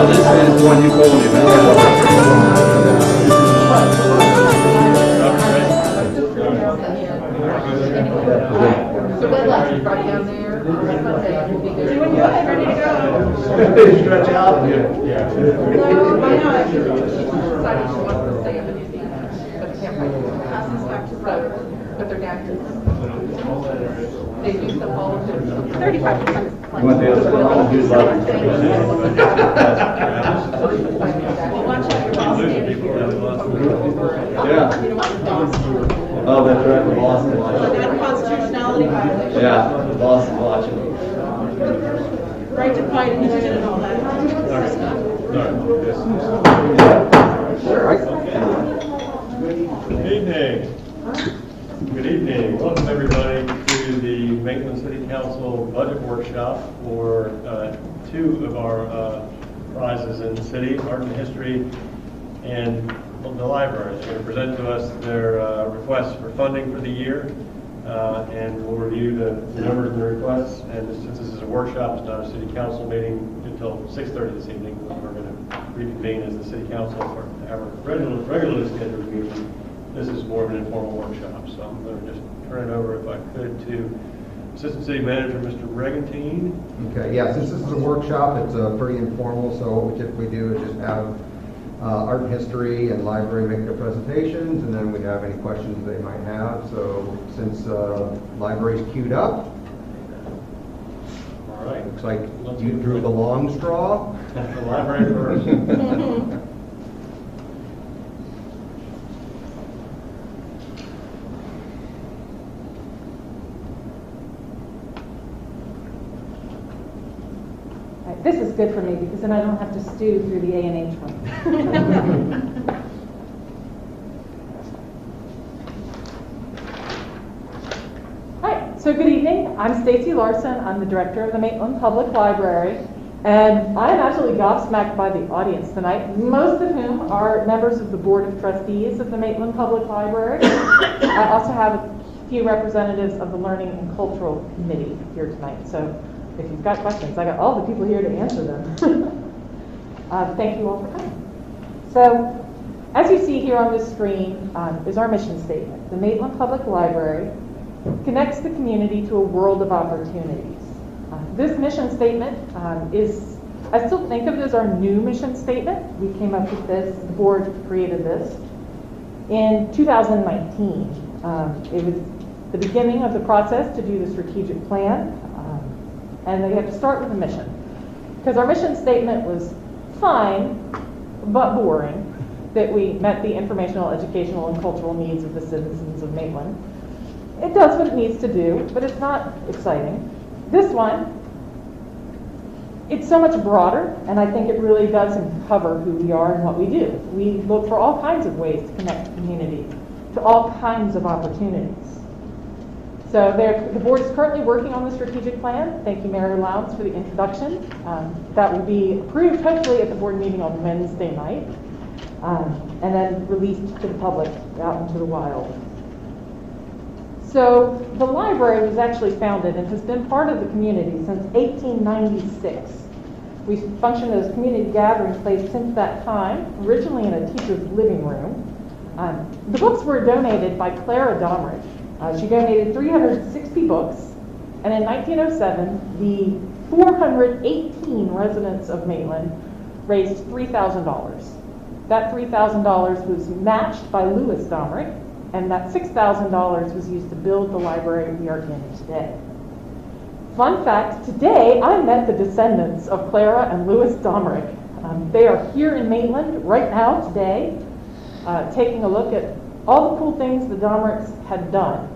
this is the one you told me So that last right down there. When you're ready to go. Stretch out. No, I know, actually, she decided she wants to stay in the museum, but can't wait. But they're down here. They used up all of their. 35%. You want the other one? Who's loving? Watch out, your boss standing here. Yeah. You know what, Boston. Oh, that's right, the boss is watching. That constitutionality violation. Yeah, the boss is watching. Right to quiet enjoyment and all that. Good evening. Good evening. Welcome everybody to the Maitland City Council Budget Workshop for two of our prizes in the city, Art and History and the library. They're going to present to us their requests for funding for the year, and we'll review the numbers and the requests. And since this is a workshop, it's not a city council meeting until 6:30 this evening, when we're going to reconvene as the city council for our regularly scheduled meeting. This is more of an informal workshop, so I'm going to just turn it over, if I could, to Assistant City Manager, Mr. Regentine. Okay, yeah, since this is a workshop, it's pretty informal, so what we typically do is just have art and history and library make their presentations, and then we have any questions they might have. So since library's queued up, All right. looks like you drew the long straw. The library first. This is good for me because then I don't have to stew through the A&H one. Hi, so good evening. I'm Stacy Larson. I'm the director of the Maitland Public Library, and I am absolutely gobsmacked by the audience tonight, most of whom are members of the Board of Trustees of the Maitland Public Library. I also have a few representatives of the Learning and Cultural Committee here tonight. So if you've got questions, I got all the people here to answer them. Thank you all for coming. So, as you see here on the screen is our mission statement. The Maitland Public Library connects the community to a world of opportunities. This mission statement I still think of it as our new mission statement. We came up with this, the board created this in 2019. It was the beginning of the process to do the strategic plan. And they had to start with a mission. Because our mission statement was fine, but boring, that we met the informational, educational, and cultural needs of the citizens of Maitland. It does what it needs to do, but it's not exciting. This one, it's so much broader, and I think it really does cover who we are and what we do. We look for all kinds of ways to connect the community to all kinds of opportunities. So the board is currently working on the strategic plan. Thank you, Mary Lowndes, for the introduction. That will be approved, hopefully, at the board meeting on Wednesday night, and then released to the public out into the wild. So the library was actually founded and has been part of the community since 1896. We functioned as a community gathering place since that time, originally in a teacher's living room. The books were donated by Clara Domrich. She donated 360 books, and in 1907, the 418 residents of Maitland raised $3,000. That $3,000 was matched by Lewis Domrich, and that $6,000 was used to build the library we are in today. Fun fact, today I met the descendants of Clara and Lewis Domrich. They are here in Maitland right now today, taking a look at all the cool things the Domrichs had done.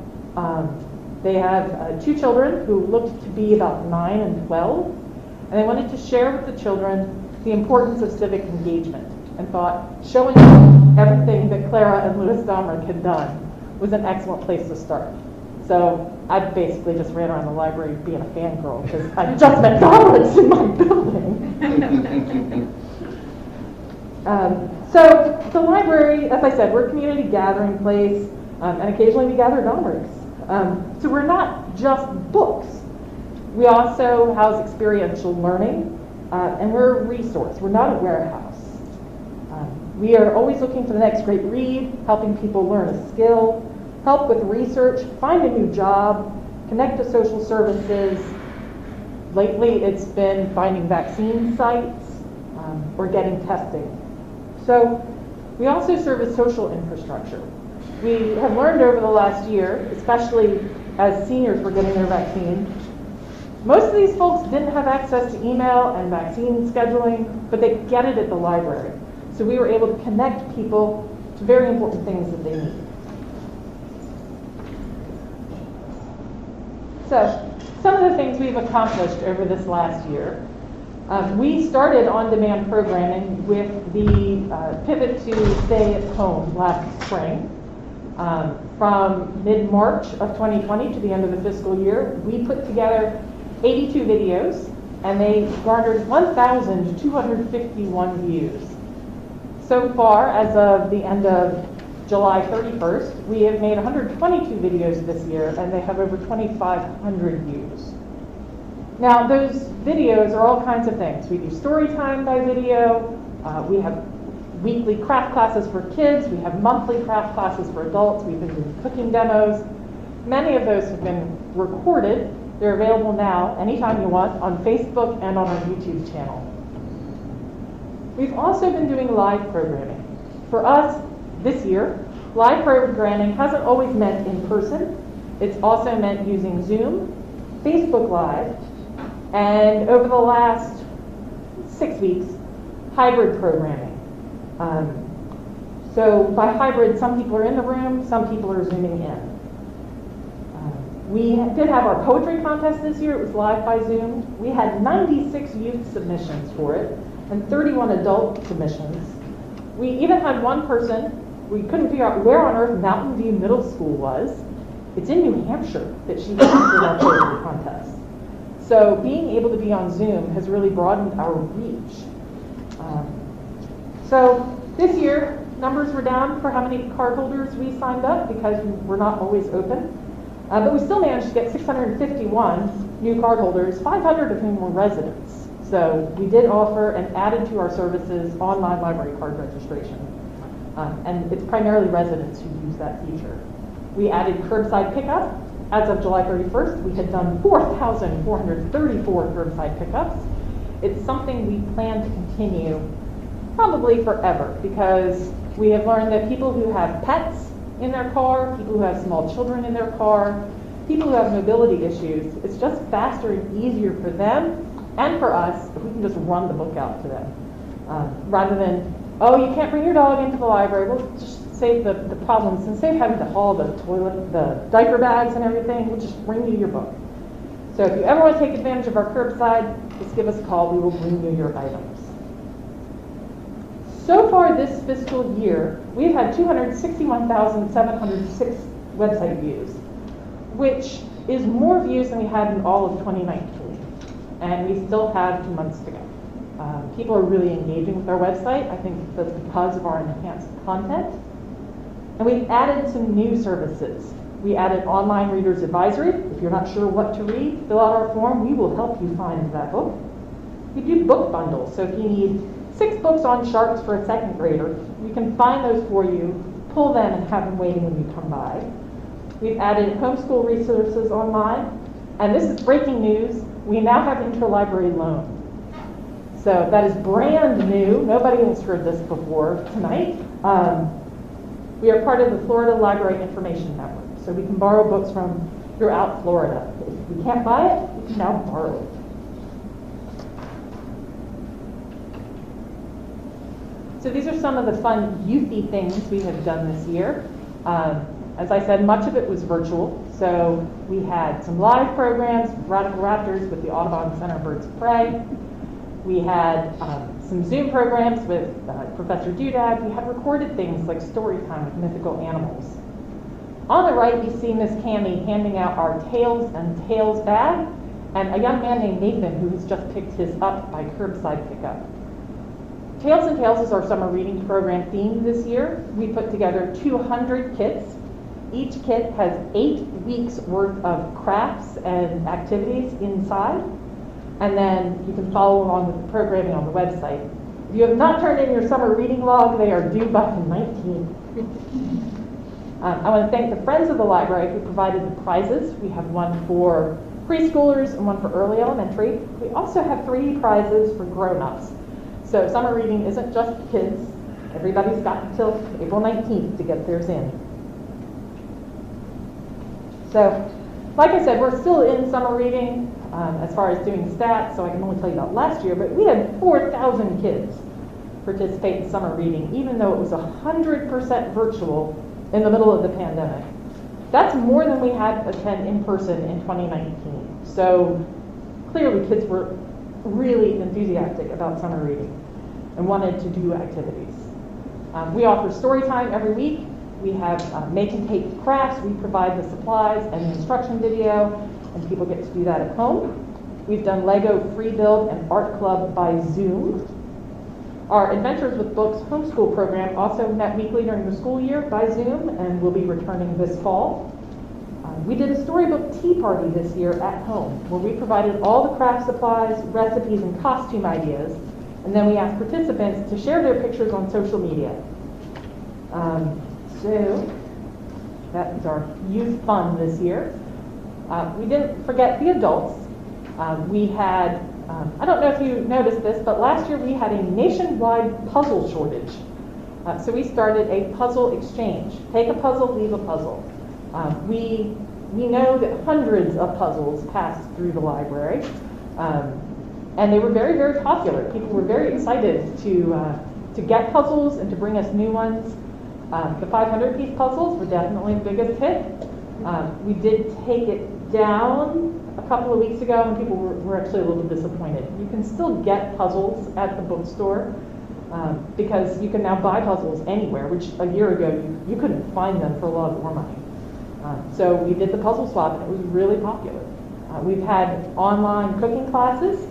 They have two children who looked to be about 9 and 12, and they wanted to share with the children the importance of civic engagement, and thought showing them everything that Clara and Lewis Domrich had done was an excellent place to start. So I basically just ran around the library being a fangirl because I just met Domrichs in my building. So the library, as I said, we're a community gathering place, and occasionally we gather Domrichs. So we're not just books. We also house experiential learning, And we're a resource. We're not a warehouse. We are always looking for the next great read, helping people learn a skill, help with research, find a new job, connect to social services. Lately, it's been finding vaccine sites or getting testing. So we also serve as social infrastructure. We have learned over the last year, especially as seniors were getting their vaccine, most of these folks didn't have access to email and vaccine scheduling, but they get it at the library. So we were able to connect people to very important things that they need. So some of the things we've accomplished over this last year. We started on-demand programming with the pivot to stay at home last spring. From mid-March of 2020 to the end of the fiscal year, we put together 82 videos, and they garnered 1,251 views. So far, as of the end of July 31st, we have made 122 videos this year, and they have over 2,500 views. Now, those videos are all kinds of things. We do story time by video. We have weekly craft classes for kids. We have monthly craft classes for adults. We've been doing cooking demos. Many of those have been recorded. They're available now, anytime you want, on Facebook and on our YouTube channel. We've also been doing live programming. For us, this year, live programming hasn't always meant in person. It's also meant using Zoom, Facebook Live, and over the last 6 weeks, hybrid programming. So by hybrid, some people are in the room, some people are Zooming in. We did have our poetry contest this year. It was live by Zoom. We had 96 youth submissions for it and 31 adult submissions. We even had one person, we couldn't figure out where on earth Mountain View Middle School was. It's in New Hampshire that she went for that poetry contest. So being able to be on Zoom has really broadened our reach. So this year, numbers were down for how many cardholders we signed up because we're not always open. But we still managed to get 651 new cardholders, 500 of whom were residents. So we did offer and added to our services online library card registration. And it's primarily residents who use that feature. We added curbside pickup. As of July 31st, we had done 4,434 curbside pickups. It's something we plan to continue probably forever because we have learned that people who have pets in their car, people who have small children in their car, people who have mobility issues, it's just faster and easier for them and for us if we can just run the book out to them. Rather than, oh, you can't bring your dog into the library, we'll just save the problems. Instead of having to haul the toilet, the diaper bags and everything, we'll just bring you your book. So if you ever want to take advantage of our curbside, just give us a call, we will bring you your items. So far this fiscal year, we've had 261,706 website views, which is more views than we had in all of 2019. And we still have 2 months to go. People are really engaging with our website. I think that's because of our enhanced content. And we've added some new services. We added online reader's advisory. If you're not sure what to read, fill out our form. We will help you find that book. We do book bundles. So if you need 6 books on sharks for a 2nd grader, we can find those for you, pull them, and have them waiting when you come by. We've added homeschool resources online. And this is breaking news. We now have interlibrary loan. So that is brand new. Nobody has heard this before tonight. We are part of the Florida Library Information Network. So we can borrow books from throughout Florida. If we can't buy it, we can now borrow it. So these are some of the fun, youthy things we have done this year. As I said, much of it was virtual. So we had some live programs, Radical Raptors with the Audubon Center Birds of Prey. We had some Zoom programs with Professor Doodad. We had recorded things like story time with mythical animals. On the right, you see Miss Cammie handing out our Tails and Tales bag, and a young man named Maitland who has just picked his up by curbside pickup. Tails and Tales is our summer reading program theme this year. We put together 200 kits. Each kit has 8 weeks worth of crafts and activities inside. And then you can follow along with the programming on the website. If you have not turned in your summer reading log, they are due by the 19th. I want to thank the Friends of the Library who provided the prizes. We have one for preschoolers and one for early elementary. We also have 3 prizes for grown-ups. So summer reading isn't just for kids. Everybody's got until April 19th to get theirs in. So, like I said, we're still in summer reading as far as doing stats, so I can only tell you about last year, but we had 4,000 kids participate in summer reading, even though it was 100% virtual in the middle of the pandemic. That's more than we had attend in person in 2019. So clearly kids were really enthusiastic about summer reading and wanted to do activities. We offer story time every week. We have make and take crafts. We provide the supplies and the instruction video, and people get to do that at home. We've done Lego Free Build and Art Club by Zoom. Our Adventures with Books homeschool program also met weekly during the school year by Zoom and will be returning this fall. We did a storybook tea party this year at home where we provided all the craft supplies, recipes, and costume ideas, and then we asked participants to share their pictures on social media. So that is our youth fun this year. We didn't forget the adults. We had, I don't know if you noticed this, but last year we had a nationwide puzzle shortage. So we started a puzzle exchange. Take a puzzle, leave a puzzle. We know that hundreds of puzzles passed through the library, and they were very, very popular. People were very excited to get puzzles and to bring us new ones. The 500-piece puzzles were definitely the biggest hit. We did take it down a couple of weeks ago, and people were actually a little disappointed. You can still get puzzles at the bookstore because you can now buy puzzles anywhere, which a year ago you couldn't find them for a lot more money. So we did the puzzle swap, and it was really popular. We've had online cooking classes.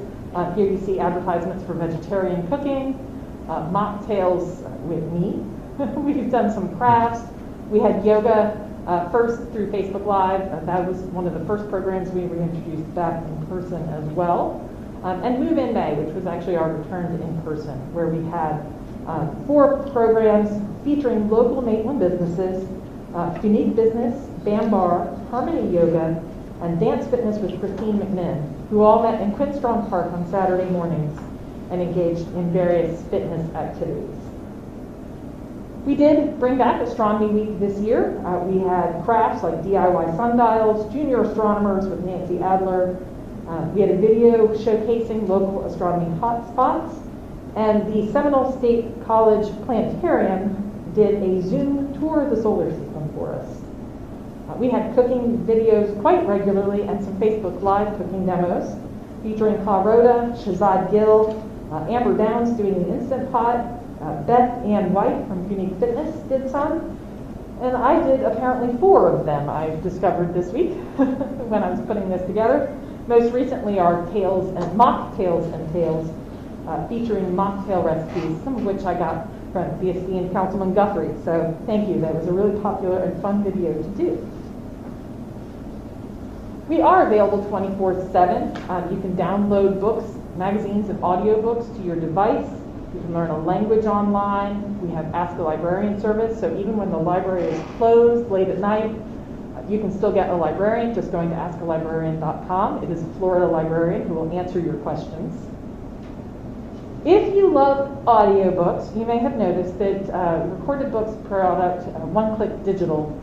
Here you see advertisements for vegetarian cooking, mocktails with me. We've done some crafts. We had yoga first through Facebook Live. That was one of the first programs we reintroduced back in person as well. And Move in May, which was actually our return to in-person, where we had 4 programs featuring local Maitland businesses, Unique Business, Bam Bar, Harmony Yoga, and Dance Fitness with Christine McMinn, who all met in Quinstrong Park on Saturday mornings and engaged in various fitness activities. We did bring back Astronomy Week this year. We had crafts like DIY sundials, junior astronomers with Nancy Adler. We had a video showcasing local astronomy hotspots. And the Seminole State College Planetarium did a Zoom tour of the solar system for us. We had cooking videos quite regularly and some Facebook Live cooking demos featuring Pa Rhoda, Shazad Gill, Amber Downs doing the Instant Pot, Beth Ann White from Unique Fitness did some, and I did apparently 4 of them I've discovered this week when I was putting this together. Most recently are Tales and Mocktails and Tales, featuring mocktail recipes, some of which I got from the esteemed Councilman Guthrie. So thank you, that was a really popular and fun video to do. We are available 24/7. You can download books, magazines, and audiobooks to your device. You can learn a language online. We have Ask a Librarian service, so even when the library is closed late at night, you can still get a librarian just going to askalibrarian.com. It is a Florida librarian who will answer your questions. If you love audiobooks, you may have noticed that Recorded Books product, One Click Digital,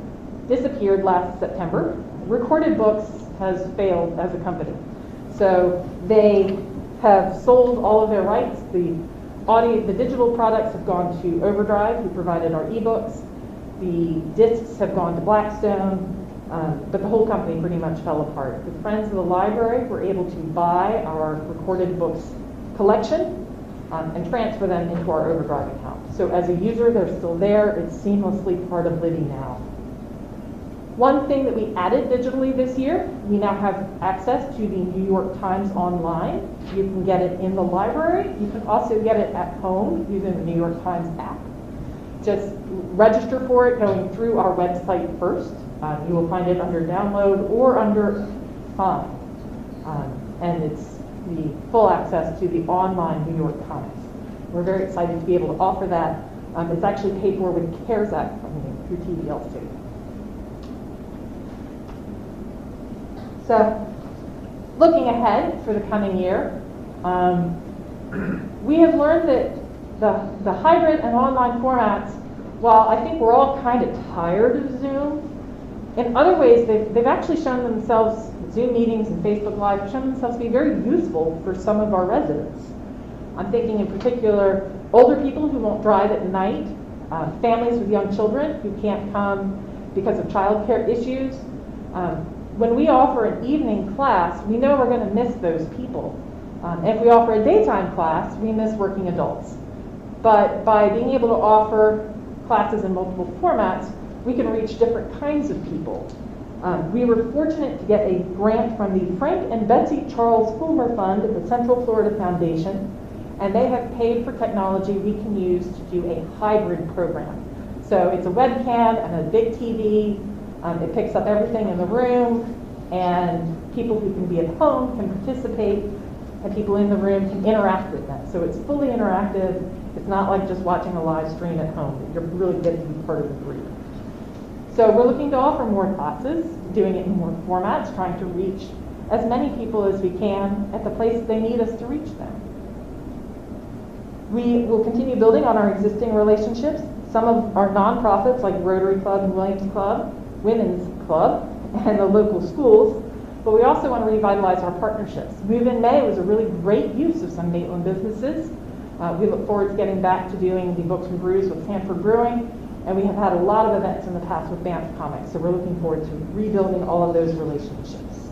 disappeared last September. Recorded Books has failed as a company. So they have sold all of their rights. The digital products have gone to Overdrive, who provided our ebooks. The discs have gone to Blackstone, but the whole company pretty much fell apart. The Friends of the Library were able to buy our Recorded Books collection and transfer them into our Overdrive account. So as a user, they're still there. It's seamlessly part of Libby now. One thing that we added digitally this year, we now have access to the New York Times online. You can get it in the library. You can also get it at home using the New York Times app. Just register for it going through our website first. You will find it under download or under find. And it's the full access to the online New York Times. We're very excited to be able to offer that. It's actually paid for with CARES Act funding through TVLC. So, looking ahead for the coming year, we have learned that the hybrid and online formats, while I think we're all kind of tired of Zoom, in other ways they've actually shown themselves, Zoom meetings and Facebook Live have shown themselves to be very useful for some of our residents. I'm thinking in particular older people who won't drive at night, families with young children who can't come because of childcare issues. When we offer an evening class, we know we're going to miss those people. If we offer a daytime class, we miss working adults. But by being able to offer classes in multiple formats, we can reach different kinds of people. We were fortunate to get a grant from the Frank and Betsy Charles Fulmer Fund at the Central Florida Foundation, and they have paid for technology we can use to do a hybrid program. So it's a webcam and a big TV. It picks up everything in the room, and people who can be at home can participate, and people in the room can interact with them. So it's fully interactive. It's not like just watching a live stream at home. You're really getting to be part of the group. So we're looking to offer more classes, doing it in more formats, trying to reach as many people as we can at the place they need us to reach them. We will continue building on our existing relationships. Some of our nonprofits like Rotary Club and Williams Club, Women's Club, and the local schools, but we also want to revitalize our partnerships. Move in May was a really great use of some Maitland businesses. We look forward to getting back to doing the Books and Brews with Sanford Brewing, and we have had a lot of events in the past with Banff Comics, so we're looking forward to rebuilding all of those relationships.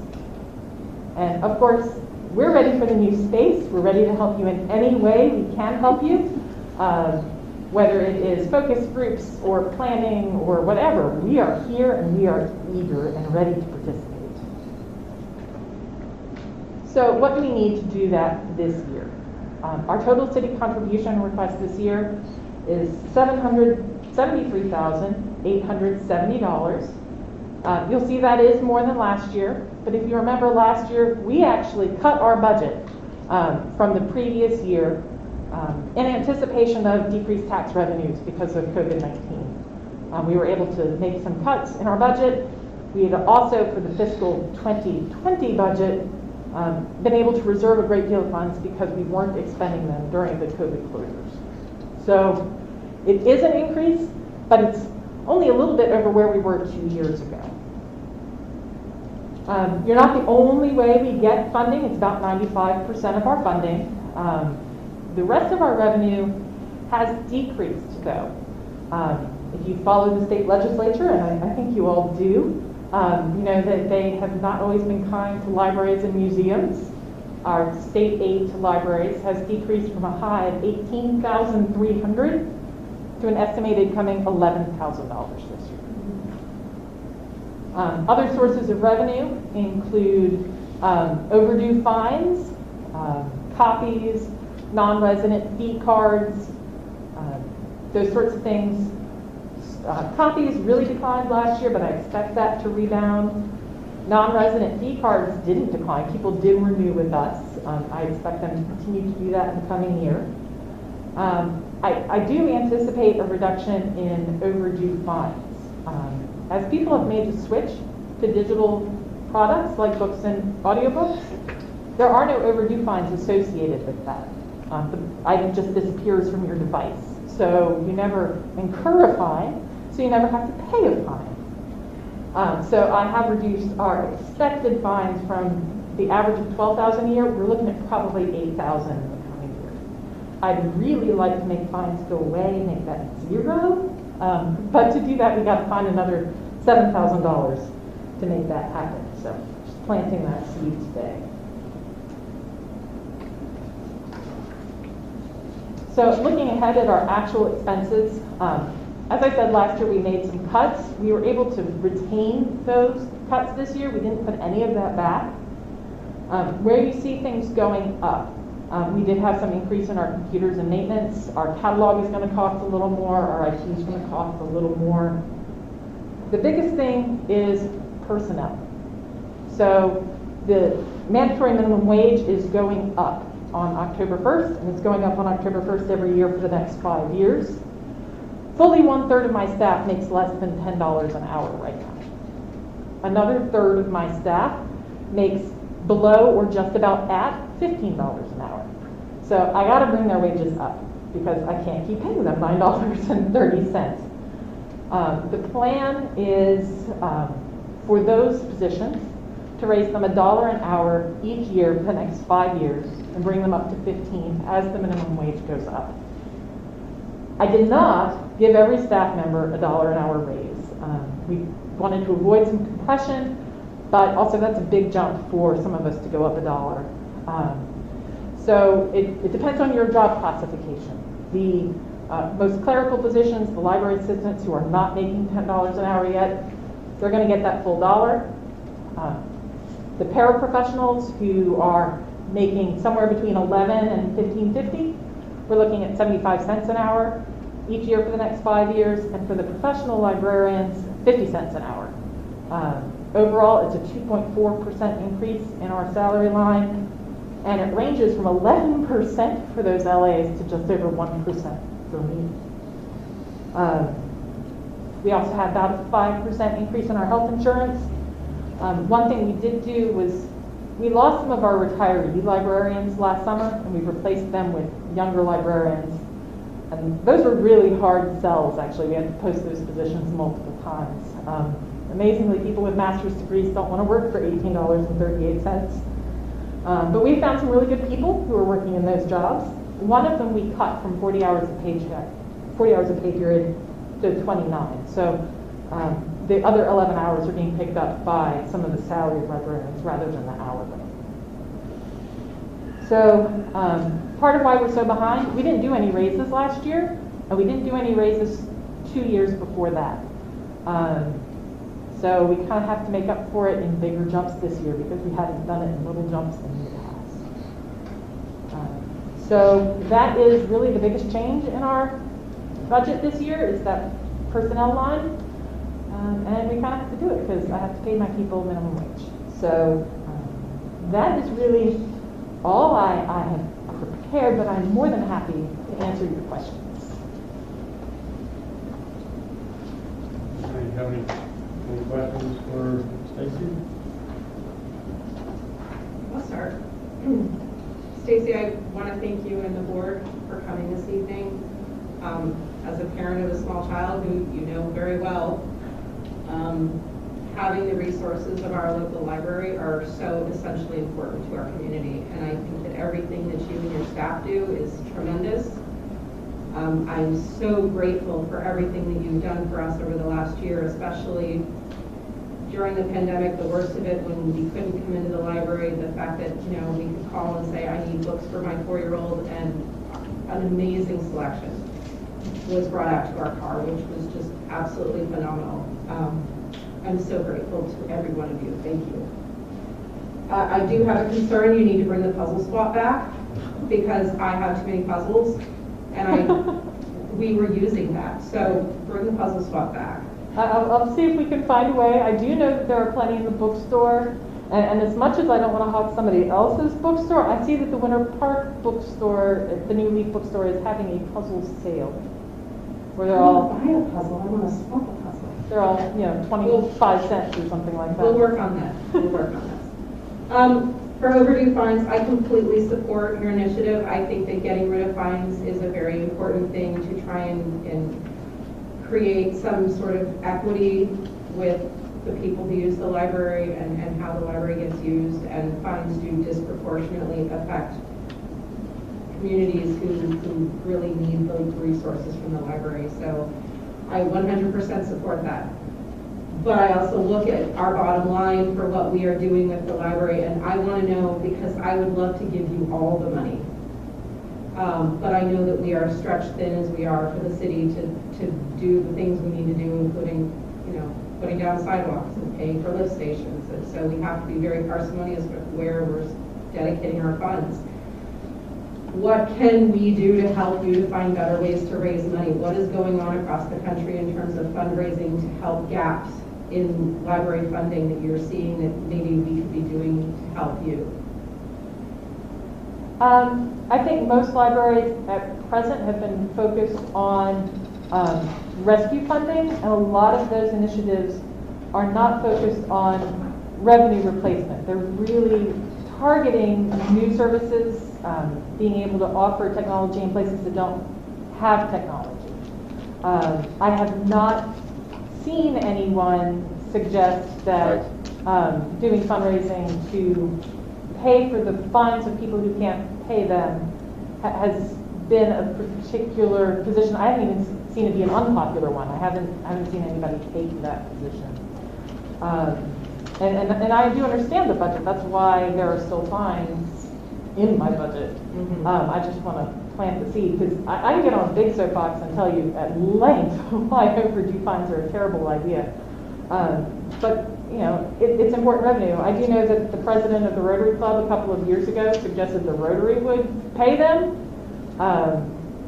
And of course, we're ready for the new space. We're ready to help you in any way we can help you, whether it is focus groups or planning or whatever. We are here and we are eager and ready to participate. So what do we need to do that this year? Our total city contribution request this year is $773,870. You'll see that is more than last year, but if you remember last year, we actually cut our budget from the previous year in anticipation of decreased tax revenues because of COVID-19. We were able to make some cuts in our budget. We had also, for the fiscal 2020 budget, been able to reserve a great deal of funds because we weren't expending them during the COVID closures. So it is an increase, but it's only a little bit over where we were 2 years ago. You're not the only way we get funding. It's about 95% of our funding. The rest of our revenue has decreased, though. If you follow the state legislature, and I think you all do, you know that they have not always been kind to libraries and museums. Our state aid to libraries has decreased from a high of $18,300 to an estimated coming $11,000 this year. Other sources of revenue include overdue fines, copies, non-resident fee cards, those sorts of things. Copies really declined last year, but I expect that to rebound. Non-resident fee cards didn't decline. People did renew with us. I expect them to continue to do that in the coming year. I do anticipate a reduction in overdue fines. As people have made the switch to digital products like books and audiobooks, there are no overdue fines associated with that. The item just disappears from your device. So you never incur a fine, so you never have to pay a fine. So I have reduced our expected fines from the average of $12,000 a year. We're looking at probably $8,000 in the coming year. I'd really like to make fines go away and make that zero. But to do that, we got to find another $7,000 to make that happen. So just planting that seed today. So looking ahead at our actual expenses, as I said last year, we made some cuts. We were able to retain those cuts this year. We didn't put any of that back. Where you see things going up, we did have some increase in our computers and maintenance. Our catalog is going to cost a little more. Our IT is going to cost a little more. The biggest thing is personnel. So the mandatory minimum wage is going up on October 1st, and it's going up on October 1st every year for the next 5 years. Fully 1/3 of my staff makes less than $10 an hour right now. Another third of my staff makes below or just about at $15 an hour. So I got to bring their wages up because I can't keep paying them $9.30. The plan is for those positions to raise them $1 an hour each year for the next 5 years and bring them up to 15 as the minimum wage goes up. I did not give every staff member $1 an hour raise. We wanted to avoid some compression, but also that's a big jump for some of us to go up $1. So it depends on your job classification. The most clerical positions, the library assistants who are not making $10 an hour yet, they're going to get that full $1. The paraprofessionals who are making somewhere between $11 and $15.50, we're looking at 75 cents an hour each year for the next 5 years, and for the professional librarians, 50 cents an hour. Overall, it's a 2.4% increase in our salary line, and it ranges from 11% for those LAs to just over 1% for me. We also had about a 5% increase in our health insurance. One thing we did do was we lost some of our retiree librarians last summer, and we replaced them with younger librarians. And those were really hard sells, actually. We had to post those positions multiple times. Amazingly, people with master's degrees don't want to work for $18.38. But we found some really good people who are working in those jobs. One of them we cut from 40 hours a pay period to 29. So the other 11 hours are being picked up by some of the salaried librarians rather than the hourly. So part of why we're so behind, we didn't do any raises last year, and we didn't do any raises 2 years before that. So we kind of have to make up for it in bigger jumps this year because we hadn't done it in little jumps in the past. So that is really the biggest change in our budget this year is that personnel line. And we kind of have to do it because I have to pay my people minimum wage. So that is really all I have prepared, but I'm more than happy to answer your questions. Do you have any questions for Stacy? I'll start. Stacy, I want to thank you and the board for coming this evening. As a parent of a small child who you know very well, having the resources of our local library are so essentially important to our community. And I think that everything that you and your staff do is tremendous. I'm so grateful for everything that you've done for us over the last year, especially during the pandemic, the worst of it, when we couldn't come into the library, the fact that, we could call and say, I need books for my 4-year-old, and an amazing selection was brought out to our car, which was just absolutely phenomenal. I'm so grateful to every one of you. Thank you. I do have a concern. You need to bring the puzzle swap back because I have too many puzzles, and we were using that. So bring the puzzle swap back. I'll see if we can find a way. I do know that there are plenty in the bookstore, and as much as I don't want to hog somebody else's bookstore, I see that the Winter Park bookstore, the New Leaf bookstore, is having a puzzle sale where they're all buy a puzzle. I want to swap a puzzle. they're all 25 cents or something like that. We'll work on that. We'll work on that. For overdue fines, I completely support your initiative. I think that getting rid of fines is a very important thing to try and create some sort of equity with the people who use the library and how the library gets used, and fines do disproportionately affect communities who really need the resources from the library. So I 100% support that. But I also look at our bottom line for what we are doing with the library, and I want to know, because I would love to give you all the money. But I know that we are stretched thin as we are for the city to do the things we need to do, including, putting down sidewalks and paying for lift stations. And so we have to be very parsimonious with where we're dedicating our funds. What can we do to help you to find better ways to raise money? What is going on across the country in terms of fundraising to help gaps in library funding that you're seeing that maybe we could be doing to help you? I think most libraries at present have been focused on rescue funding, and a lot of those initiatives are not focused on revenue replacement. They're really targeting new services, being able to offer technology in places that don't have technology. I have not seen anyone suggest that doing fundraising to pay for the fines of people who can't pay them has been a particular position. I haven't even seen it be an unpopular one. I haven't seen anybody take that position. And I do understand the budget. That's why there are still fines in my budget. I just want to plant the seed, because I can get on a big soapbox and tell you at length why overdue fines are a terrible idea. But you know, it's important revenue. I do know that the president of the Rotary Club a couple of years ago suggested the Rotary would pay them,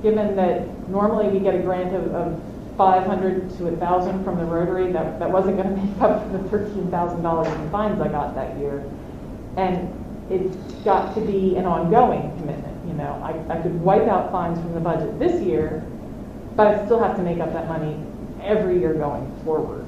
given that normally we get a grant of $500 to $1,000 from the Rotary. That wasn't going to make up for the $13,000 in fines I got that year, and it's got to be an ongoing commitment. You know, I could wipe out fines from the budget this year, but I still have to make up that money every year going forward.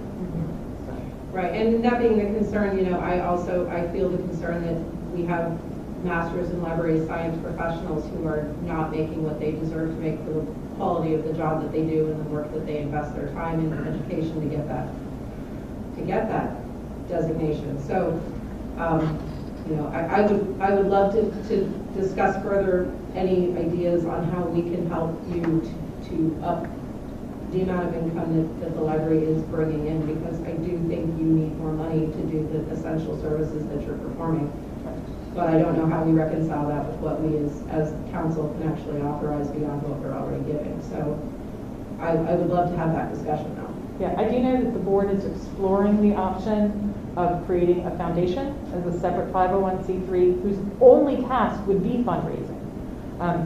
Right, and that being the concern, you know, I feel the concern that we have masters in library science professionals who are not making what they deserve to make for the quality of the job that they do and the work that they invest their time in education to get that designation. So, you know, I would love to discuss further any ideas on how we can help you to up the amount of income that the library is bringing in, because I do think you need more money to do the essential services that you're performing. But I don't know how we reconcile that with what we as council can actually authorize beyond what we're already giving. So I would love to have that discussion now. Yeah, I do know that the board is exploring the option of creating a foundation as a separate 501c3 whose only task would be fundraising.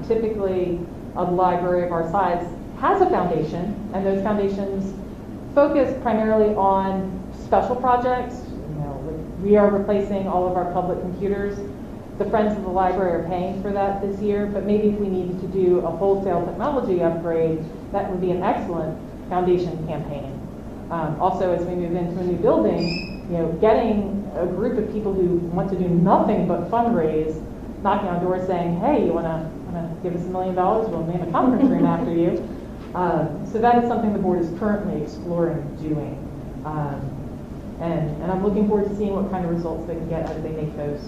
Typically, a library of our size has a foundation, and those foundations focus primarily on special projects. You know, we are replacing all of our public computers. The Friends of the Library are paying for that this year, but maybe if we needed to do a wholesale technology upgrade, that would be an excellent foundation campaign. Also, as we move into a new building, you know, getting a group of people who want to do nothing but fundraise, knocking on doors saying, hey, you want to give us $1 million? We'll name a conference room after you. So that is something the board is currently exploring doing. And I'm looking forward to seeing what kind of results they can get as they make those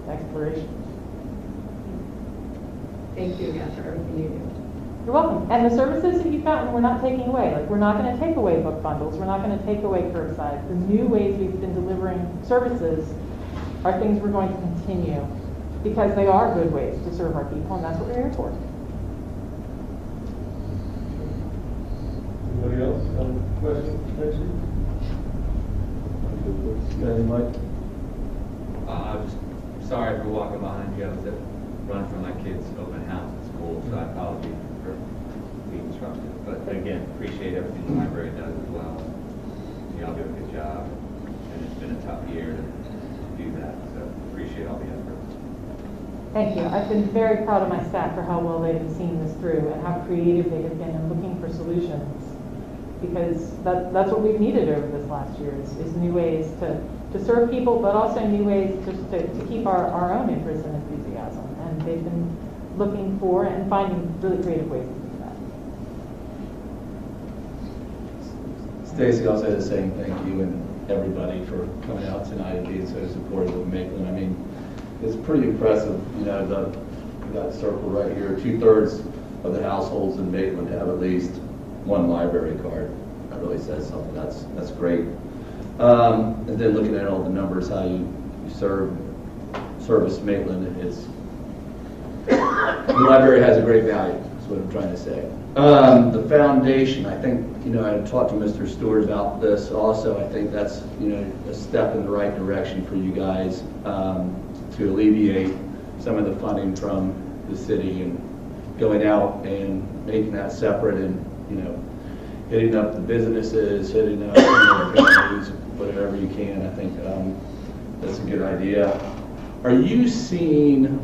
explorations. Thank you again for everything you do. You're welcome. And the services that you've gotten, we're not taking away. Like, we're not going to take away book bundles. We're not going to take away curbside. The new ways we've been delivering services are things we're going to continue, because they are good ways to serve our people, and that's what we're here for. Anybody else have questions? Mike? I'm just sorry for walking behind you. I was running from my kids' open house at school, so I apologize for being disruptive. But again, appreciate everything the library does as well. Y'all do a good job, and it's been a tough year to do that, so appreciate all the efforts. Thank you. I've been very proud of my staff for how well they've been seeing this through and how creative they have been in looking for solutions, because that's what we've needed over this last year is new ways to serve people, but also new ways just to keep our own interest and enthusiasm. And they've been looking for and finding really creative ways to do that. Stacy, I'll say the same thank you and everybody for coming out tonight and being so supportive of Maitland. I mean, it's pretty impressive, you know, that circle right here, 2/3 of the households in Maitland have at least one library card. That really says something. That's great. And then looking at all the numbers, how you service Maitland, the library has a great value. That's what I'm trying to say. The foundation, I think, you know, I talked to Mr. Stewart about this also. I think that's, you know, a step in the right direction for you guys to alleviate some of the funding from the city and going out and making that separate and, you know, hitting up the businesses, hitting up families, whatever you can. I think that's a good idea. Are you seeing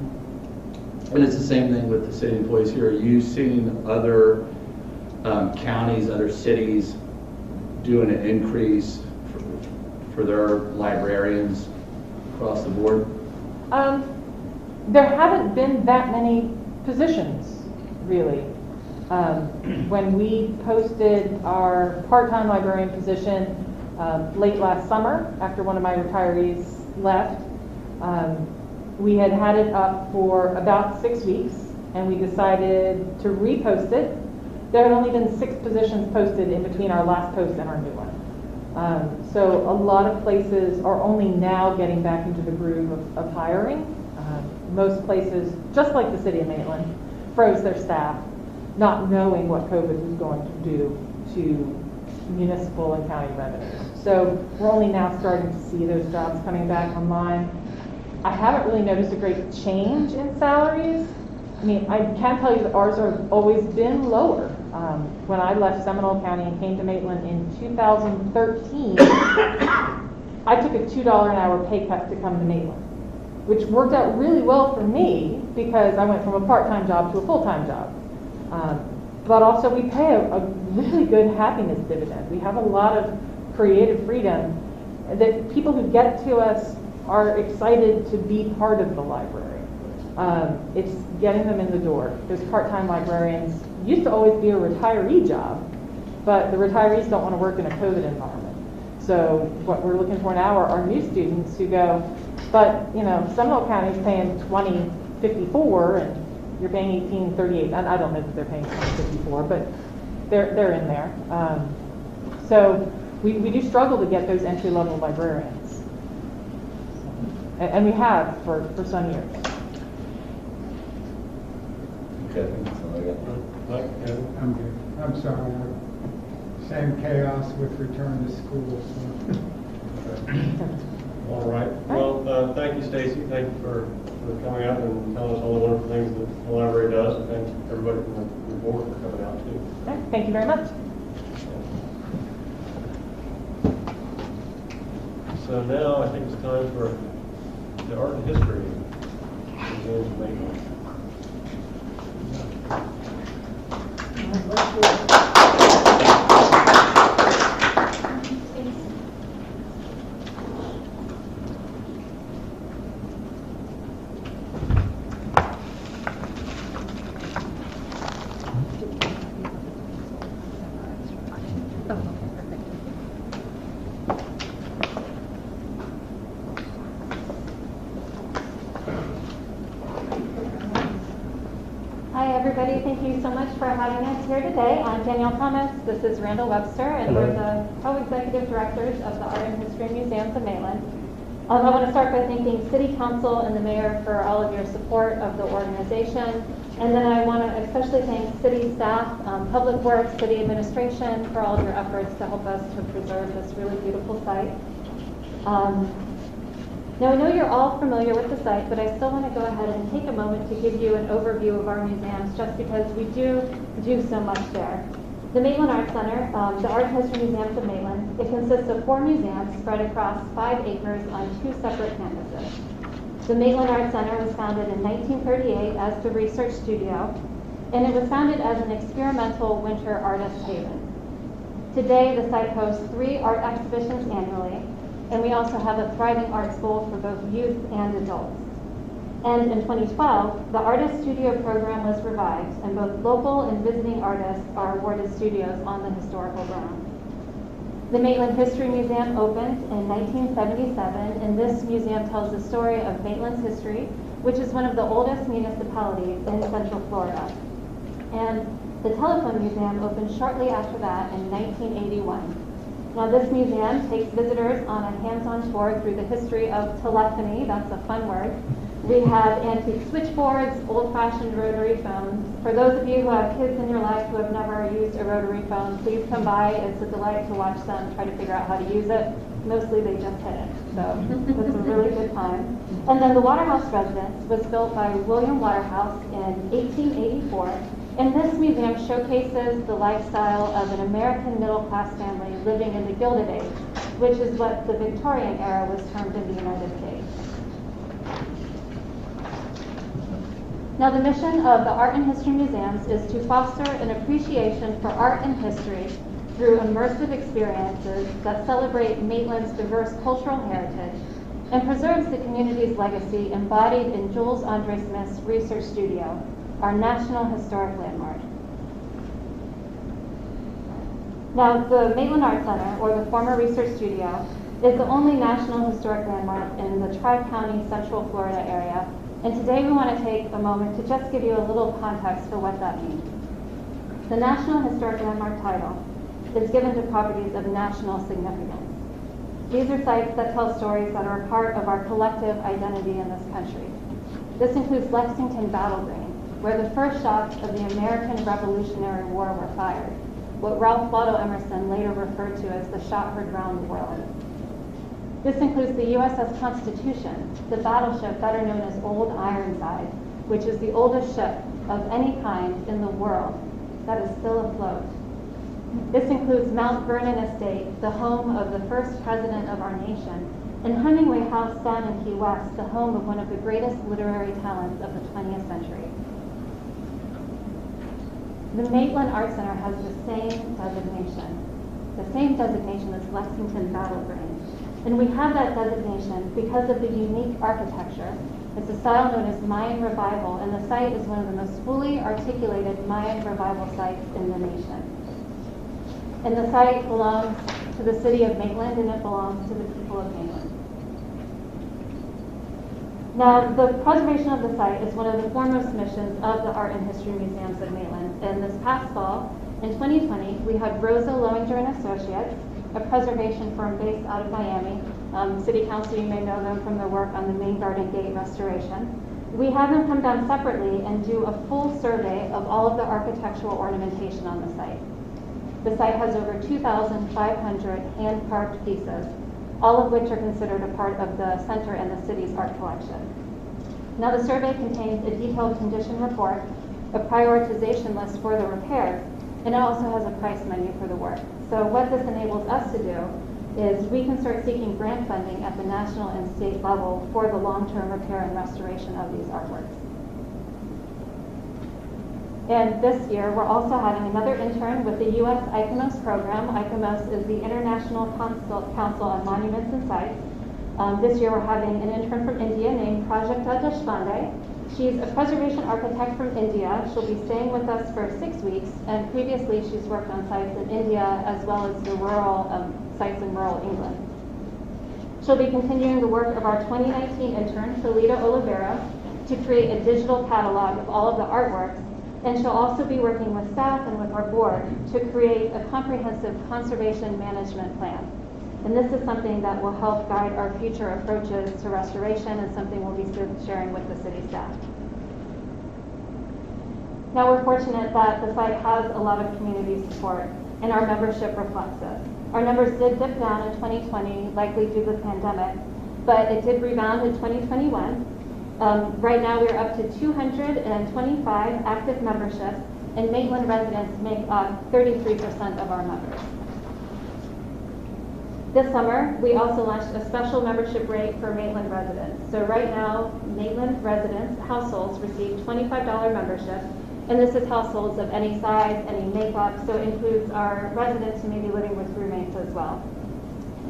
And it's the same thing with the city employees here. Are you seeing other counties, other cities doing an increase for their librarians across the board? There haven't been that many positions, really. When we posted our part-time librarian position late last summer, after one of my retirees left, we had had it up for about 6 weeks, and we decided to repost it. There had only been 6 positions posted in between our last post and our new one. So a lot of places are only now getting back into the groove of hiring. Most places, just like the city of Maitland, froze their staff, not knowing what COVID was going to do to municipal and county revenues. So we're only now starting to see those jobs coming back online. I haven't really noticed a great change in salaries. I mean, I can tell you that ours have always been lower. When I left Seminole County and came to Maitland in 2013, I took a $2 an hour pay cut to come to Maitland, which worked out really well for me because I went from a part-time job to a full-time job. But also we pay a really good happiness dividend. We have a lot of creative freedom that people who get to us are excited to be part of the library. It's getting them in the door. Those part-time librarians used to always be a retiree job, but the retirees don't want to work in a COVID environment. So what we're looking for now are new students who go, but you know, Seminole County's paying $20.54 and you're paying $18.38. And I don't know that they're paying $20.54, but they're in there. So we do struggle to get those entry-level librarians, and we have for some years. Okay, that's all I got. Mike, Kevin? I'm good. I'm sorry. Same chaos with return to school. All right. Well, thank you, Stacy. Thank you for coming out and telling us all the wonderful things that the library does. And thank everybody from the board for coming out, too. Okay, thank you very much. So now I think it's time for the art and history museums of Maitland. Hi, everybody. Thank you so much for having us here today. I'm Danielle Thomas. This is Randall Webster, and we're the co-executive directors of the Art and History Museums of Maitland. I want to start by thanking City Council and the Mayor for all of your support of the organization. And then I want to especially thank city staff, Public Works, City Administration for all of your efforts to help us to preserve this really beautiful site. Now, I know you're all familiar with the site, but I still want to go ahead and take a moment to give you an overview of our museums, just because we do so much there. The Maitland Art Center, the Art and History Museums of Maitland, it consists of 4 museums spread across 5 acres on 2 separate campuses. The Maitland Art Center was founded in 1938 as the research studio, and it was founded as an experimental winter artist haven. Today, the site hosts 3 art exhibitions annually, and we also have a thriving art school for both youth and adults. And in 2012, the Artist Studio program was revived, and both local and visiting artists are awarded studios on the historical ground. The Maitland History Museum opened in 1977, and this museum tells the story of Maitland's history, which is one of the oldest municipalities in Central Florida. And the Telephone Museum opened shortly after that in 1981. Now, this museum takes visitors on a hands-on tour through the history of telephony. That's a fun word. We have antique switchboards, old-fashioned rotary phones. For those of you who have kids in your life who have never used a rotary phone, please come by. It's a delight to watch them try to figure out how to use it. Mostly they just hit it, so it's a really good time. And then the Waterhouse residence was built by William Waterhouse in 1884. And this museum showcases the lifestyle of an American middle-class family living in the Gilded Age, which is what the Victorian era was termed in the United States. Now, the mission of the Art and History Museums is to foster an appreciation for art and history through immersive experiences that celebrate Maitland's diverse cultural heritage and preserves the community's legacy embodied in Jules Andre Smith's Research Studio, our National Historic Landmark. Now, the Maitland Art Center, or the former Research Studio, is the only National Historic Landmark in the Tri-County Central Florida area, and today we want to take a moment to just give you a little context for what that means. The National Historic Landmark title is given to properties of national significance. These are sites that tell stories that are a part of our collective identity in this country. This includes Lexington Battle Green, where the first shots of the American Revolutionary War were fired, what Ralph Waldo Emerson later referred to as the shot heard round the world. This includes the USS Constitution, the battleship better known as Old Ironside, which is the oldest ship of any kind in the world that is still afloat. This includes Mount Vernon Estate, the home of the first president of our nation, and Hemingway House down in Key West, the home of one of the greatest literary talents of the 20th century. The Maitland Art Center has the same designation as Lexington Battle Green. And we have that designation because of the unique architecture. It's a style known as Mayan Revival, and the site is one of the most fully articulated Mayan Revival sites in the nation. And the site belongs to the city of Maitland, and it belongs to the people of Maitland. Now, the preservation of the site is one of the foremost missions of the Art and History Museums of Maitland. And this past fall, in 2020, we had Rosa Lowinger and Associates, a preservation firm based out of Miami. City Council, you may know them from their work on the Main Garden Gate restoration. We had them come down separately and do a full survey of all of the architectural ornamentation on the site. The site has over 2,500 hand-carved pieces, all of which are considered a part of the center and the city's art collection. Now, the survey contains a detailed condition report, a prioritization list for the repairs, and it also has a price menu for the work. So what this enables us to do is we can start seeking grant funding at the national and state level for the long-term repair and restoration of these artworks. And this year, we're also having another intern with the U.S. ICOMOS program. ICOMOS is the International Council on Monuments and Sites. This year, we're having an intern from India named Prajakta Deshpande. She's a preservation architect from India. She'll be staying with us for 6 weeks, and previously she's worked on sites in India as well as the rural sites in rural England. She'll be continuing the work of our 2019 intern, Felita Oliveira, to create a digital catalog of all of the artworks, and she'll also be working with staff and with our board to create a comprehensive conservation management plan. And this is something that will help guide our future approaches to restoration and something we'll be sharing with the city staff. Now, we're fortunate that the site has a lot of community support, and our membership reflects this. Our numbers did dip down in 2020, likely due to the pandemic, but it did rebound in 2021. Right now, we're up to 225 active memberships, and Maitland residents make up 33% of our members. This summer, we also launched a special membership rate for Maitland residents. So right now, Maitland residents, households, receive $25 membership, and this is households of any size, any makeup, so it includes our residents who may be living with roommates as well.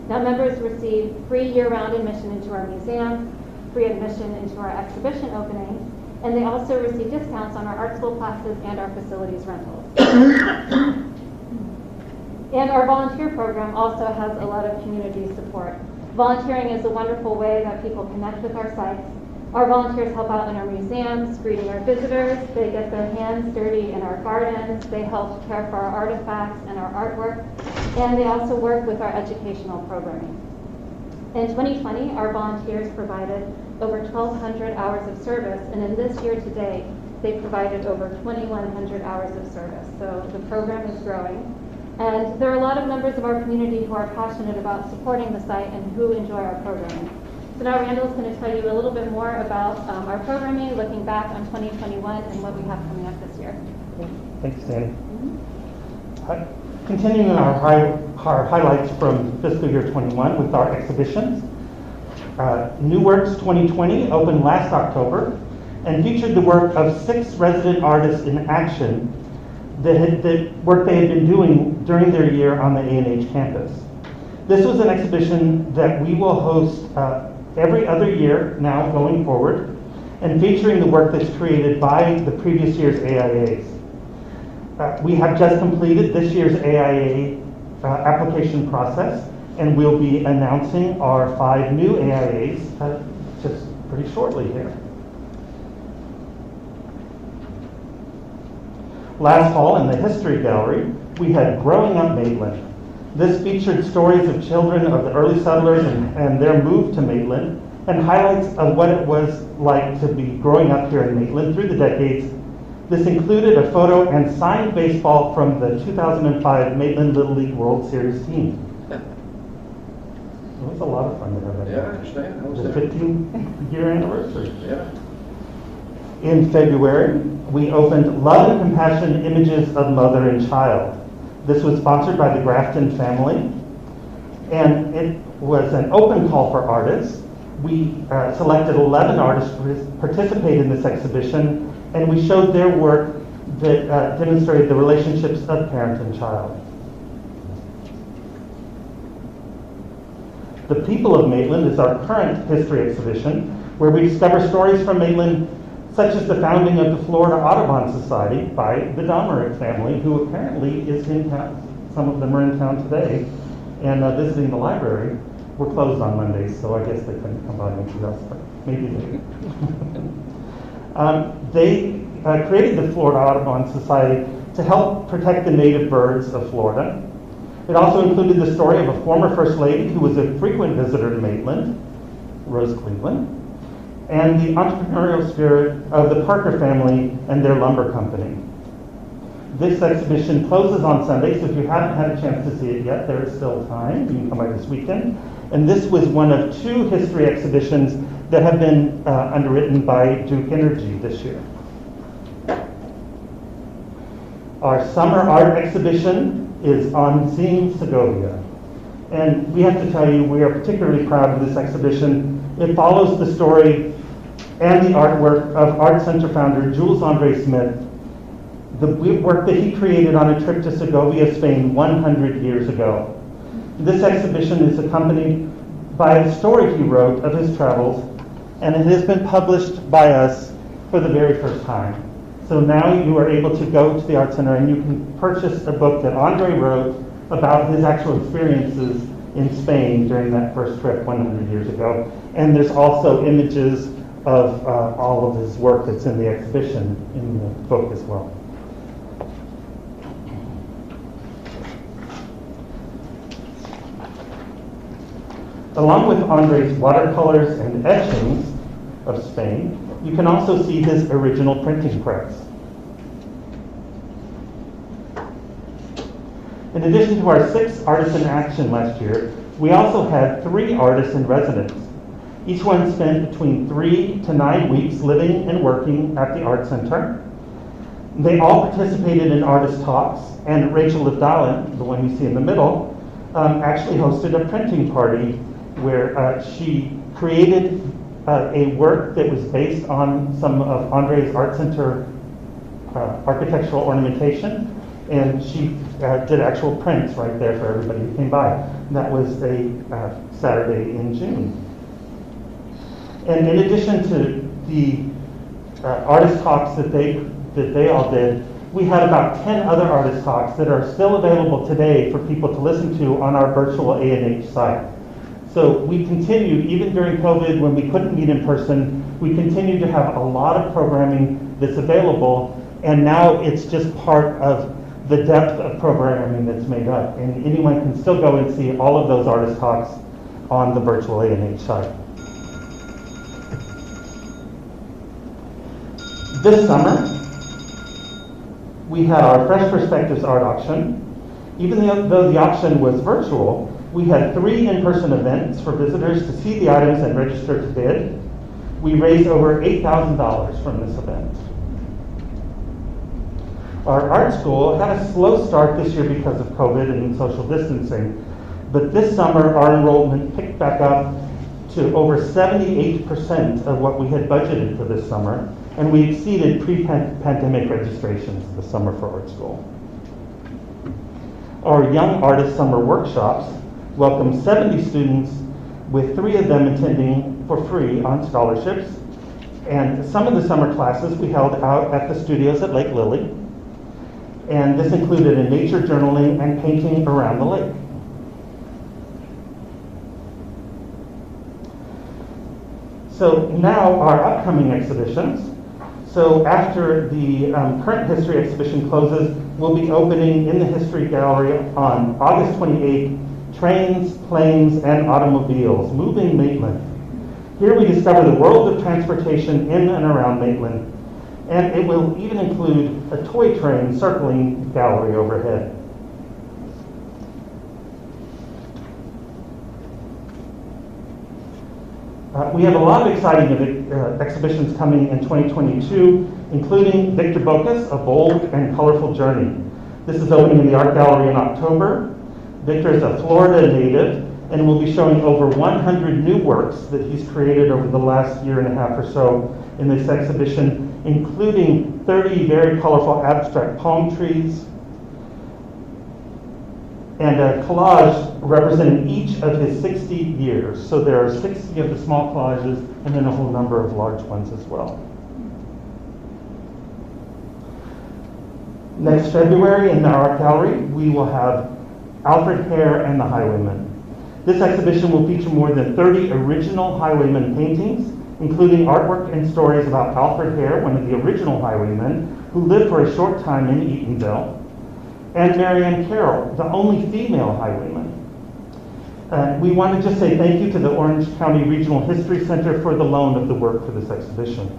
Now, members receive free year-round admission into our museum, free admission into our exhibition openings, and they also receive discounts on our art school classes and our facilities rentals. And our volunteer program also has a lot of community support. Volunteering is a wonderful way that people connect with our sites. Our volunteers help out in our museums, greeting our visitors. They get their hands dirty in our gardens. They help care for our artifacts and our artwork. And they also work with our educational programming. In 2020, our volunteers provided over 1,200 hours of service, and in this year to date, they provided over 2,100 hours of service. So the program is growing. And there are a lot of members of our community who are passionate about supporting the site and who enjoy our programming. So now Randall's going to tell you a little bit more about our programming, looking back on 2021 and what we have coming up this year. Thanks, Sandy. Continuing our highlights from fiscal year 21 with our exhibitions. New Works 2020 opened last October, and featured the work of 6 resident artists in action that work they had been doing during their year on the A&H campus. This was an exhibition that we will host every other year now going forward, and featuring the work that's created by the previous year's AIAs. We have just completed this year's AIA application process, and we'll be announcing our 5 new AIAs just pretty shortly here. Last fall in the History Gallery, we had Growing Up Maitland. This featured stories of children of the early settlers and their move to Maitland, and highlights of what it was like to be growing up here in Maitland through the decades. This included a photo and signed baseball from the 2005 Maitland Little League World Series team. It was a lot of fun to have that. Yeah, I understand. I was The there. 15-year anniversary. Yeah. In February, we opened Love and Compassion Images of Mother and Child. This was sponsored by the Grafton family, and it was an open call for artists. We selected 11 artists to participate in this exhibition, and we showed their work that demonstrated the relationships of parent and child. The People of Maitland is our current history exhibition, where we discover stories from Maitland, such as the founding of the Florida Audubon Society by the Domerick family, who apparently is in town. Some of them are in town today and visiting the library. We're closed on Mondays, so I guess they couldn't come by and see us, but maybe they created the Florida Audubon Society to help protect the native birds of Florida. It also included the story of a former First Lady who was a frequent visitor to Maitland, Rose Cleveland, and the entrepreneurial spirit of the Parker family and their lumber company. This exhibition closes on Sunday, so if you haven't had a chance to see it yet, there is still time. You can come by this weekend. And this was one of 2 history exhibitions that have been underwritten by Duke Energy this year. Our summer art exhibition is on Seeing Segovia. And we have to tell you, we are particularly proud of this exhibition. It follows the story and the artwork of Art Center founder Jules Andre Smith, the work that he created on a trip to Segovia, Spain 100 years ago. This exhibition is accompanied by a story he wrote of his travels, and it has been published by us for the very first time. So now you are able to go to the Art Center and you can purchase a book that Andre wrote about his actual experiences in Spain during that first trip 100 years ago. And there's also images of all of his work that's in the exhibition in the book as well. Along with Andre's watercolors and etchings of Spain, you can also see his original printing press. In addition to our 6 artists in action last year, we also had 3 artists in residence. Each one spent between 3 to 9 weeks living and working at the Art Center. They all participated in artist talks, and Rachel Livdalen, the one you see in the middle, actually hosted a printing party where she created a work that was based on some of Andre's Art Center architectural ornamentation, and she did actual prints right there for everybody who came by. And that was a Saturday in June. And in addition to the artist talks that they all did, we had about 10 other artist talks that are still available today for people to listen to on our virtual A&H site. So we continued, even during COVID when we couldn't meet in person, we continued to have a lot of programming that's available, and now it's just part of the depth of programming that's made up. And anyone can still go and see all of those artist talks on the virtual A&H site. This summer, we had our Fresh Perspectives art auction. Even though the auction was virtual, we had 3 in-person events for visitors to see the items and register to bid. We raised over $8,000 from this event. Our art school had a slow start this year because of COVID and social distancing, but this summer our enrollment picked back up to over 78% of what we had budgeted for this summer, and we exceeded pre-pandemic registrations this summer for art school. Our Young Artist Summer Workshops welcomed 70 students, with 3 of them attending for free on scholarships. And some of the summer classes we held out at the studios at Lake Lily. And this included a nature journaling and painting around the lake. So now our upcoming exhibitions. So after the current history exhibition closes, we'll be opening in the History Gallery on August 28th, Trains, Planes, and Automobiles, Moving Maitland. Here we discover the world of transportation in and around Maitland, and it will even include a toy train circling the gallery overhead. We have a lot of exciting exhibitions coming in 2022, including Victor Bocas, A Bold and Colorful Journey. This is opening in the Art Gallery in October. Victor is a Florida native and will be showing over 100 new works that he's created over the last year and a half or so in this exhibition, including 30 very colorful abstract palm trees and a collage representing each of his 60 years. So there are 60 of the small collages and then a whole number of large ones as well. Next February in the Art Gallery, we will have Alfred Hare and the Highwaymen. This exhibition will feature more than 30 original Highwaymen paintings, including artwork and stories about Alfred Hare, one of the original Highwaymen, who lived for a short time in Eatonville, and Marianne Carroll, the only female Highwayman. We want to just say thank you to the Orange County Regional History Center for the loan of the work for this exhibition.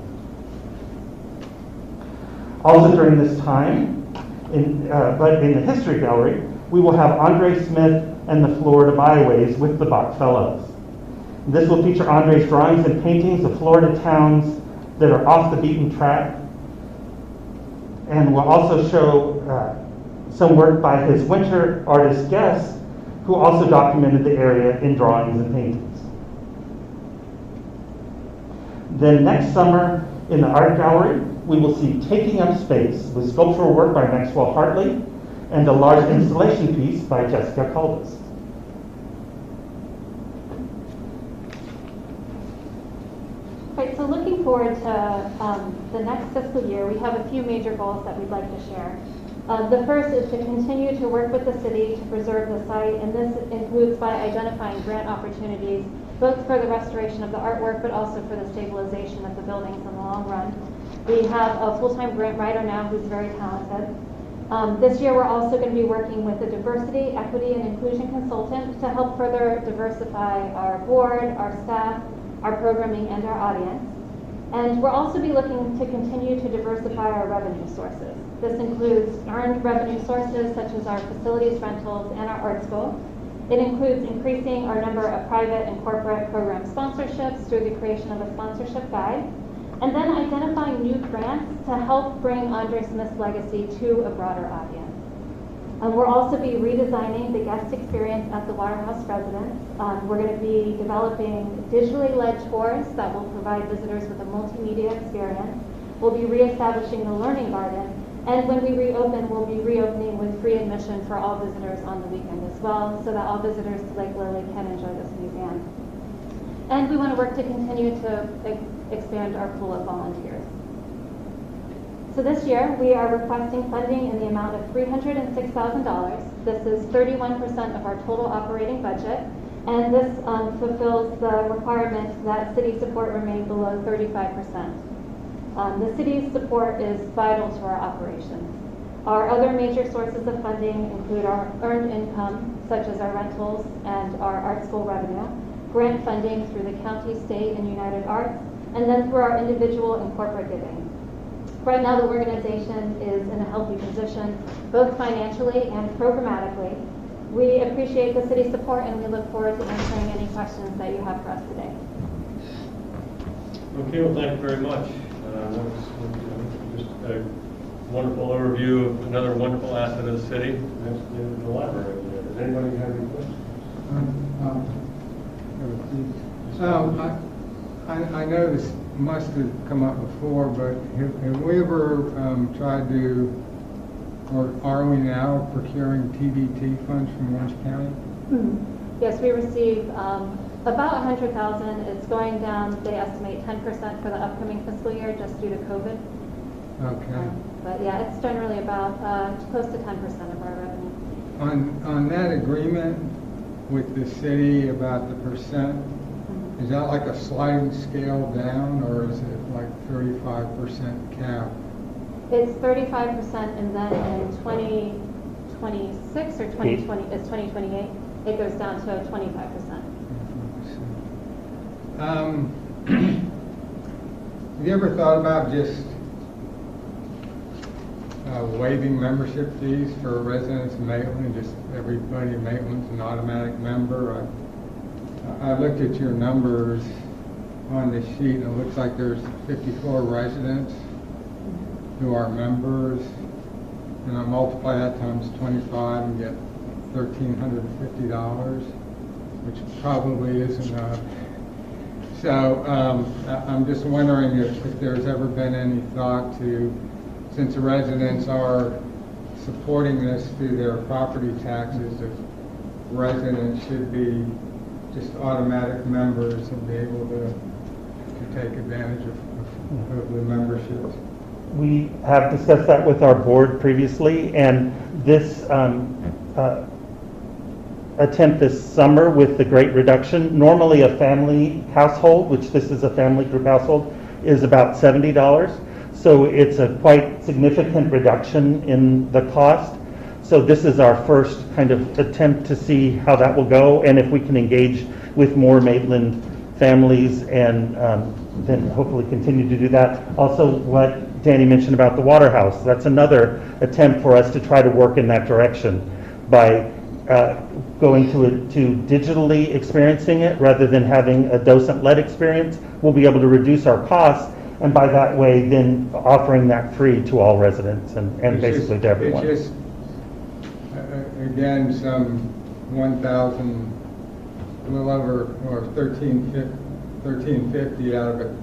Also during this time, but in the History Gallery, we will have Andre Smith and the Florida Byways with the Bach Fellows. This will feature Andre's drawings and paintings of Florida towns that are off the beaten track, and will also show some work by his winter artist guests, who also documented the area in drawings and paintings. Then next summer in the Art Gallery, we will see Taking Up Space with sculptural work by Maxwell Hartley and a large installation piece by Jessica Caldas. Right, so looking forward to the next fiscal year, we have a few major goals that we'd like to share. The first is to continue to work with the city to preserve the site, and this includes by identifying grant opportunities, both for the restoration of the artwork, but also for the stabilization of the buildings in the long run. We have a full-time grant writer now who's very talented. This year, we're also going to be working with a diversity, equity, and inclusion consultant to help further diversify our board, our staff, our programming, and our audience. And we'll also be looking to continue to diversify our revenue sources. This includes earned revenue sources such as our facilities rentals and our art school. It includes increasing our number of private and corporate program sponsorships through the creation of a sponsorship guide, and then identifying new grants to help bring Andre Smith's legacy to a broader audience. We'll also be redesigning the guest experience at the Waterhouse residence. We're going to be developing digitally led tours that will provide visitors with a multimedia experience. We'll be reestablishing the Learning Garden, and when we reopen, we'll be reopening with free admission for all visitors on the weekend as well, so that all visitors to Lake Lily can enjoy this museum. And we want to work to continue to expand our pool of volunteers. So this year, we are requesting funding in the amount of $306,000. This is 31% of our total operating budget, and this fulfills the requirement that city support remain below 35%. The city's support is vital to our operations. Our other major sources of funding include our earned income, such as our rentals and our art school revenue, grant funding through the county, state, and United Arts, and then through our individual and corporate giving. Right now, the organization is in a healthy position, both financially and programmatically. We appreciate the city's support, and we look forward to answering any questions that you have for us today. Okay, well, thank you very much. That was just a wonderful overview of another wonderful asset of the city. Next, the library. Does anybody have any questions? I noticed must have come up before, but have we ever tried to, or are we now procuring TDT funds from Orange County? Yes, we receive about 100,000. It's going down, they estimate 10% for the upcoming fiscal year just due to COVID. Okay. But yeah, it's generally about close to 10% of our revenue. On that agreement with the city about the percent, is that like a sliding scale down, or is it like 35% cap? It's 35%, and then in 2026 or 2020, it's 2028, it goes down to 25%. Have you ever thought about just waiving membership fees for residents in Maitland? Just everybody in Maitland's an automatic member. I looked at your numbers on the sheet, and it looks like there's 54 residents who are members, and I multiply that times 25 and get $1,350, which probably is enough. So I'm just wondering if there's ever been any thought to, since the residents are supporting this through their property taxes, if residents should be just automatic members and be able to take advantage of the memberships. We have discussed that with our board previously, and this attempt this summer with the great reduction, normally a family household, which this is a family group household, is about $70. So it's a quite significant reduction in the cost. So this is our first kind of attempt to see how that will go, and if we can engage with more Maitland families, and then hopefully continue to do that. Also, what Danny mentioned about the water house, that's another attempt for us to try to work in that direction by going to digitally experiencing it rather than having a docent-led experience. We'll be able to reduce our costs, and by that way then offering that free to all residents and basically to everyone. It's just, again, some 1,000, a little over, or 1,350 out of a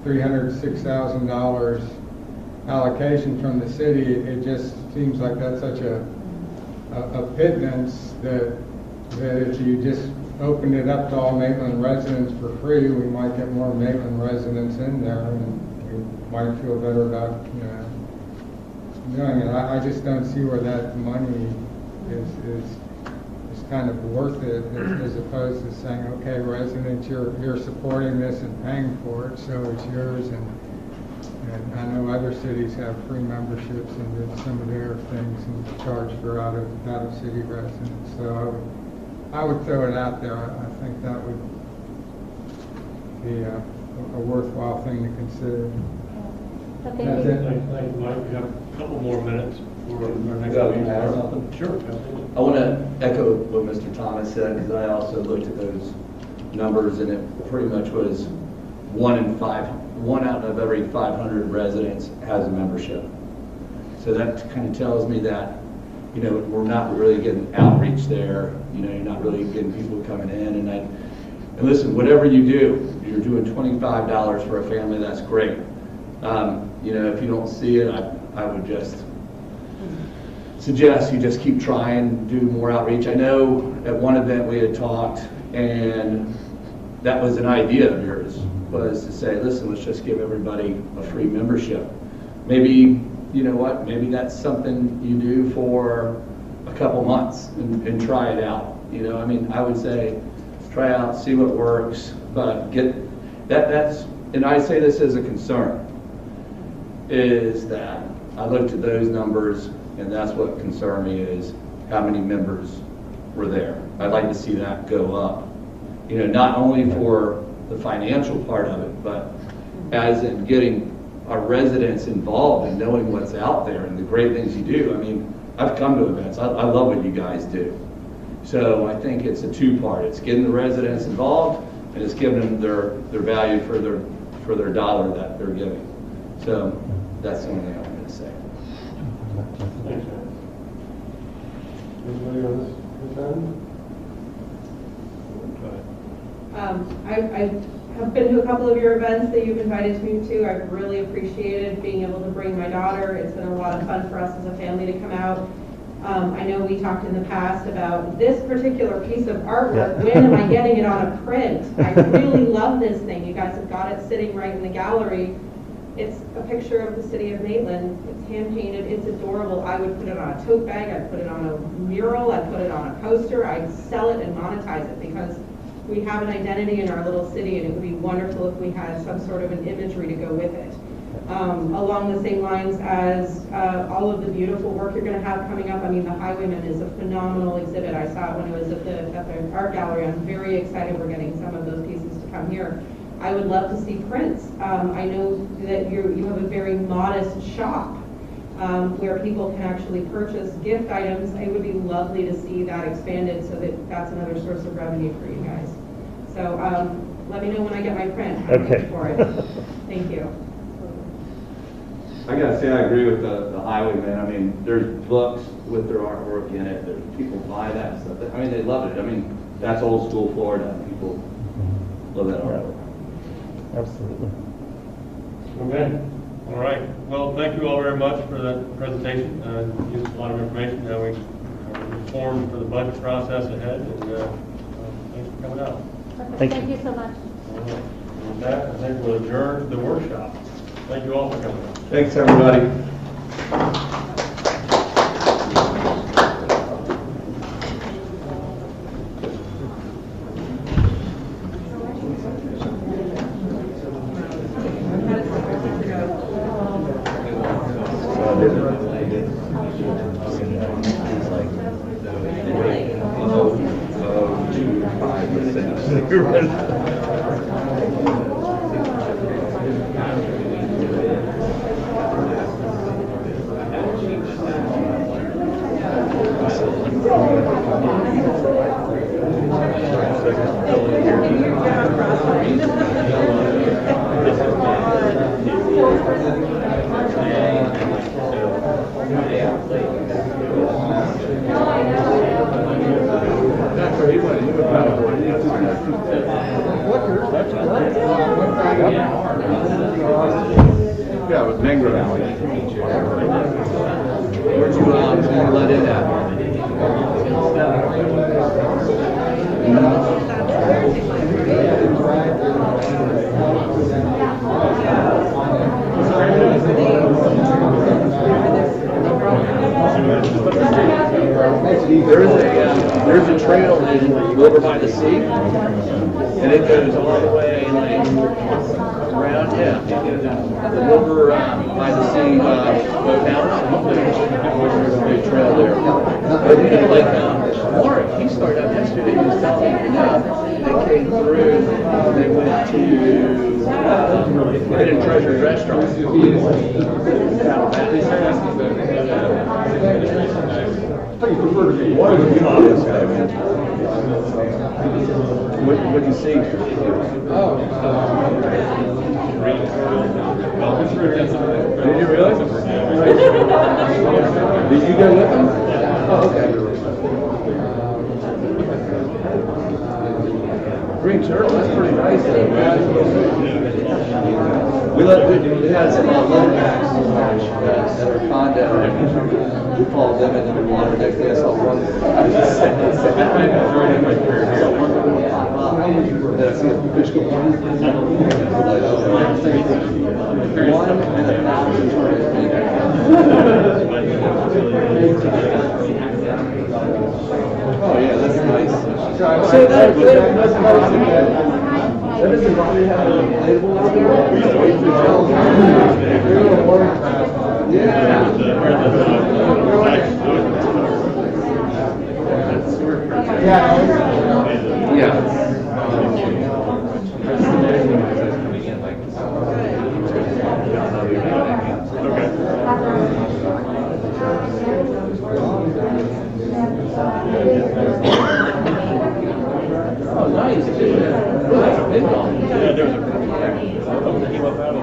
$306,000 allocation from the city. It just seems like that's such a pittance that if you just opened it up to all Maitland residents for free, we might get more Maitland residents in there, and we might feel better about doing it. I just don't see where that money is kind of worth it, as opposed to saying, okay, residents, you're supporting this and paying for it, so it's yours. And I know other cities have free memberships and did some of their things and charge for out of city residents. So I would throw it out there. I think that would be a worthwhile thing to consider. So That's thank it. you. Thank you, Mike. We have a couple more minutes for our next Yeah, meeting. can I add something? Sure. I want to echo what Mr. Thomas said, because I also looked at those numbers, and it pretty much was 1 out of every 500 residents has a membership. So that kind of tells me that, we're not really getting outreach there. You're not really getting people coming in. And listen, whatever you do, you're doing $25 for a family, that's great. If you don't see it, I would just suggest you just keep trying, do more outreach. I know at one event we had talked, and that was an idea of yours, was to say, listen, let's just give everybody a free membership. Maybe, maybe that's something you do for a couple months and try it out. I would say try out, see what works, but that's, and I say this as a concern, is that I looked at those numbers, and that's what concerned me, is how many members were there. I'd like to see that go up. Not only for the financial part of it, but as in getting our residents involved and knowing what's out there and the great things you do. I've come to events. I love what you guys do. So I think it's a two-part. It's getting the residents involved, and it's giving them their value for their dollar that they're giving. So that's the only thing I'm going to say. Thanks, Ed. Anybody on this end? Go ahead. I have been to a couple of your events that you've invited me to. I've really appreciated being able to bring my daughter. It's been a lot of fun for us as a family to come out. I know we talked in the past about this particular piece of artwork. When am I getting it on a print? I really love this thing. You guys have got it sitting right in the gallery. It's a picture of the city of Maitland. It's hand painted. It's adorable. I would put it on a tote bag. I'd put it on a mural. I'd put it on a poster. I'd sell it and monetize it because we have an identity in our little city, and it would be wonderful if we had some sort of an imagery to go with it. Along the same lines as all of the beautiful work you're going to have coming up. I mean, the Highwayman is a phenomenal exhibit. I saw it when it was at the art gallery. I'm very excited we're getting some of those pieces to come here. I would love to see prints. I know that you have a very modest shop where people can actually purchase gift items. It would be lovely to see that expanded so that that's another source of revenue for you guys. So let me know when I get my print. Okay. For it. Thank you. I gotta say, I agree with the Highwayman. I mean, there's books with their artwork in it. There's people buy that stuff. I mean, they love it. I mean, that's old school Florida. People love that artwork. Absolutely. Okay, all right. Well, thank you all very much for that presentation. Used a lot of information. Now we're informed for the budget process ahead, and thanks for coming out. Thank Thank you. you so much. All right. With that, I think we'll adjourn the workshop. Thank you all for coming out. Thanks, everybody. Yeah, with Mangrove Alley. Where'd you let in at? There's a trail over by the sea, and it goes all the way like around, the river by the sea, boathouse. There's a big trail there. But you know, like Mark, he started up yesterday. He was telling me, they came through. They went to Hidden Treasures restaurant. What'd you see? Did you really? Did you go with them? Oh, okay. Green turtle, that's pretty nice though, man. We had some lumberjacks at our condo. We followed them into the water next day. I saw one. Then I see a fish go one in 1,000 Oh yeah, that's nice. So that doesn't probably have an inflatable out there? Yeah. Yeah. Oh, nice. That's a big one. Yeah, there's a came up out of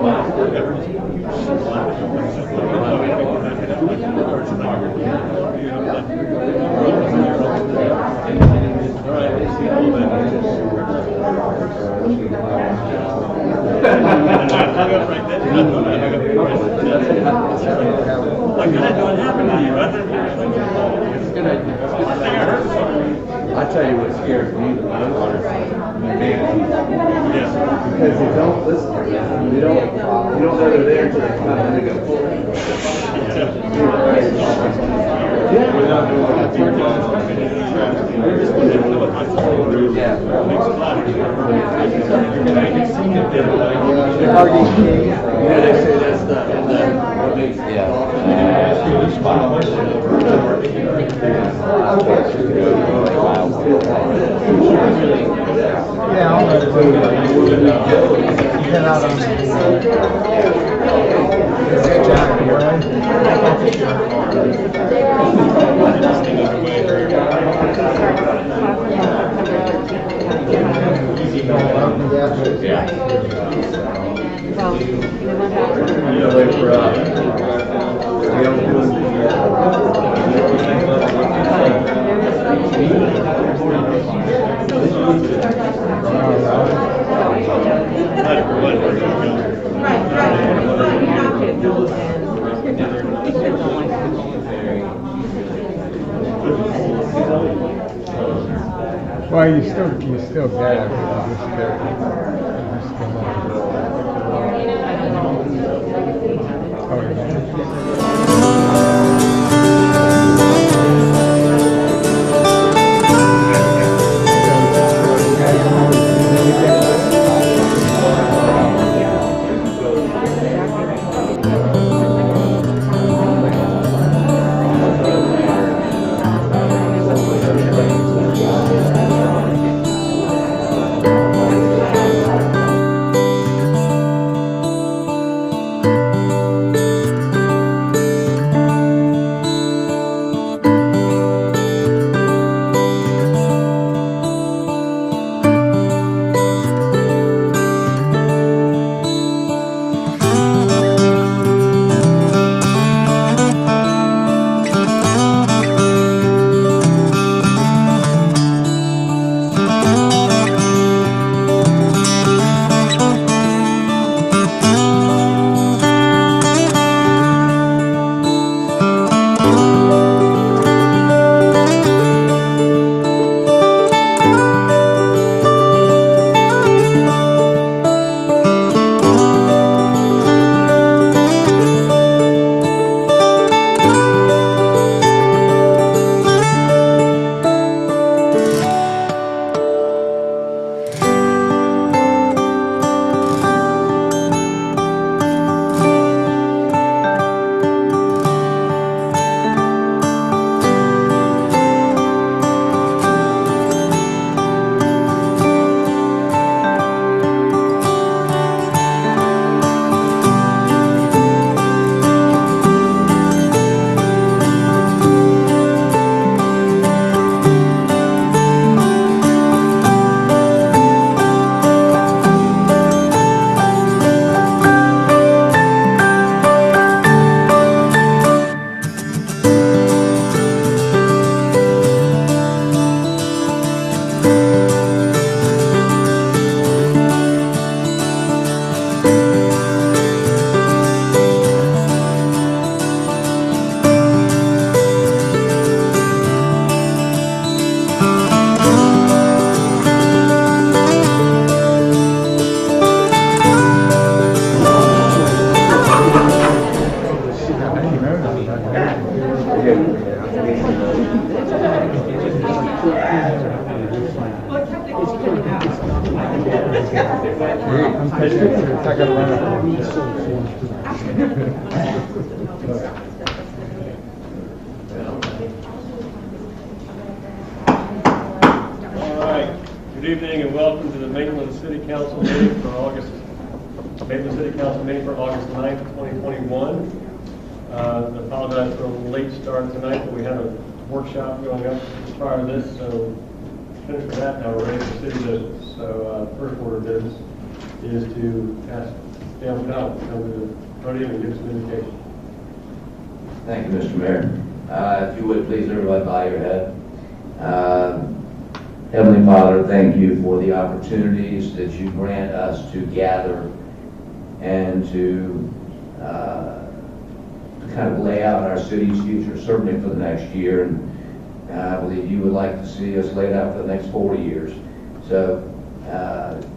all right, let's see all that. I tell you what scares me the most. Because they don't listen. You don't know they're there until they come out and they go. Yeah, they say that's what makes Yeah, I'll let it go. Get out on the Jack, you ready? Wait for Well, you still get it. All right. Good evening and welcome to the Maitland City Council meeting for August 9th, 2021. I apologize for a late start tonight, but we had a workshop going up prior to this, so finished with that. Now we're ready for city business. So first order of business is to ask Dan McDonald to come to the podium and give us an indication. Thank you, Mr. Mayor. If you would, please, everybody bow your head. Heavenly Father, thank you for the opportunities that you grant us to gather and to kind of lay out our city's future, certainly for the next year. And I believe you would like to see us laid out for the next 40 years. So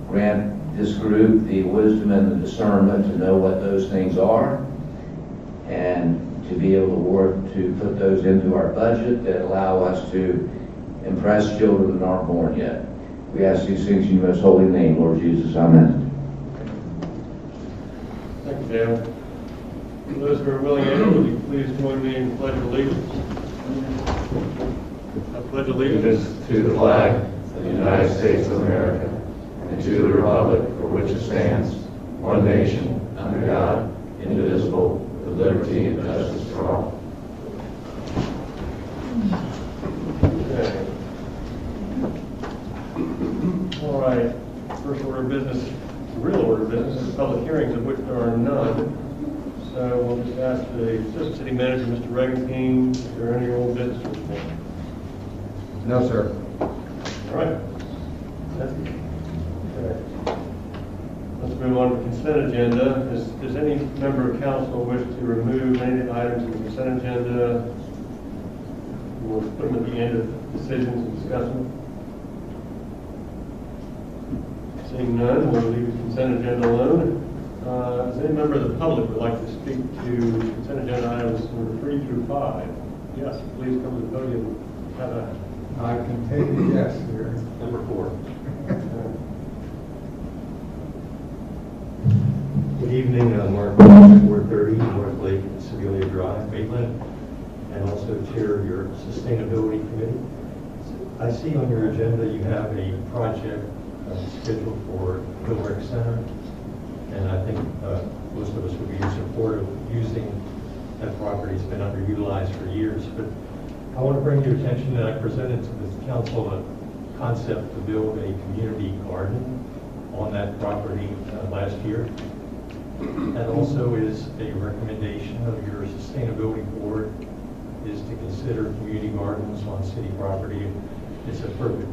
grant this group the wisdom and the discernment to know what those things are, and to be able to work to put those into our budget that allow us to impress children that aren't born yet. We ask these things in your most holy name, Lord Jesus. Amen. Thank you, Dale. For those who are willing and able, would you please join me in the Pledge of Allegiance? I pledge allegiance to the flag of the United States of America and to the republic for which it stands, one nation, under God, indivisible, with liberty and justice for all. Okay. All right. First order of business, the real order of business is public hearings, of which there are none. So we'll just ask the Assistant City Manager, Mr. Regenstein, is there any old business to report? No, sir. All right. Okay. Let's move on to the consent agenda. Does any member of council wish to remove any of the items in the consent agenda? We'll put them at the end of decisions and discuss them. Seeing none, we'll leave the consent agenda alone. Does any member of the public would like to speak to consent agenda items number 3 through 5? Yes, please come to the podium. Have a I can take a yes here. number 4. Good evening, Mark Williams, 430 North Lake Sebelia Drive, Maitland, and also chair of your Sustainability Committee. I see on your agenda you have a project scheduled for Hill Rec Center, and I think most of us would be in support of using that property. It's been underutilized for years, but I want to bring to your attention that I presented to the council a concept to build a community garden on that property last year. That also is a recommendation of your sustainability board, is to consider community gardens on city property. It's a perfect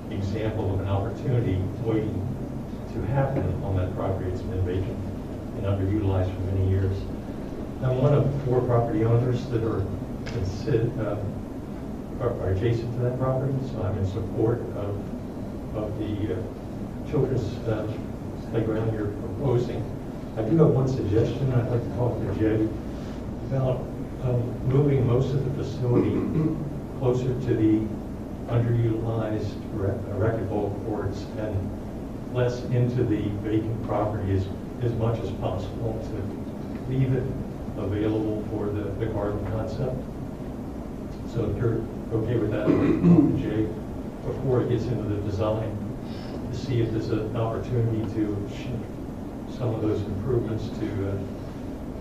example of an opportunity waiting to happen on that property. It's been vacant and underutilized for many years. I'm one of 4 property owners that are adjacent to that property, so I'm in support of the children's playground you're proposing. I do have one suggestion. I'd like to talk to Jay about moving most of the facility closer to the underutilized racquetball courts and less into the vacant property as much as possible, to leave it available for the garden concept. So if you're okay with that, I'd like to talk to Jay before it gets into the design to see if there's an opportunity to shift some of those improvements to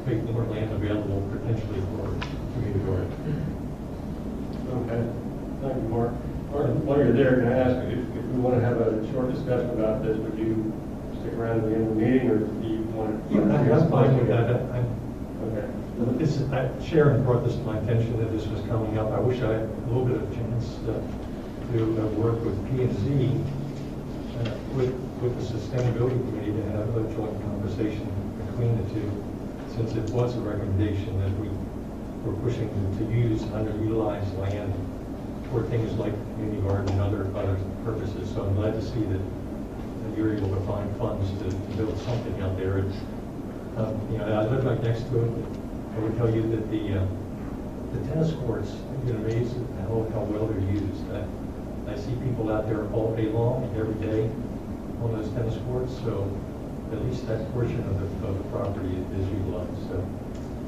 make more land available potentially for community garden. Okay. Thank you, Mark. While you're there, can I ask if we want to have a short discussion about this, would you stick around to the end of the meeting, or do you want to? Yeah, I'm fine with that. Okay. Sharon brought this to my attention that this was coming up. I wish I had a little bit of a chance to work with P&Z, with the Sustainability Committee, to have a joint conversation between the two, since it was a recommendation that we were pushing to use underutilized land for things like community garden and other purposes. So I'm glad to see that you're able to find funds to build something out there. It's, I live right next to it. I would tell you that the tennis courts, you're amazed at how well they're used. I see people out there all day long, every day, on those tennis courts. So at least that portion of the property is utilized. So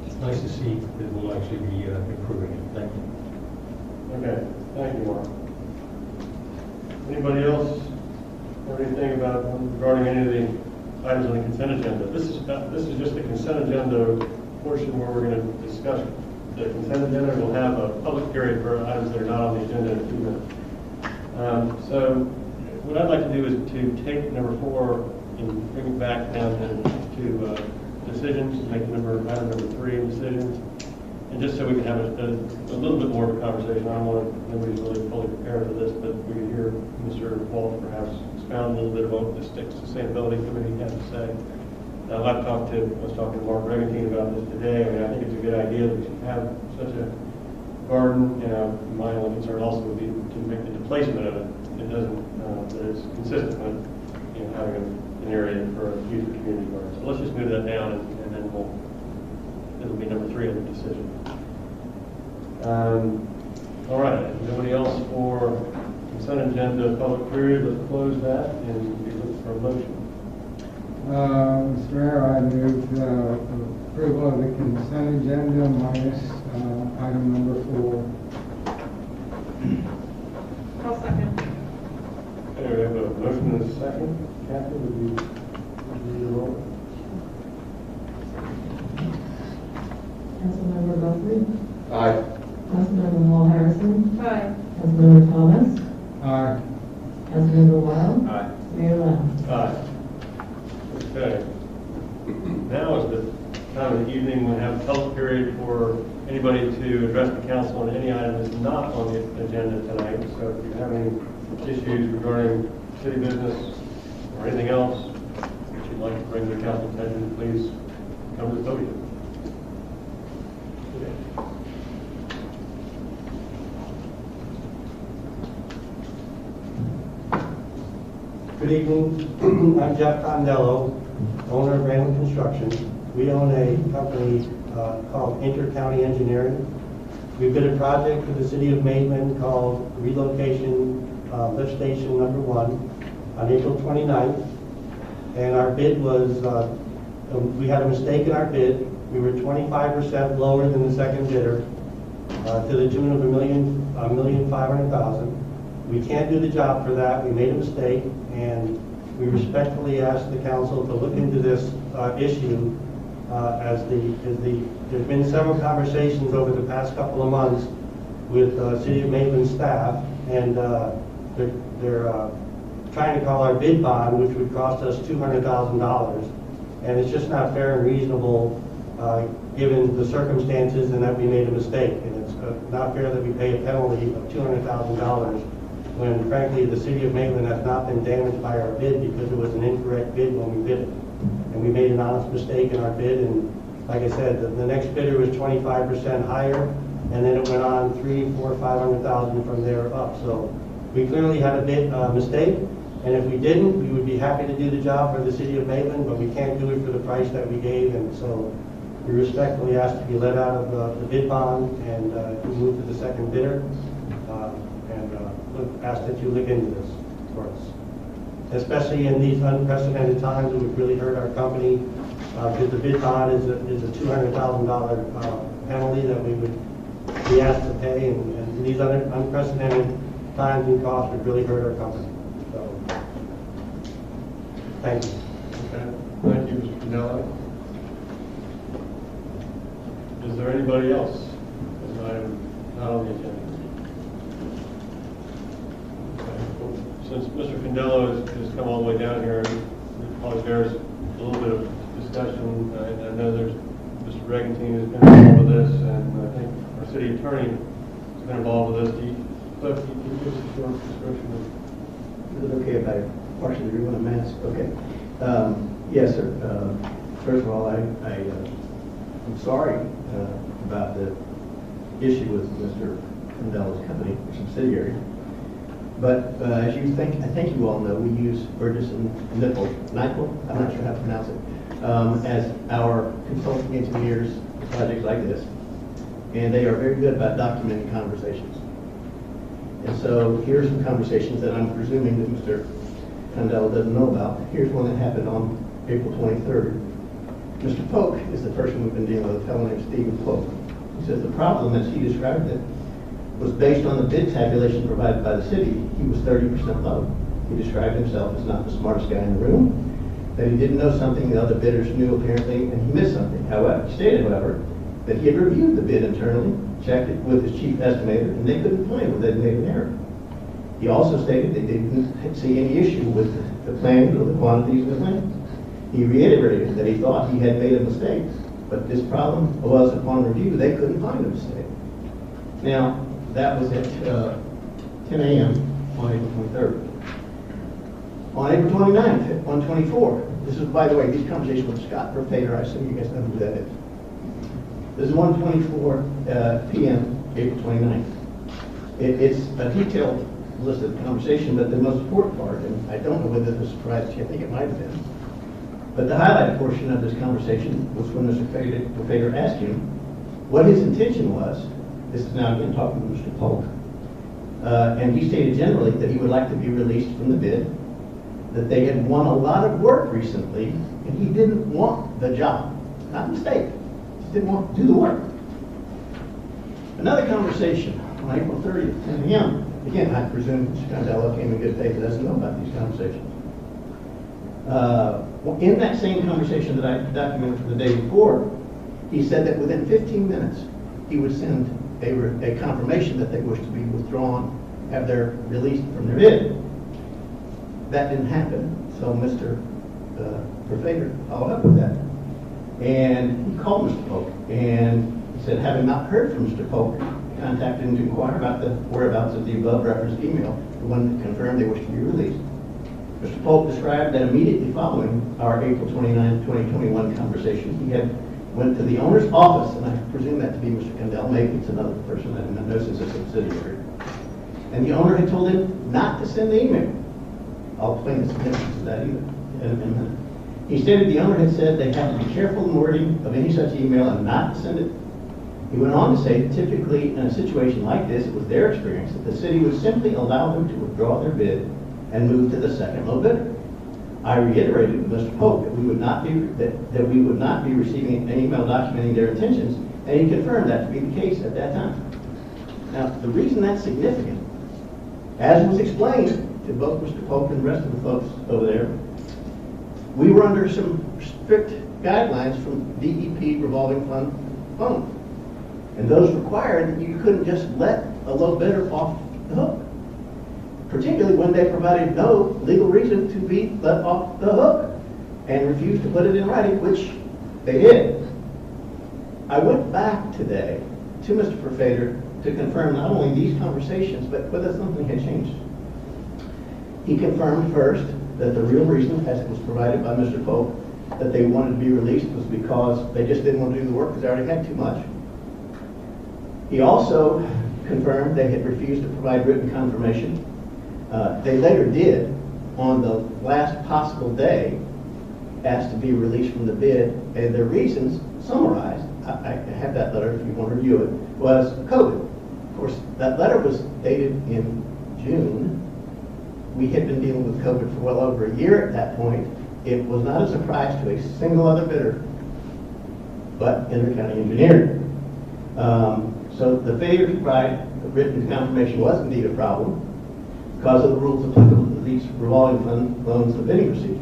it's nice to see that we'll actually be improving it. Thank you. Okay. Thank you, Mark. Anybody else have anything regarding any of the items on the consent agenda? This is just the consent agenda portion where we're going to discuss the consent agenda. We'll have a public period for items that are not on the agenda in 2 minutes. So what I'd like to do is to take number 4 and bring it back down to decisions, make item number 3 decisions. And just so we can have a little bit more of a conversation, I don't want nobody's really fully prepared for this, but we can hear Mr. Walsh perhaps expound a little bit about what the Sustainability Committee has to say. I was talking to Mark Brevington about this today. I mean, I think it's a good idea that we should have such a garden. My only concern also would be to make the placement of it. It doesn't, that it's consistent with, having an area for a future community garden. So let's just move that down and then it'll be number 3 on the decision. All right, nobody else for consent agenda public queries? Let's close that and be looking for a motion. Mr. Mayor, I move approval of the consent agenda minus item number 4. I'll second. Okay, we have a motion and a second. Kathy, would you do the roll? Councilmember Guthrie, Aye. Councilmember Hall Harrison, Aye. Councilmember Thomas, Aye. Councilmember Wild, Aye. Mayor Lamb. Aye. Okay. Now is the time of the evening when we have a public period for anybody to address the council on any item that's not on the agenda tonight. So if you have any issues regarding city business or anything else that you'd like to bring to the council attention, please come to the podium. Good evening. I'm Jeff Condello, owner of Maitland Construction. We own a company called Inter-County Engineering. We bid a project for the city of Maitland called Relocation Lift Station Number 1 on April 29th. And our bid was, we had a mistake in our bid. We were 25% lower than the second bidder to the tune of $1,500,000. We can't do the job for that. We made a mistake, and we respectfully ask the council to look into this issue there's been several conversations over the past couple of months with City of Maitland staff, and they're trying to call our bid bond, which would cost us $200,000, and it's just not fair and reasonable given the circumstances and that we made a mistake, and it's not fair that we pay a penalty of $200,000 when frankly the City of Maitland has not been damaged by our bid because it was an incorrect bid when we bid it. And we made an honest mistake in our bid, and like I said, the next bidder was 25% higher, and then it went on $300,000, $400,000, $500,000 from there up. So we clearly had a bid mistake, and if we didn't, we would be happy to do the job for the City of Maitland, but we can't do it for the price that we gave, and so we respectfully ask to be let out of the bid bond and move to the second bidder, ask that you look into this for us. Especially in these unprecedented times, it would really hurt our company because the bid bond is a $200,000 penalty that we would be asked to pay, and these other unprecedented times and costs would really hurt our company. So, thank you. Okay. Thank you, Mr. Pinelli. Is there anybody else as an item not on the agenda? Since Mr. Condello has come all the way down here, it probably bears a little bit of discussion. I know there's Mr. Brevington has been involved with this, and I think our city attorney has been involved with this. Cliff, can you give us a short description of? Is it okay if I partially agree with a mask? Okay. Yes, sir. First of all, I'm sorry about the issue with Mr. Condello's company or subsidiary. But as you think, I think you all know, we use Burgess and Nickel, I'm not sure how to pronounce it, as our consulting engineers for projects like this. And they are very good about documenting conversations. And so here's some conversations that I'm presuming that Mr. Condello doesn't know about. Here's one that happened on April 23rd. Mr. Polk is the person we've been dealing with, a fellow named Stephen Polk. He says the problem, as he described it, was based on the bid tabulation provided by the city. He was 30% low. He described himself as not the smartest guy in the room, that he didn't know something the other bidders knew apparently, and he missed something. However, he stated, however, that he had reviewed the bid internally, checked it with his chief estimator, and they couldn't find where they'd made an error. He also stated they didn't see any issue with the plans or the quantities of the plans. He reiterated that he thought he had made a mistake, but this problem was, upon review, they couldn't find a mistake. Now, that was at 10 a.m. on April 23rd. On April 29th, on 24, this is, by the way, these conversations with Scott Perfader, I assume you guys know who that is. This is 1:24 p.m., April 29th. It's a detailed listed conversation, but the most important part, and I don't know whether this surprised you, I think it might have been, but the highlighted portion of this conversation was when Mr. Perfader asked him what his intention was. This is now again talking to Mr. Polk. And he stated generally that he would like to be released from the bid, that they had won a lot of work recently, and he didn't want the job. Not a mistake. He just didn't want to do the work. Another conversation on April 30th, 10 a.m. Again, I presume Mr. Condello came in good faith and doesn't know about these conversations. In that same conversation that I documented for the day before, he said that within 15 minutes, he would send a confirmation that they wish to be withdrawn, have their released from their bid. That didn't happen, so Mr. Perfader followed up with that. And he called Mr. Polk, and he said, having not heard from Mr. Polk, he contacted him to inquire about the whereabouts of the above referenced email, the one that confirmed they wish to be released. Mr. Polk described that immediately following our April 29, 2021 conversation, he had went to the owner's office, and I presume that to be Mr. Condell, maybe it's another person that knows it's a subsidiary. And the owner had told him not to send the email. I'll explain the significance of that in a minute. He stated the owner had said they have to be careful in wording of any such email and not to send it. He went on to say that typically in a situation like this, it was their experience that the city would simply allow them to withdraw their bid and move to the second low bidder. I reiterated with Mr. Polk that we would not be receiving an email documenting their intentions, and he confirmed that to be the case at that time. Now, the reason that's significant, as was explained to both Mr. Polk and the rest of the folks over there, we were under some strict guidelines from DEP revolving fund funds. And those required that you couldn't just let a low bidder off the hook, particularly when they provided no legal reason to be let off the hook and refused to put it in writing, which they did. I went back today to Mr. Perfader to confirm not only these conversations, but whether something had changed. He confirmed first that the real reason, as it was provided by Mr. Polk, that they wanted to be released was because they just didn't want to do the work because they already had too much. He also confirmed they had refused to provide written confirmation. They later did, on the last possible day, asked to be released from the bid, and their reasons, summarized, I have that letter if you want to review it, was COVID. Of course, that letter was dated in June. We had been dealing with COVID for well over a year at that point. It was not a surprise to a single other bidder, but Intercounty Engineering. So the failure to provide written confirmation was indeed a problem because of the rules applicable to these revolving fund loans and bidding procedures.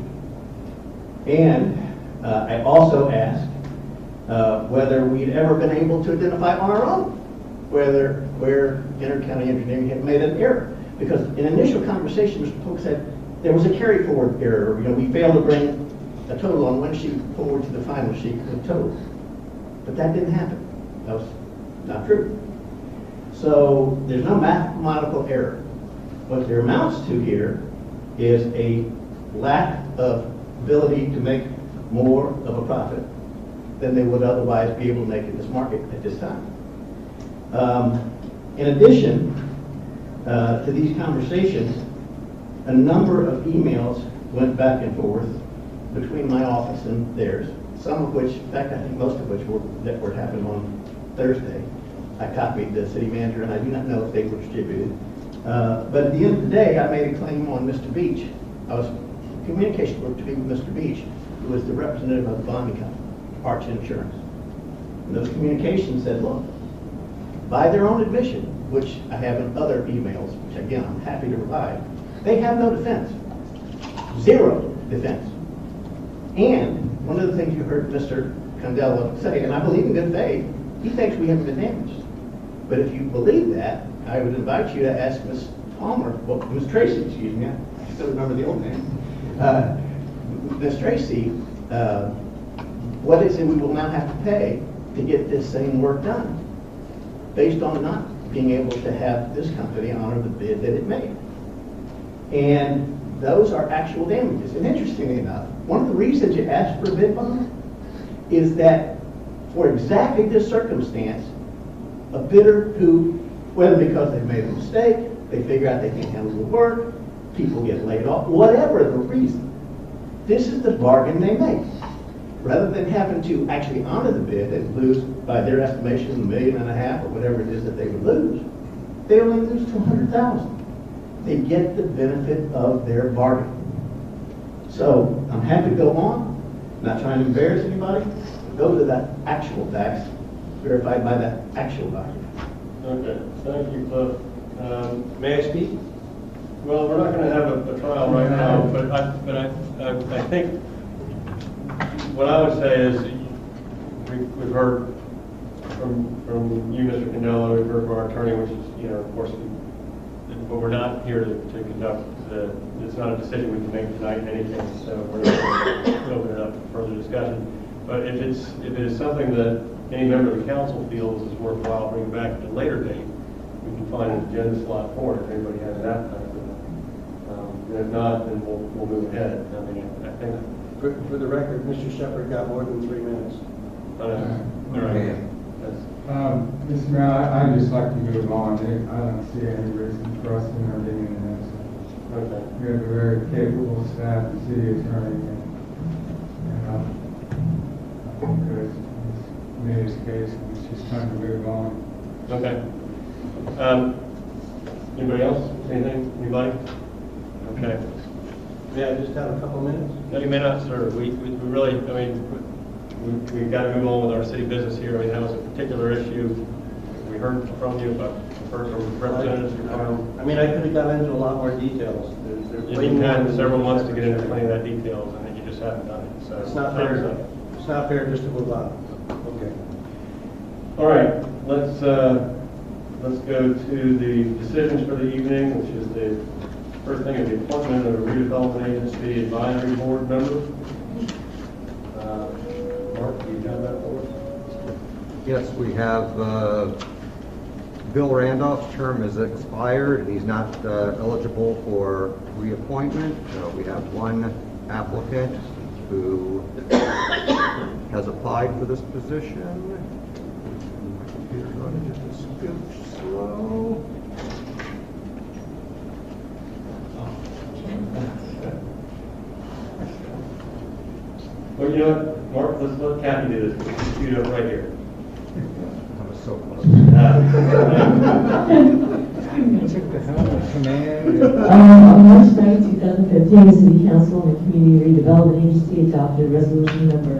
And I also asked whether we'd ever been able to identify on our own where Intercounty Engineering had made an error. Because in initial conversation, Mr. Polk said there was a carry forward error. You know, we failed to bring a total on one sheet forward to the final sheet with total. But that didn't happen. That was not true. So there's no mathematical error. What there amounts to here is a lack of ability to make more of a profit than they would otherwise be able to make in this market at this time. In addition to these conversations, a number of emails went back and forth between my office and theirs, some of which, in fact, I think most of which were happening on Thursday. I copied the city manager, and I do not know if they were distributed. But at the end of the day, I made a claim on Mr. Beach. I was in communication with Mr. Beach, who was the representative of the bonding company, Arch Insurance. And those communications said, look, by their own admission, which I have in other emails, which again, I'm happy to provide, they have no defense. Zero defense. And one of the things you heard Mr. Condello say, and I believe in good faith, he thinks we haven't been damaged. But if you believe that, I would invite you to ask Ms. Palmer, well, Ms. Tracy, excuse me, I still remember the old name. Ms. Tracy, what is it we will now have to pay to get this same work done based on not being able to have this company honor the bid that it made? And those are actual damages. And interestingly enough, one of the reasons you ask for a bid bond is that for exactly this circumstance, a bidder who, whether because they've made a mistake, they figure out they can't handle the work, people get laid off, whatever the reason, this is the bargain they make. Rather than having to actually honor the bid and lose, by their estimation, $1.5 million or whatever it is that they would lose, they only lose $200,000. They get the benefit of their bargain. So I'm happy to go on, not trying to embarrass anybody. Those are the actual facts verified by the actual document. Okay, thank you, Cliff. May I speak? Well, we're not going to have a trial right now, but I think what I would say is we've heard from you, Mr. Candelo, we've heard from our attorney, which is, of course, but we're not here to conduct it's not a decision we can make tonight in any case, so we're not going to open it up for further discussion. But if it is something that any member of the council feels is worthwhile bringing back at a later date, we can find an agenda slot for it if anybody has an appetite for that. And if not, then we'll move ahead. I mean, I think. For the record, Mr. Shepherd got more than 3 minutes. All right. Mr. Mayor, I'd just like to move on. I don't see any reason for us intervening in this. Okay. We have a very capable staff, the city attorney, and I think he's made his case, and it's just time to move on. Okay. Anybody else? Anything? Anybody? Okay. May I just have a couple minutes? No, you may not, sir. We really, we've got to move on with our city business here. That was a particular issue. We heard from you, but heard from representatives. I could have gone into a lot more details. You've had several months to get into plenty of that details, and you just haven't done it. So It's not fair. It's not fair just to move on. Okay. All right. Let's go to the decisions for the evening, which is the first thing is the appointment of a redevelopment agency advisory board member. Mark, do you have that for us? Yes, we have Bill Randolph's term is expired, and he's not eligible for reappointment. We have one applicant who has applied for this position. My computer's running just a scooch slow. Well, you know what, Mark, let's let Kathy do this. Let's shoot up right here. I was so close. Took the helm of command. On March 9, 2015, the City Council and the Community Redevelopment Agency adopted resolution number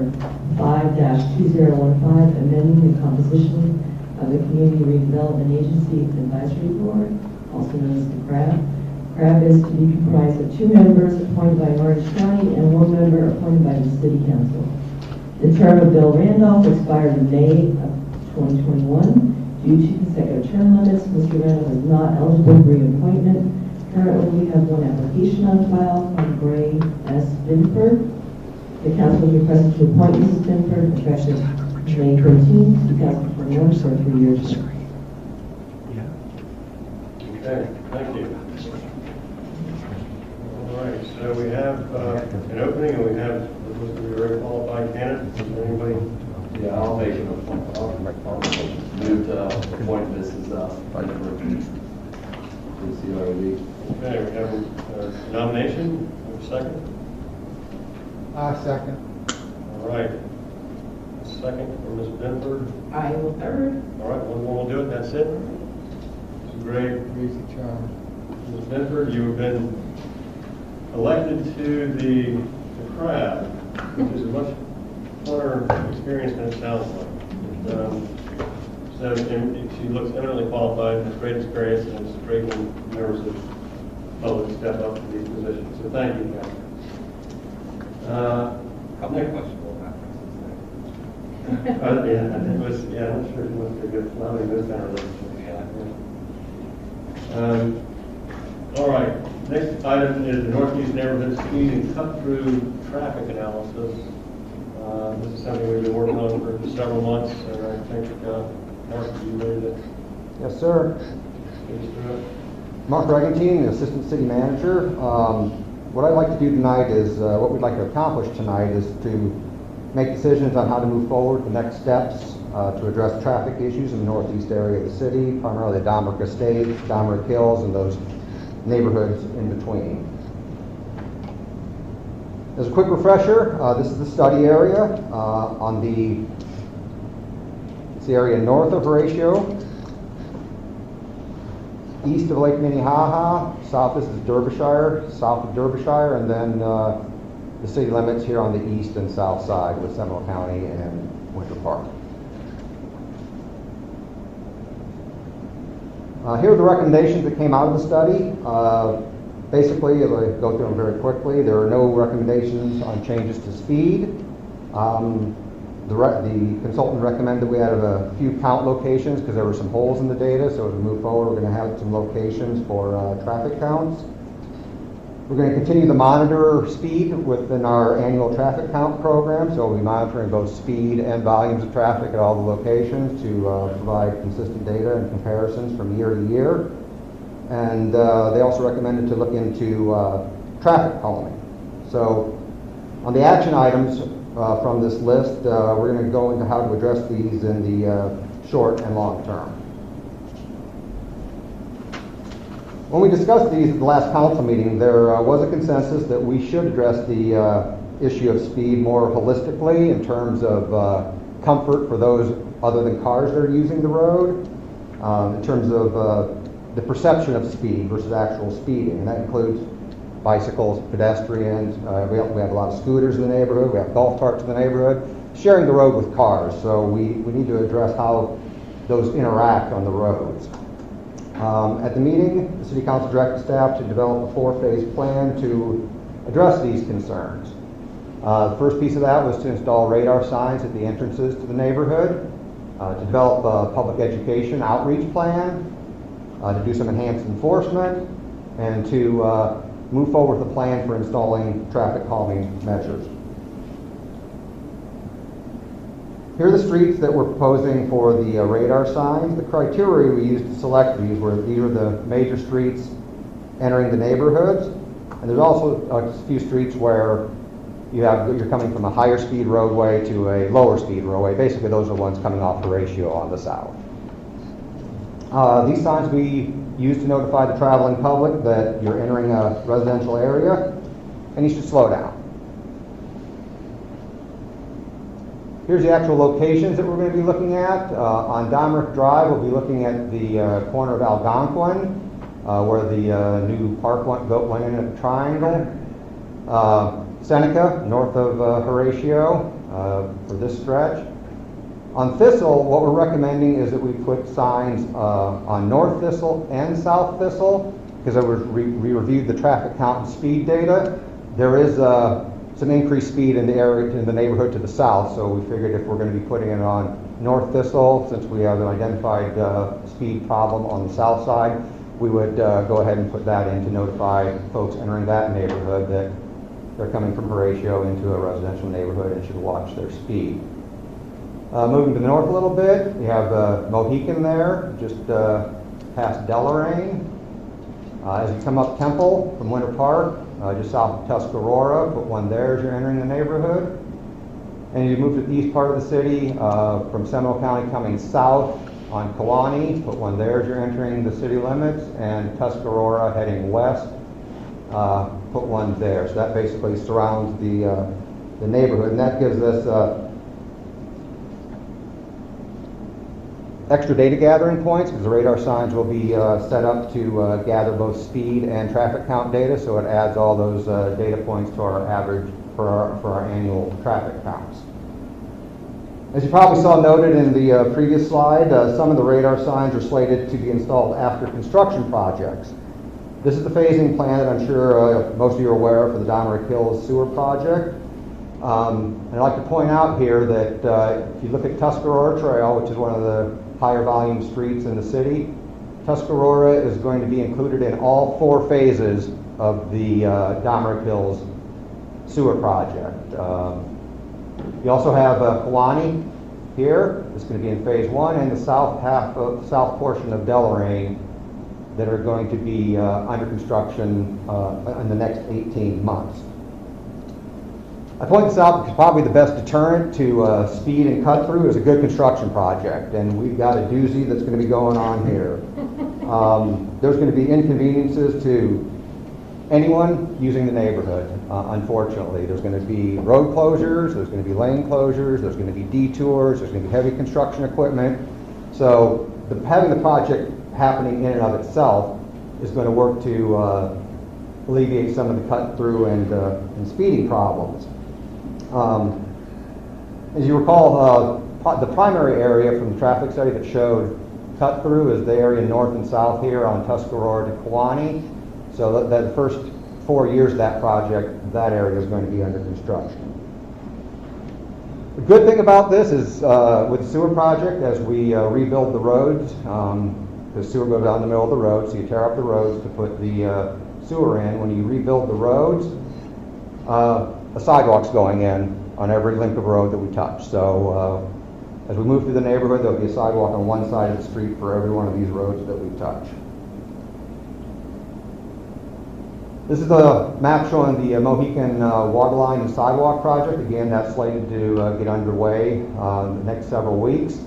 5-2015, amending the composition of the Community Redevelopment Agency Advisory Board, also known as the CRAB. CRAB is to be comprised of 2 members appointed by Orange County and 1 member appointed by the City Council. The term of Bill Randolph expired in May of 2021. Due to consecutive term limits, Mr. Randolph is not eligible for reappointment. Currently, we have 1 application on file from Gray S. Binford. The council is requested to appoint Mrs. Binford effective May 13, 2021 for a 3-year term. Okay, thank you. All right, so we have an opening, and we have supposed to be a very qualified candidate. Is there anybody? Yeah, I'll make an appointment. I'll move to appoint Mrs. Piper to the CRB. Okay, we have a nomination. We have a second. Second. All right. A second for Ms. Benford. I will third. All right, one more will do it. That's it. Mr. Gray. Easy charge. Ms. Benford, you have been elected to the CRAB, which is a much funner experience than it sounds like. And she looks eminently qualified, has great experience, and it's great when members of the public step up to these positions. So thank you, Kathy. Couple of questionable references there. Yeah, it was, I'm sure it must be a good, well, those kind of relationship. All right, next item is the Northeast Neighborhood Speed and Cut-Through Traffic Analysis. This is something we've been working on for several months, and I think, Mark, are you ready to Yes, sir. take us through it? Mark Regentine, Assistant City Manager. what I'd like to do tonight is, what we'd like to accomplish tonight is to make decisions on how to move forward, the next steps to address traffic issues in the northeast area of the city, primarily the Domrick Estate, Domrick Hills, and those neighborhoods in between. As a quick refresher, this is the study area it's the area north of Horatio, east of Lake Minnehaha, south this is Derbyshire, south of Derbyshire, and then the city limits here on the east and south side with Seminole County and Winter Park. Here are the recommendations that came out of the study. Basically, as I go through them very quickly, there are no recommendations on changes to speed. The consultant recommended we add a few count locations because there were some holes in the data, so as we move forward, we're going to have some locations for traffic counts. We're going to continue to monitor speed within our annual traffic count program, so we'll be monitoring both speed and volumes of traffic at all the locations to provide consistent data and comparisons from year to year. And they also recommended to look into traffic calming. So on the action items from this list, we're going to go into how to address these in the short and long term. When we discussed these at the last council meeting, there was a consensus that we should address the issue of speed more holistically in terms of comfort for those other than cars that are using the road, in terms of the perception of speed versus actual speeding. And that includes bicycles, pedestrians, we have a lot of scooters in the neighborhood, we have golf carts in the neighborhood, sharing the road with cars. So we need to address how those interact on the roads. At the meeting, the City Council directed staff to develop a 4-phase plan to address these concerns. The first piece of that was to install radar signs at the entrances to the neighborhood, to develop a public education outreach plan, to do some enhanced enforcement, and to move forward with a plan for installing traffic calming measures. Here are the streets that we're proposing for the radar signs. The criteria we used to select these were the major streets entering the neighborhoods, and there's also a few streets where you're coming from a higher speed roadway to a lower speed roadway. Basically, those are the ones coming off Horatio on the south. These signs we use to notify the traveling public that you're entering a residential area and you should slow down. Here's the actual locations that we're going to be looking at. On Domrick Drive, we'll be looking at the corner of Algonquin, where the new park went in at the triangle. Seneca, north of Horatio, for this stretch. On Thistle, what we're recommending is that we put signs on North Thistle and South Thistle, because we reviewed the traffic count and speed data. There is some increased speed in the area, in the neighborhood to the south, so we figured if we're going to be putting it on North Thistle, since we have an identified speed problem on the south side, we would go ahead and put that in to notify folks entering that neighborhood that they're coming from Horatio into a residential neighborhood and should watch their speed. Moving to the north a little bit, we have Mohican there, just past Deloraine. As you come up Temple from Winter Park, just south of Tuscarora, put one there as you're entering the neighborhood. And you move to the east part of the city, from Seminole County coming south on Kewanee, put one there as you're entering the city limits, and Tuscarora heading west, put one there. So that basically surrounds the neighborhood, and that gives us extra data gathering points, because the radar signs will be set up to gather both speed and traffic count data, so it adds all those data points to our average for our annual traffic counts. As you probably saw noted in the previous slide, some of the radar signs are slated to be installed after construction projects. This is the phasing plan that I'm sure most of you are aware of for the Domrick Hills sewer project. And I'd like to point out here that if you look at Tuscarora Trail, which is one of the higher volume streets in the city, Tuscarora is going to be included in all 4 phases of the Domrick Hills sewer project. You also have Kewanee here. It's going to be in phase 1, and the south portion of Deloraine that are going to be under construction in the next 18 months. I point this out because probably the best deterrent to speed and cut through is a good construction project, and we've got a doozy that's going to be going on here. There's going to be inconveniences to anyone using the neighborhood, unfortunately. There's going to be road closures, there's going to be lane closures, there's going to be detours, there's going to be heavy construction equipment. So having the project happening in and of itself is going to work to alleviate some of the cut through and speeding problems. As you recall, the primary area from the traffic study that showed cut through is the area north and south here on Tuscarora to Kewanee. So that the first 4 years of that project, that area is going to be under construction. The good thing about this is with the sewer project, as we rebuild the roads, the sewer goes down the middle of the road, so you tear up the roads to put the sewer in. When you rebuild the roads, a sidewalk's going in on every length of road that we touch. So as we move through the neighborhood, there'll be a sidewalk on one side of the street for every one of these roads that we touch. This is a map showing the Mohican water line and sidewalk project. Again, that's slated to get underway in the next several weeks.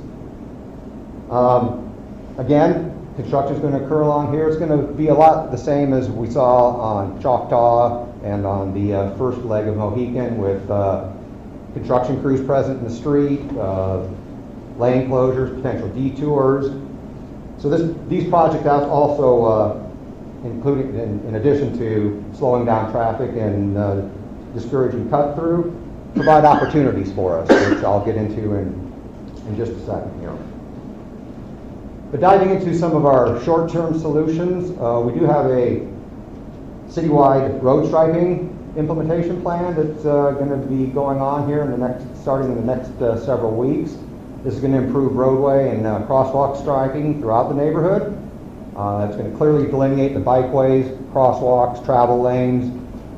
Again, construction is going to occur along here. It's going to be a lot the same as we saw on Choctaw and on the first leg of Mohican, with construction crews present in the street, lane closures, potential detours. So these projects also including, in addition to slowing down traffic and discouraging cut through, provide opportunities for us, which I'll get into in just a second here. But diving into some of our short-term solutions, we do have a citywide road striping implementation plan that's going to be going on here starting in the next several weeks. This is going to improve roadway and crosswalk striping throughout the neighborhood. It's going to clearly delineate the bikeways, crosswalks, travel lanes,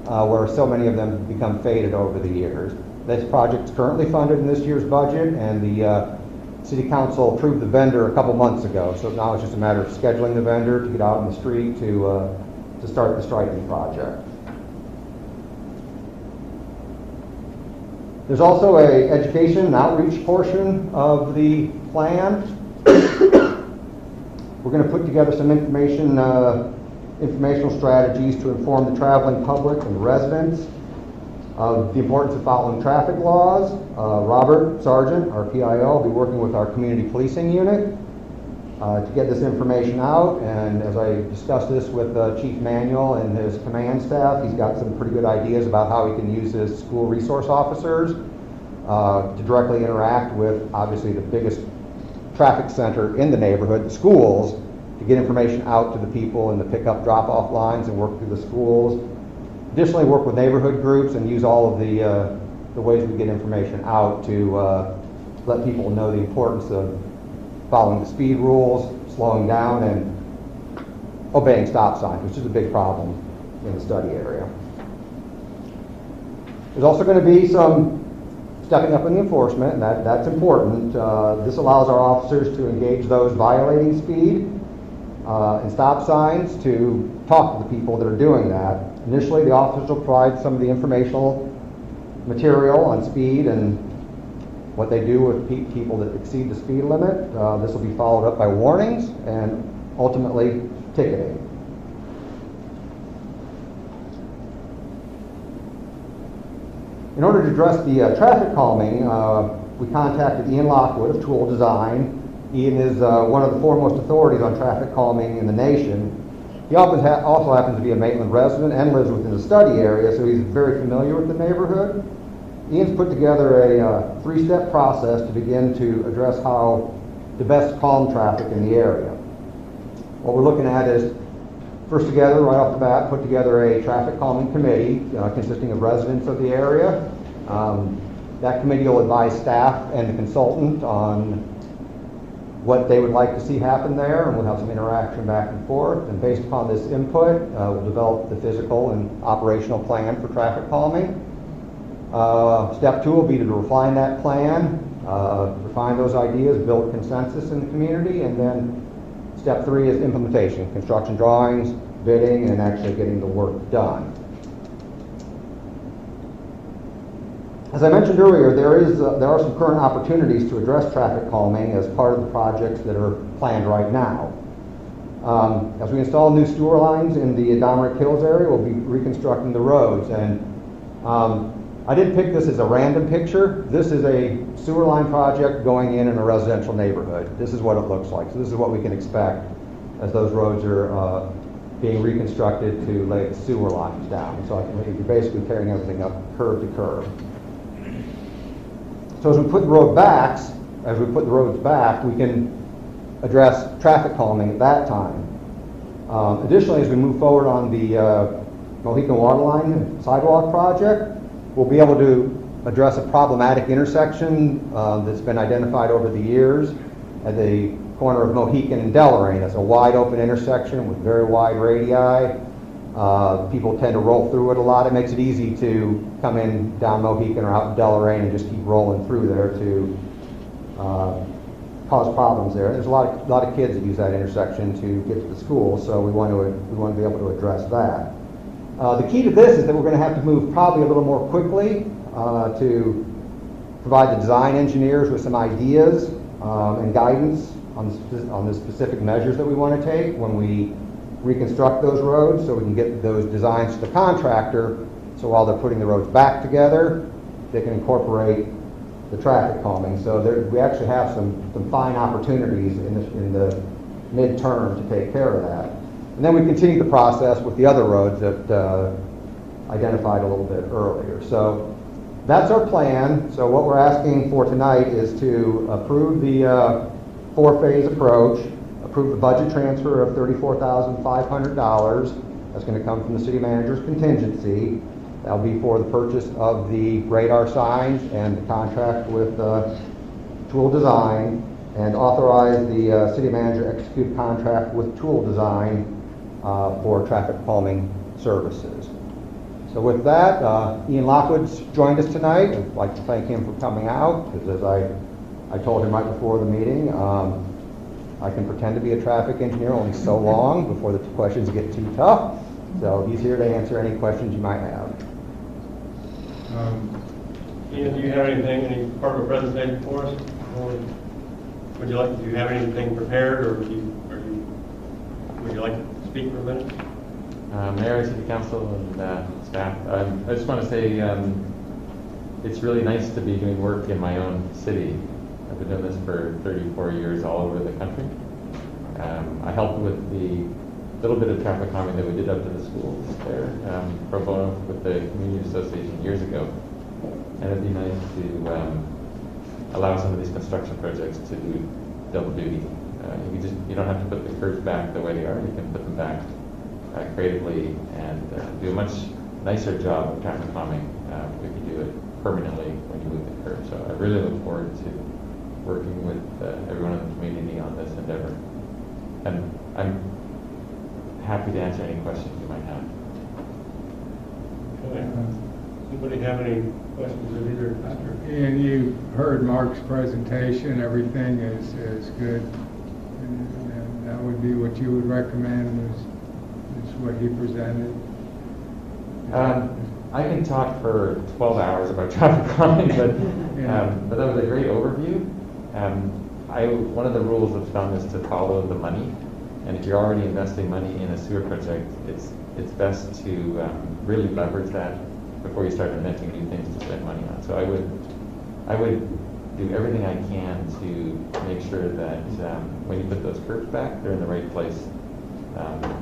where so many of them have become faded over the years. This project is currently funded in this year's budget, and the City Council approved the vendor a couple months ago. So now it's just a matter of scheduling the vendor to get out on the street to start the striping project. There's also an education and outreach portion of the plan. We're going to put together some informational strategies to inform the traveling public and residents of the importance of following traffic laws. Robert Sargent, our PIO, will be working with our community policing unit to get this information out. And as I discussed this with Chief Manuel and his command staff, he's got some pretty good ideas about how he can use his school resource officers to directly interact with, obviously, the biggest traffic center in the neighborhood, the schools, to get information out to the people in the pickup drop-off lines and work through the schools. Additionally, work with neighborhood groups and use all of the ways we get information out to let people know the importance of following the speed rules, slowing down, and obeying stop signs, which is a big problem in the study area. There's also going to be some stepping up in the enforcement, and that's important. This allows our officers to engage those violating speed and stop signs to talk to the people that are doing that. Initially, the officers will provide some of the informational material on speed and what they do with people that exceed the speed limit. This will be followed up by warnings and ultimately ticketing. In order to address the traffic calming, we contacted Ian Lockwood of Tool Design. Ian is one of the foremost authorities on traffic calming in the nation. He also happens to be a Maitland resident and lives within the study area, so he's very familiar with the neighborhood. Ian's put together a three-step process to begin to address how to best calm traffic in the area. What we're looking at is, first together, right off the bat, put together a traffic calming committee consisting of residents of the area. That committee will advise staff and the consultant on what they would like to see happen there, and we'll have some interaction back and forth. And based upon this input, we'll develop the physical and operational plan for traffic calming. Step 2 will be to refine that plan, refine those ideas, build consensus in the community, and then Step 3 is implementation, construction drawings, bidding, and actually getting the work done. As I mentioned earlier, there are some current opportunities to address traffic calming as part of the projects that are planned right now. As we install new sewer lines in the Dominic Hills area, we'll be reconstructing the roads. And I didn't pick this as a random picture. This is a sewer line project going in a residential neighborhood. This is what it looks like. So this is what we can expect as those roads are being reconstructed to lay the sewer lines down. So you're basically tearing everything up curb to curb. So as we put the roads back, we can address traffic calming at that time. Additionally, as we move forward on the Mohican Waterline Sidewalk project, we'll be able to address a problematic intersection that's been identified over the years at the corner of Mohican and Deloraine. It's a wide open intersection with very wide radii. People tend to roll through it a lot. It makes it easy to come in down Mohican or out in Deloraine and just keep rolling through there to cause problems there. There's a lot of kids that use that intersection to get to the school, so we want to be able to address that. The key to this is that we're going to have to move probably a little more quickly to provide the design engineers with some ideas and guidance on the specific measures that we want to take when we reconstruct those roads, so we can get those designs to the contractor, so while they're putting the roads back together, they can incorporate the traffic calming. So we actually have some fine opportunities in the midterm to take care of that. And then we continue the process with the other roads that identified a little bit earlier. So that's our plan. So what we're asking for tonight is to approve the 4-phase approach, approve the budget transfer of $34,500. That's going to come from the city manager's contingency. That'll be for the purchase of the radar signs and the contract with Tool Design, and authorize the city manager to execute contract with Tool Design for traffic calming services. So with that, Ian Lockwood's joined us tonight. I'd like to thank him for coming out, because as I told him right before the meeting, I can pretend to be a traffic engineer only so long before the questions get too tough. So he's here to answer any questions you might have. Ian, do you have any part of a presentation for us? Or do you have anything prepared, or would you like to speak for a minute? Mayor, City Council, and staff, I just want to say it's really nice to be doing work in my own city. I've been doing this for 34 years all over the country. I helped with the little bit of traffic calming that we did up to the schools there, pro bono with the Community Association years ago. And it'd be nice to allow some of these construction projects to do double duty. You don't have to put the curves back the way they are. You can put them back creatively and do a much nicer job of traffic calming if you do it permanently when you move the curve. So I really look forward to working with everyone in the community on this endeavor. And I'm happy to answer any questions you might have. Okay. Anybody have any questions of either? And you heard Mark's presentation, everything is good. And that would be what you would recommend is what he presented? I can talk for 12 hours about traffic calming, but that was a great overview. One of the rules of thumb is to follow the money, and if you're already investing money in a sewer project, it's best to really leverage that before you start inventing new things to spend money on. So I would do everything I can to make sure that when you put those curbs back, they're in the right place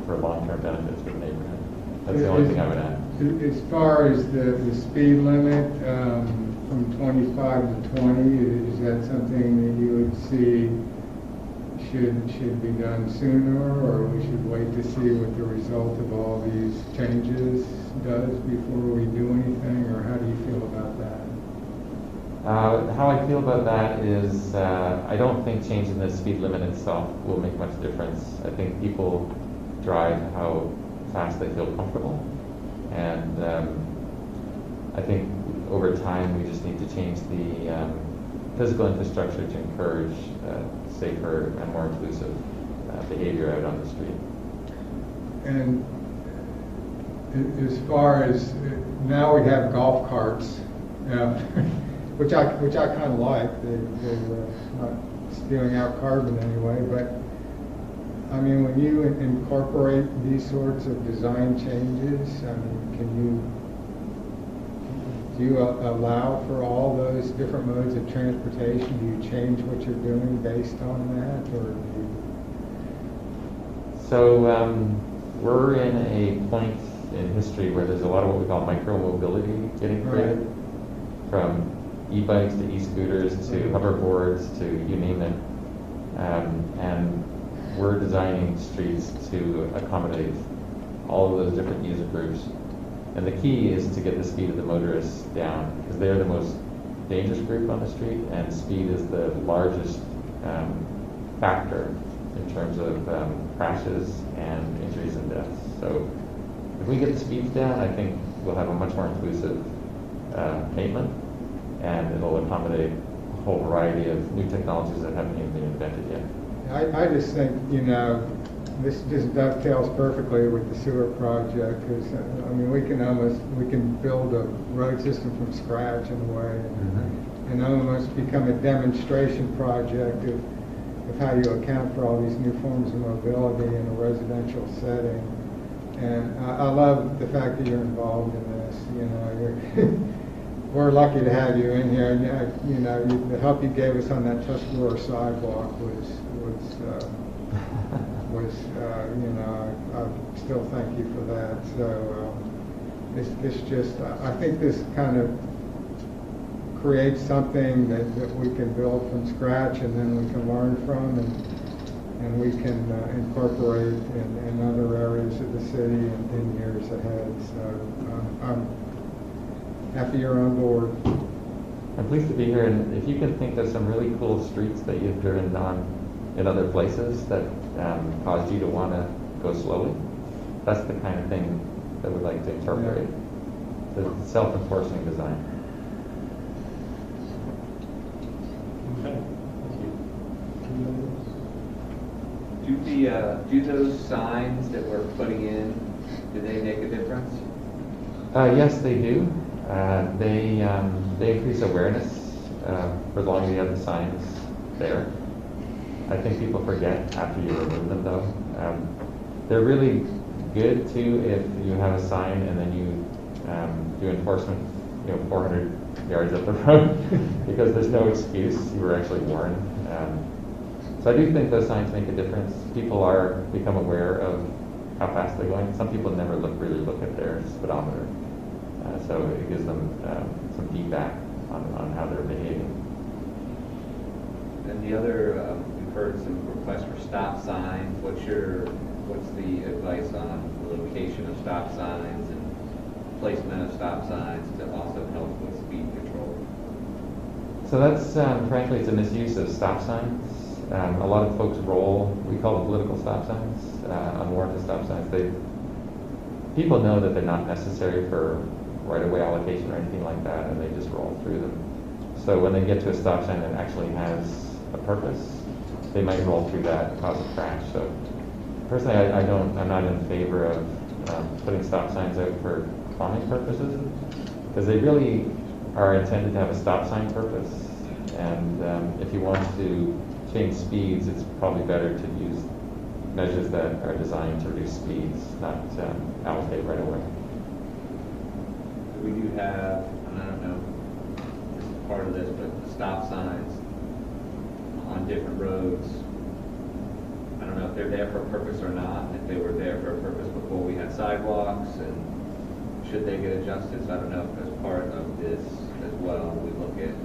for long-term benefits for the neighborhood. That's the only thing I would add. As far as the speed limit from 25 to 20, is that something that you would see should be done sooner, or we should wait to see what the result of all these changes does before we do anything, or how do you feel about that? How I feel about that is I don't think changing the speed limit itself will make much difference. I think people drive how fast they feel comfortable, and I think over time we just need to change the physical infrastructure to encourage safer and more inclusive behavior out on the street. And as far as, now we have golf carts, which I kind of like. They're not spewing out carbon anyway, but I mean, when you incorporate these sorts of design changes, I mean, do you allow for all those different modes of transportation? Do you change what you're doing based on that, or do you? So we're in a point in history where there's a lot of what we call micro-mobility getting created, from e-bikes to e-scooters to hoverboards to you name it. And we're designing streets to accommodate all of those different user groups. And the key is to get the speed of the motorists down, because they're the most dangerous group on the street, and speed is the largest factor in terms of crashes and injuries and deaths. So if we get the speeds down, I think we'll have a much more inclusive Maitland, and it'll accommodate a whole variety of new technologies that haven't even been invented yet. I just think, this just dovetails perfectly with the sewer project, because, I mean, we can build a road system from scratch in a way, and almost become a demonstration project of how you account for all these new forms of mobility in a residential setting. And I love the fact that you're involved in this. We're lucky to have you in here, and the help you gave us on that Tuscarora sidewalk was I still thank you for that. So it's just, I think this kind of creates something that we can build from scratch, and then we can learn from, and we can incorporate in other areas of the city in years ahead. So I'm happy you're on board. I'm pleased to be here, and if you can think of some really cool streets that you've driven on in other places that caused you to want to go slowly, that's the kind of thing that we'd like to incorporate. The self-enforcing design. Okay, thank you. Do those signs that we're putting in, do they make a difference? Yes, they do. They increase awareness for as long as you have the signs there. I think people forget after you remove them, though. They're really good too if you have a sign and then you do enforcement, 400 yards up the road, because there's no excuse. You were actually warned. So I do think those signs make a difference. People become aware of how fast they're going. Some people never really look at their speedometer, so it gives them some feedback on how they're behaving. And the other, we've heard some requests for stop signs. What's the advice on the location of stop signs and placement of stop signs to also help with speed control? So that's, frankly, it's a misuse of stop signs. A lot of folks we call them political stop signs, unwarranted stop signs. People know that they're not necessary for right-of-way allocation or anything like that, and they just roll through them. So when they get to a stop sign that actually has a purpose, they might roll through that and cause a crash. So personally, I'm not in favor of putting stop signs out for calming purposes, because they really are intended to have a stop sign purpose. And if you want to change speeds, it's probably better to use measures that are designed to reduce speeds, not allocate right away. We do have, and I don't know if this is part of this, but the stop signs on different roads, I don't know if they're there for a purpose or not, if they were there for a purpose before we had sidewalks, and should they get adjusted? So I don't know if as part of this as well, we look at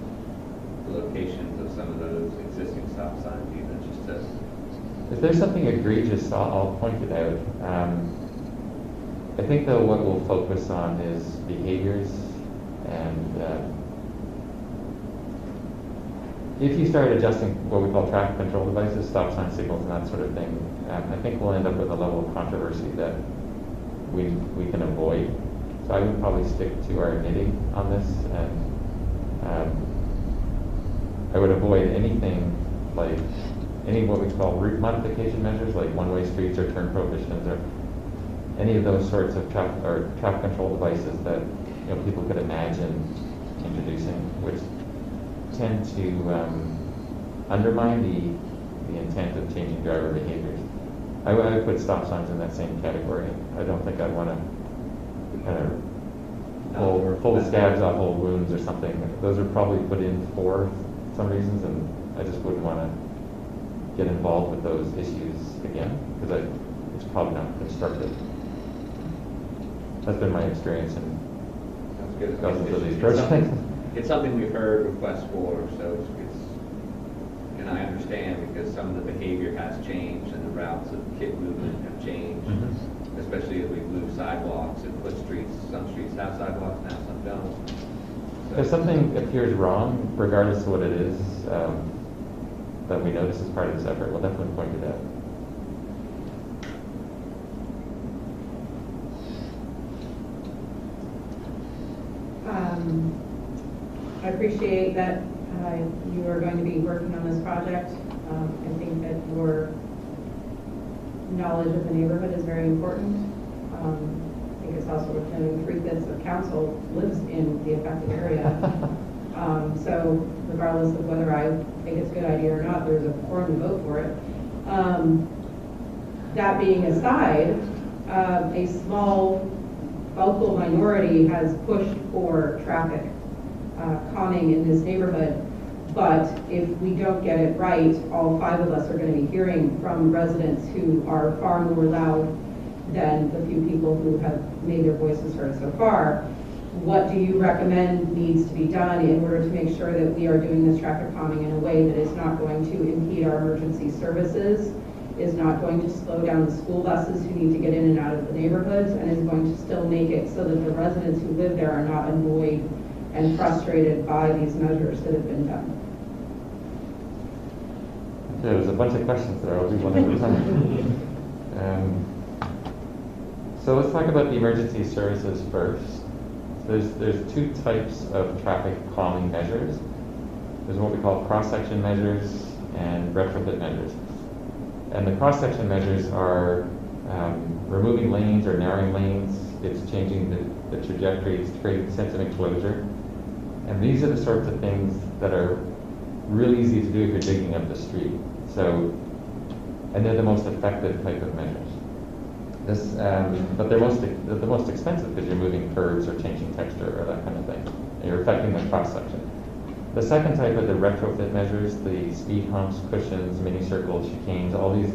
the locations of some of those existing stop signs, even just to... If there's something egregious, I'll point it out. I think, though, what we'll focus on is behaviors, and if you start adjusting what we call traffic control devices, stop sign signals and that sort of thing, I think we'll end up with a level of controversy that we can avoid. So I would probably stick to our knitting on this, and I would avoid anything like any what we call route modification measures, like one-way streets or turn prohibitions or any of those sorts of traffic control devices that people could imagine introducing, which tend to undermine the intent of changing driver behaviors. I would put stop signs in that same category. I don't think I'd want to kind of pull the scabs off old wounds or something. Those are probably put in for some reasons, and I just wouldn't want to get involved with those issues again, because it's probably not constructive. That's been my experience in dozens of these projects. It's something we've heard requests for, so and I understand because some of the behavior has changed and the routes of kid movement have changed, especially as we've moved sidewalks and put streets. Some streets have sidewalks now, some don't. So, if something appears wrong, regardless of what it is, that we notice as part of this effort, we'll definitely point it out. I appreciate that you are going to be working on this project. I think that your knowledge of the neighborhood is very important. I think it's also worth noting 3/5 of council lives in the affected area. So regardless of whether I think it's a good idea or not, there's a quorum to vote for it. That being aside, a small vocal minority has pushed for traffic calming in this neighborhood. But if we don't get it right, all 5 of us are going to be hearing from residents who are far more loud than the few people who have made their voices heard so far. What do you recommend needs to be done in order to make sure that we are doing this traffic calming in a way that is not going to impede our emergency services, is not going to slow down the school buses who need to get in and out of the neighborhoods, and is going to still make it so that the residents who live there are not annoyed and frustrated by these measures that have been done? Okay, there's a bunch of questions there. I'll do one at a time. So let's talk about the emergency services first. There's 2 types of traffic calming measures. There's what we call cross-section measures and retrofit measures. And the cross-section measures are removing lanes or narrowing lanes. It's changing the trajectory. It's creating sense of enclosure. And these are the sorts of things that are really easy to do if you're digging up the street. So, and they're the most effective type of measures. But they're the most expensive because you're moving curves or changing texture or that kind of thing. And you're affecting the cross section. The second type are the retrofit measures, the speed humps, cushions, mini circles, chicanes, all these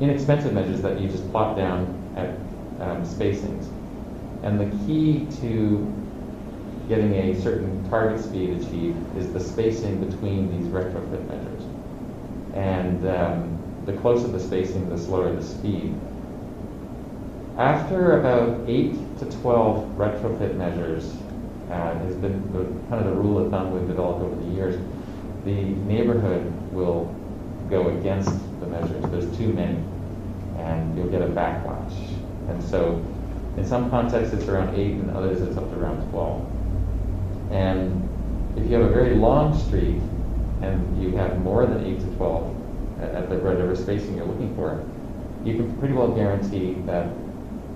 inexpensive measures that you just plop down at spacings. And the key to getting a certain target speed achieved is the spacing between these retrofit measures. And the closer the spacing, the slower the speed. After about 8 to 12 retrofit measures, has been kind of the rule of thumb we've developed over the years, the neighborhood will go against the measures. There's too many, and you'll get a backlash. And so, in some contexts it's around 8, and others it's up to around 12. And if you have a very long street, and you have more than 8 to 12 at the whatever spacing you're looking for, you can pretty well guarantee that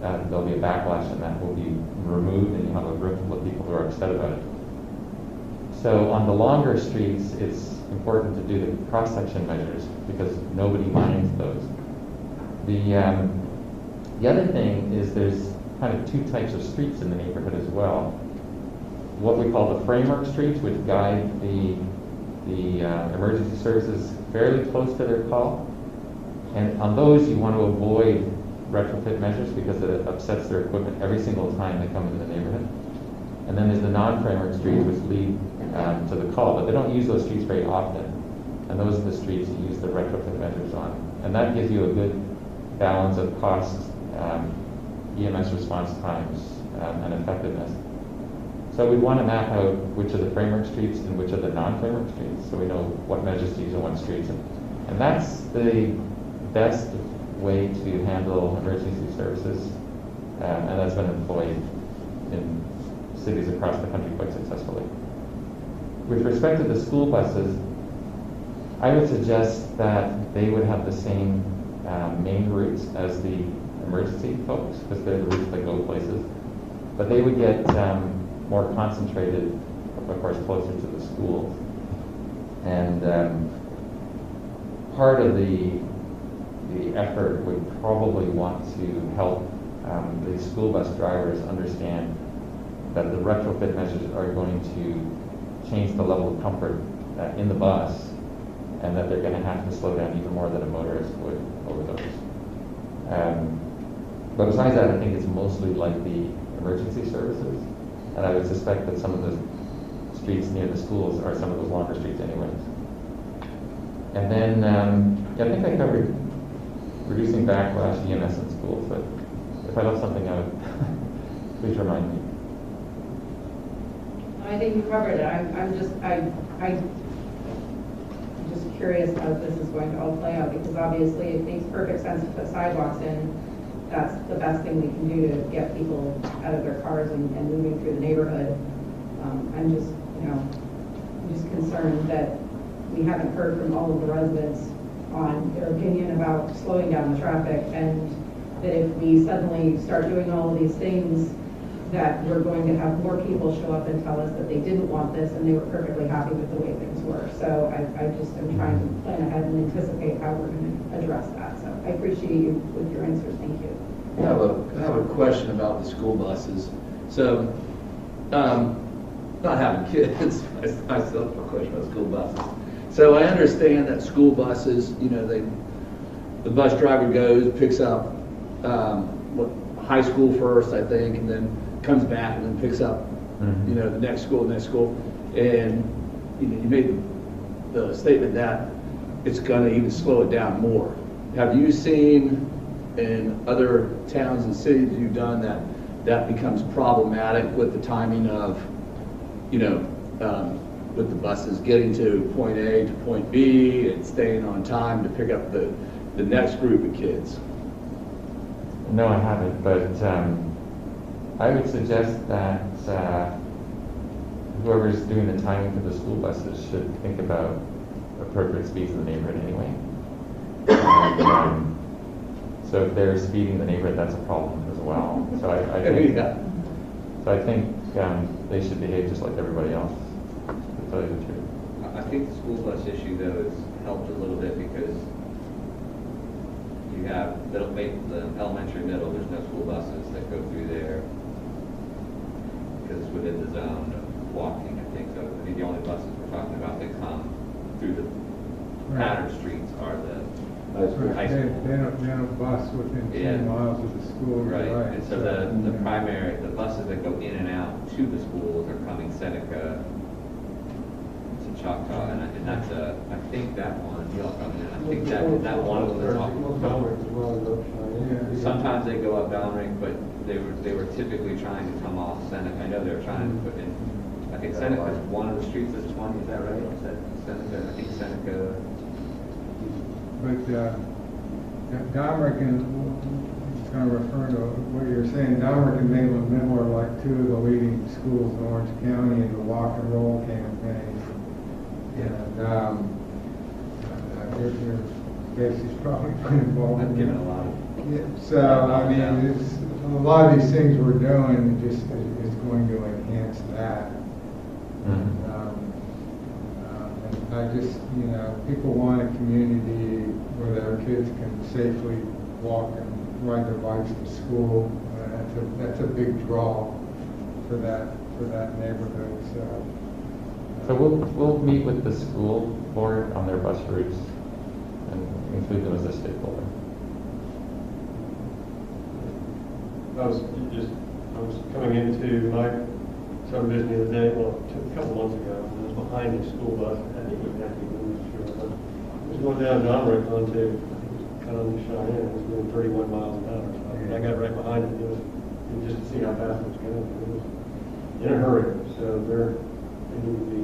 there'll be a backlash and that will be removed, and you have a room full of people who are upset about it. So on the longer streets, it's important to do the cross-section measures because nobody minds those. The other thing is there's kind of 2 types of streets in the neighborhood as well. What we call the framework streets, which guide the emergency services fairly close to their call. And on those, you want to avoid retrofit measures because it upsets their equipment every single time they come into the neighborhood. And then there's the non-framework streets, which lead to the call, but they don't use those streets very often. And those are the streets you use the retrofit measures on. And that gives you a good balance of cost, EMS response times, and effectiveness. So we want to map out which are the framework streets and which are the non-framework streets, so we know what measures to use on what streets. And that's the best way to handle emergency services, and that's been employed in cities across the country quite successfully. With respect to the school buses, I would suggest that they would have the same main routes as the emergency folks, because they're the routes that go places. But they would get more concentrated, of course, closer to the schools. And part of the effort would probably want to help the school bus drivers understand that the retrofit measures are going to change the level of comfort in the bus, and that they're going to have to slow down even more than a motorist would over those. But besides that, I think it's mostly like the emergency services, and I would suspect that some of the streets near the schools are some of those longer streets anyways. And then, I think I covered reducing backlash EMS in schools, but if I left something out, please remind me. I think you covered it. I'm just curious how this is going to all play out, because obviously it makes perfect sense to put sidewalks in. That's the best thing we can do to get people out of their cars and moving through the neighborhood. I'm just concerned that we haven't heard from all of the residents on their opinion about slowing down the traffic, and that if we suddenly start doing all of these things, that we're going to have more people show up and tell us that they didn't want this and they were perfectly happy with the way things were. So I just am trying to plan ahead and anticipate how we're going to address that. So I appreciate you with your answers. Thank you. I have a question about the school buses. So, not having kids, I still have a question about school buses. So I understand that school buses, the bus driver goes, picks up high school first, I think, and then comes back and then picks up, the next school. And, you made the statement that it's going to even slow it down more. Have you seen in other towns and cities you've done that becomes problematic with the timing of, with the buses getting to point A to point B and staying on time to pick up the next group of kids? No, I haven't, but I would suggest that whoever's doing the timing for the school buses should think about appropriate speeds in the neighborhood anyway. And, so if they're speeding in the neighborhood, that's a problem as well. So I think they should behave just like everybody else, to tell you the truth. I think the school bus issue, though, has helped a little bit because you have the elementary, middle, there's no school buses that go through there because it's within the zone of walking, I think. So I think the only buses we're talking about that come through the pattern streets are the high school. They don't bus within 10 miles of the school. Right. And so the buses that go in and out to the schools are coming Seneca to Choctaw, and that's I think that one, y'all coming in, I think that one of them they're talking about. Sometimes they go up Balmerick, but they were typically trying to come off Seneca. I know they were trying to put in, I think Seneca is one of the streets that's 20, is that right? Is that Seneca? I think Seneca. But Domrick and, kind of referring to what you're saying, Domrick and Maitland Middle are like two of the leading schools in Orange County in the walk and roll campaign. And your Casey's probably been involved in given a lot of. So, I mean, a lot of these things we're doing just is going to enhance that. And I just, people want a community where their kids can safely walk and ride their bikes to school. That's a big draw for that neighborhood. So we'll meet with the school board on their bus routes and include them as a stakeholder. I was coming into my subdivision the other day, well, a couple months ago, and I was behind the school bus. I think it had to be moved, sure. But I was going down Domrick onto, kind of Cheyenne, it was doing 31 miles an hour. So I got right behind it, and just to see how fast it was going. It was in a hurry, so they need to be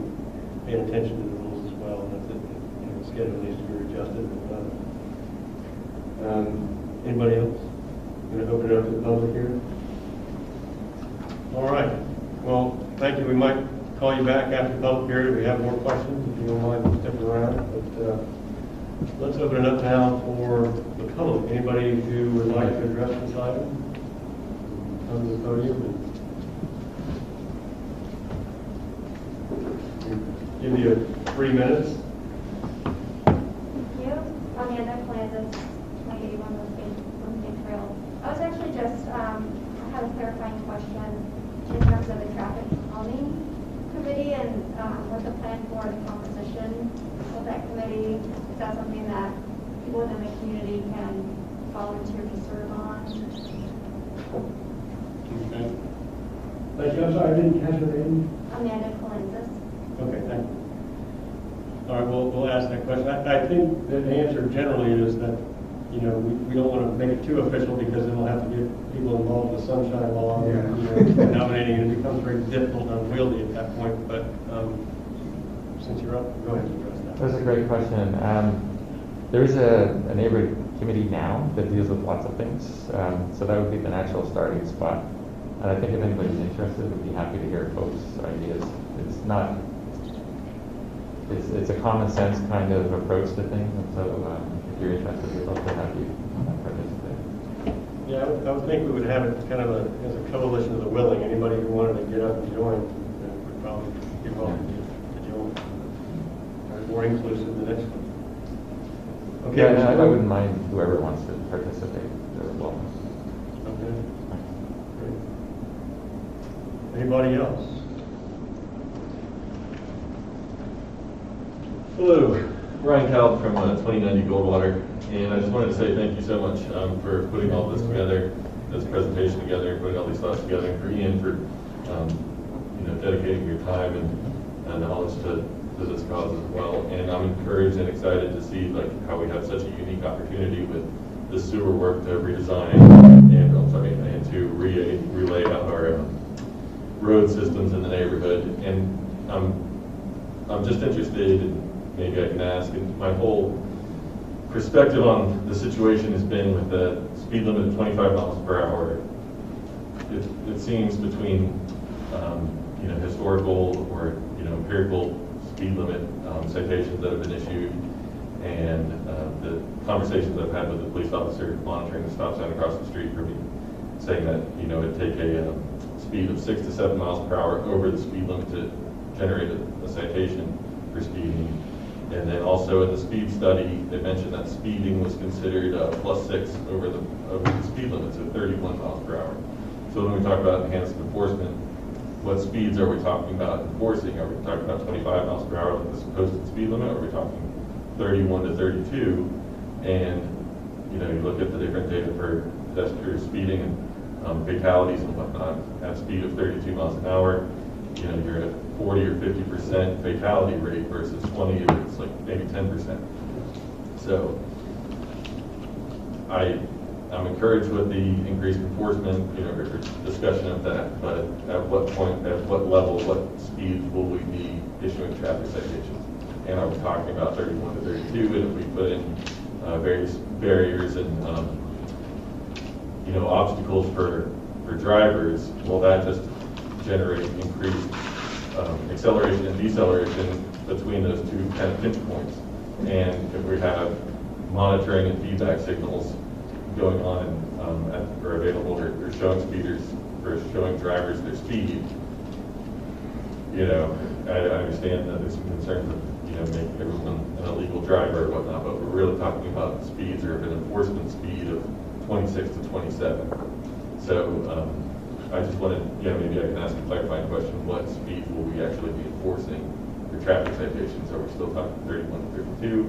paying attention to the rules as well. And that's it. The schedule needs to be adjusted. Anybody else? Going to open it up to the public here? All right. Well, thank you. We might call you back after the public period if we have more questions, if you don't mind sticking around. But let's open it up now for the public. Anybody who would like to address this item? Come to the podium and give you 3 minutes. Thank you. Amanda Kansas, 2081 Woodgate Trail. I was actually just, I had a clarifying question in terms of the traffic calming committee and what the plan for the composition of that committee. Is that something that people within the community can volunteer to serve on? Okay. Thank you. I'm sorry, I didn't catch your name. Amanda Kansas. Okay, thank you. All right, we'll ask that question. I think that the answer generally is that, you know, we don't want to make it too official because then we'll have to get people involved with sunshine law and, you know, nominating, and it becomes very difficult and unwieldy at that point. But since you're up, go ahead and address that. That's a great question. There's a neighborhood committee now that deals with lots of things, so that would be the natural starting spot. And I think if anybody's interested, we'd be happy to hear folks' ideas. It's not, it's a common sense kind of approach to things, and so if you're interested, we'd love to have you participate. Yeah, I would think we would have it kind of as a coalition of the willing. Anybody who wanted to get up and join would probably be welcome to join. More inclusive than the next one. Okay. Yeah, I wouldn't mind whoever wants to participate. They're welcome. Okay. Great. Anybody else? Hello, Ryan Calb from 2090 Goldwater, and I just wanted to say thank you so much for putting all this together, this presentation together, putting all these thoughts together, and for Ian for you know, dedicating your time and knowledge to this cause as well. And I'm encouraged and excited to see like how we have such a unique opportunity with the sewer work to redesign and to relay out our road systems in the neighborhood. And I'm just interested in, maybe I can ask, and my whole perspective on the situation has been with the speed limit of 25 miles per hour. It seems between you know, historical or, you know, empirical speed limit citations that have been issued and the conversations I've had with the police officer monitoring the stop sign across the street for me, saying that, you know, it'd take a speed of 6 to 7 miles per hour over the speed limit to generate a citation for speeding. And then also in the speed study, they mentioned that speeding was considered +6 over the speed limit, so 31 miles per hour. So when we talk about enhanced enforcement, what speeds are we talking about enforcing? Are we talking about 25 miles per hour like the posted speed limit? Or are we talking 31 to 32? And, you know, you look at the different data for pedestrian speeding and fatalities and whatnot at speed of 32 miles an hour. You know, you're at a 40 or 50% fatality rate versus 20, or it's like maybe 10%. So I'm encouraged with the increased enforcement, you know, or discussion of that, but at what point, at what level, what speeds will we be issuing traffic citations? And are we talking about 31 to 32? And if we put in various barriers and you know, obstacles for drivers, will that just generate increased acceleration and deceleration between those two kind of pinch points? And if we have monitoring and feedback signals going on or available or showing speeders or showing drivers their speed, you know, I understand that there's some concerns of, you know, making everyone an illegal driver or whatnot, but we're really talking about speeds or an enforcement speed of 26 to 27. So I just wanted, you know, maybe I can ask a clarifying question: what speeds will we actually be enforcing for traffic citations? Are we still talking 31 to 32?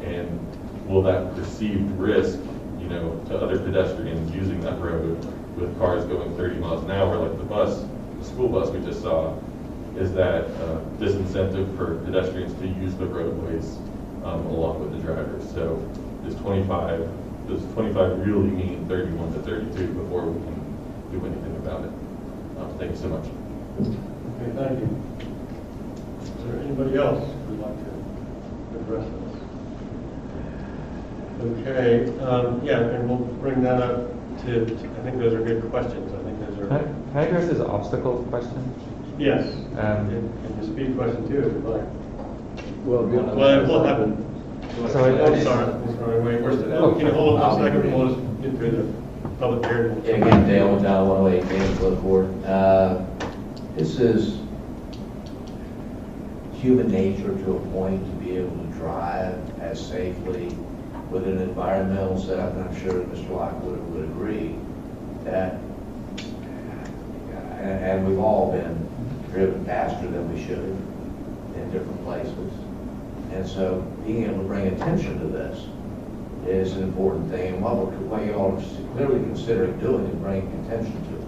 And will that perceived risk, you know, to other pedestrians using that road with cars going 30 miles an hour, like the school bus we just saw, is that disincentive for pedestrians to use the roadways along with the drivers? So does 25 really mean 31 to 32 before we can do anything about it? Thank you so much. Okay, thank you. Is there anybody else who would like to address this? Okay, yeah, and we'll bring that up to, I think those are good questions. I think those are... Can I address this obstacles question? Yes. Um, And the speed question too, if you like. Well, We'll have it. Sorry. I'm sorry, wait, can you hold on 1 second, we'll just get through the public hearing. Yeah, again, Dale, John 108, Dale Clipboard. This is human nature to a point to be able to drive as safely with an environmental setup, and I'm sure Mr. Lockwood would agree that, and we've all been driven faster than we should have in different places. And so being able to bring attention to this is an important thing, and what you all are clearly considering doing is bringing attention to it.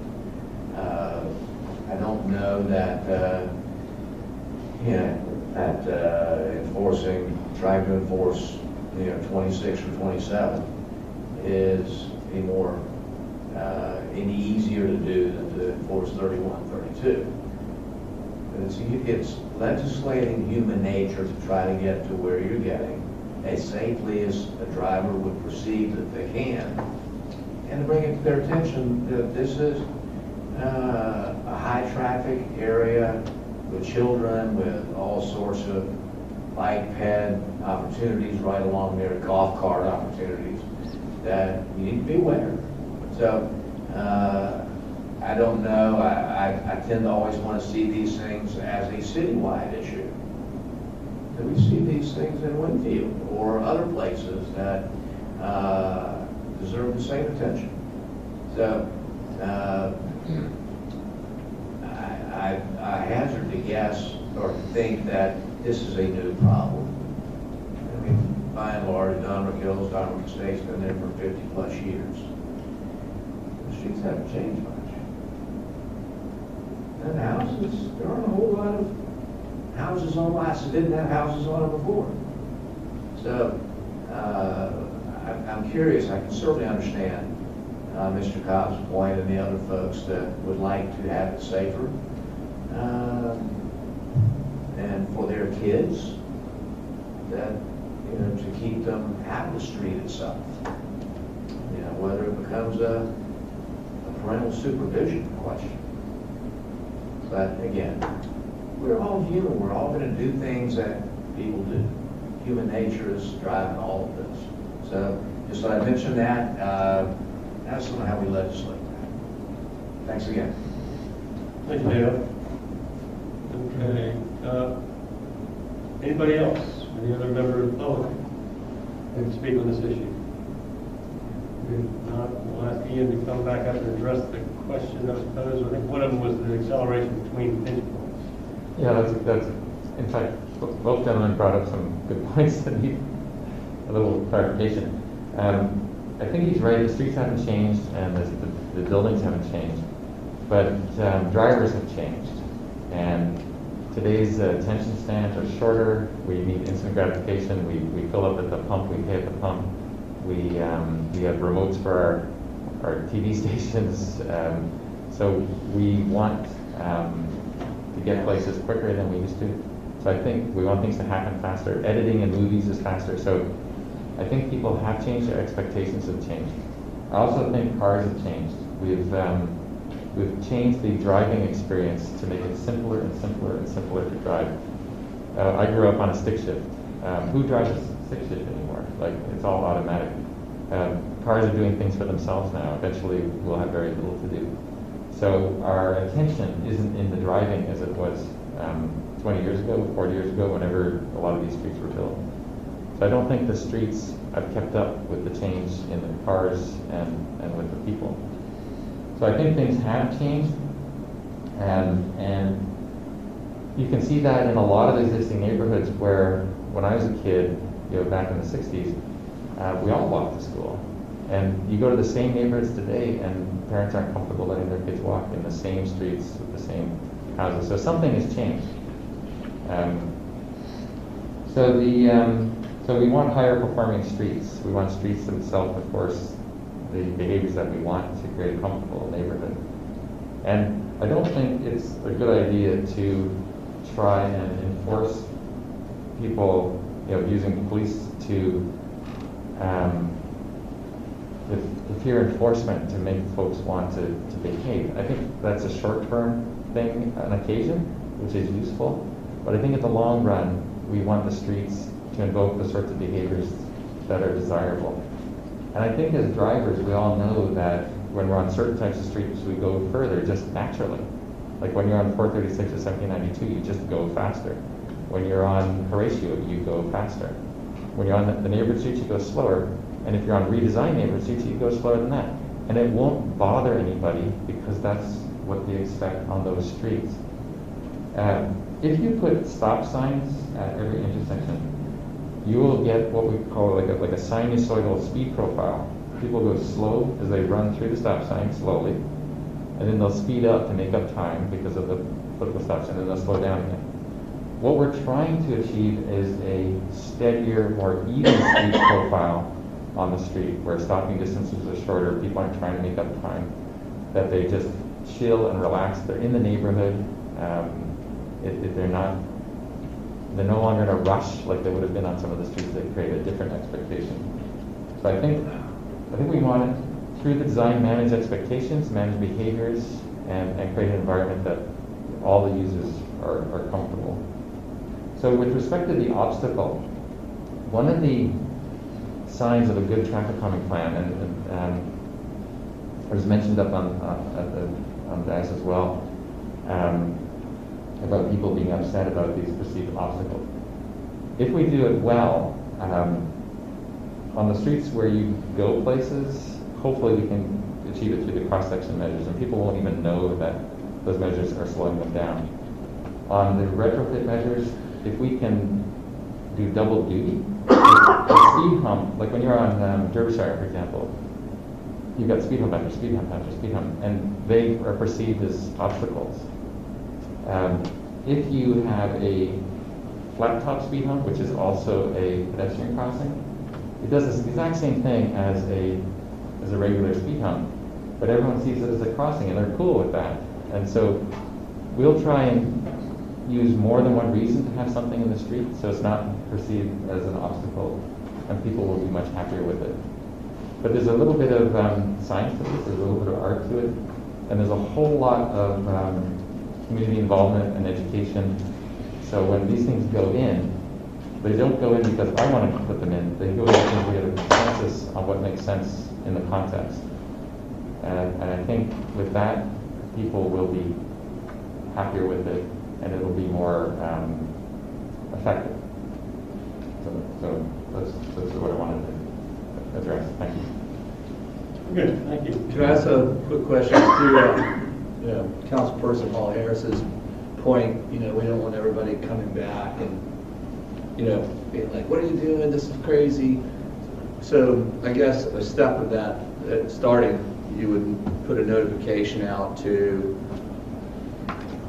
I don't know that, trying to enforce, 26 or 27 is any easier to do than to enforce 31, 32. It's legislating human nature to try to get to where you're getting as safely as a driver would perceive that they can, and to bring it to their attention that this is a high traffic area with children, with all sorts of bike ped opportunities right along there, golf cart opportunities that you need to be aware. So I don't know. I tend to always want to see these things as a citywide issue. Do we see these things in Winfield or other places that deserve the same attention? So I hazard to guess or to think that this is a new problem. I mean, by and large, Donrock Hills, Donrock Estate's been there for 50 plus years. The streets haven't changed much. And houses, there aren't a whole lot of houses on lots that didn't have houses on them before. So I'm curious. I can certainly understand Mr. Cobb's point and the other folks that would like to have it safer. And for their kids, that, to keep them out of the street itself. Whether it becomes a parental supervision question. But again, we're all human. We're all going to do things that people do. Human nature is driving all of this. So just thought I'd mention that. That's not how we legislate that. Thanks again. Thank you, Dale. Okay. Anybody else? Any other member of the public can speak on this issue? If not, we'll ask Ian to come back up and address the question that was posed. I think one of them was the acceleration between pinch points. Yeah, that's in fact, both gentlemen brought up some good points that need a little clarification. I think he's right, the streets haven't changed and the buildings haven't changed, but drivers have changed. And today's attention spans are shorter. We need instant gratification. We fill up at the pump, we pay at the pump. We have remotes for our TV stations. So we want to get places quicker than we used to. So I think we want things to happen faster. Editing in movies is faster. So I think people have changed, their expectations have changed. I also think cars have changed. We've changed the driving experience to make it simpler and simpler and simpler to drive. I grew up on a stick shift. Who drives a stick shift anymore? Like, it's all automatic. Cars are doing things for themselves now. Eventually, we'll have very little to do. So our attention isn't in the driving as it was 20 years ago, 40 years ago, whenever a lot of these streets were built. So I don't think the streets have kept up with the change in the cars and with the people. So I think things have changed, and you can see that in a lot of existing neighborhoods where, when I was a kid, back in the 60s, we all walked to school. And you go to the same neighborhoods today, and parents aren't comfortable letting their kids walk in the same streets with the same houses. So something has changed. So we want higher performing streets. We want streets that self-enforce the behaviors that we want to create a comfortable neighborhood. And I don't think it's a good idea to try and enforce people, using police to with peer enforcement to make folks want to behave. I think that's a short-term thing on occasion, which is useful. But I think in the long run, we want the streets to invoke the sorts of behaviors that are desirable. And I think as drivers, we all know that when we're on certain types of streets, we go further just naturally. Like when you're on 436 or 1792, you just go faster. When you're on Horatio, you go faster. When you're on the neighborhood streets, you go slower. And if you're on redesigned neighborhood streets, you go slower than that. And it won't bother anybody because that's what they expect on those streets. If you put stop signs at every intersection, you will get what we call like a sinusoidal speed profile. People go slow as they run through the stop sign slowly, and then they'll speed up to make up time because of the foot of the stop sign, and then they'll slow down again. What we're trying to achieve is a steadier, more even speed profile on the street, where stopping distances are shorter, people aren't trying to make up time, that they just chill and relax. They're in the neighborhood. They're no longer in a rush like they would have been on some of the streets that create a different expectation. So I think we want to, through the design, manage expectations, manage behaviors, and create an environment that all the users are comfortable. So with respect to the obstacle, one of the signs of a good traffic calming plan, and it was mentioned up on DAS as well, about people being upset about these perceived obstacles. If we do it well, on the streets where you go places, hopefully we can achieve it through the cross-section measures, and people won't even know that those measures are slowing them down. On the retrofit measures, if we can do double duty, a speed hump, like when you're on Derbyshire, for example, you've got speed hump after speed hump after speed hump, and they are perceived as obstacles. If you have a flat top speed hump, which is also a pedestrian crossing, it does this exact same thing as a regular speed hump, but everyone sees it as a crossing, and they're cool with that. And so we'll try and use more than one reason to have something in the street, so it's not perceived as an obstacle, and people will be much happier with it. But there's a little bit of science to this, there's a little bit of art to it, and there's a whole lot of community involvement and education. So when these things go in, they don't go in because I want to put them in. They go in because we have a consensus on what makes sense in the context. And I think with that, people will be happier with it, and it'll be more effective. So that's what I wanted to address. Thank you. Good, thank you. Can I ask a quick question to Councilperson Paul Harris's point? We don't want everybody coming back and being like, what are you doing? This is crazy. So I guess a step of that, starting, you would put a notification out to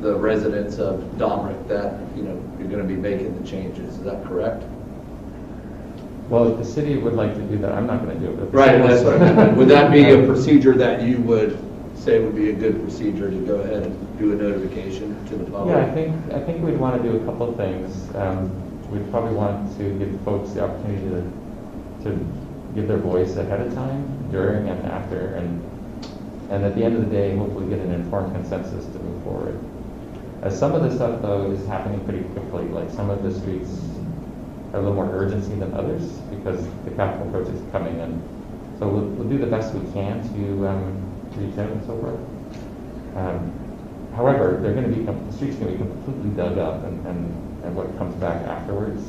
the residents of Domrick that you're going to be making the changes. Is that correct? Well, if the city would like to do that, I'm not going to do it. Right, that's what I meant. Would that be a procedure that you would say would be a good procedure to go ahead and do a notification to the public? Yeah, I think we'd want to do a couple of things. We'd probably want to give folks the opportunity to give their voice ahead of time, during and after, and at the end of the day, hopefully get an informed consensus to move forward. Some of the stuff, though, is happening pretty quickly. Like some of the streets have a little more urgency than others because the capital project is coming in. So we'll do the best we can to reach out and so forth. However, the streets are going to be completely dug up, and what comes back afterwards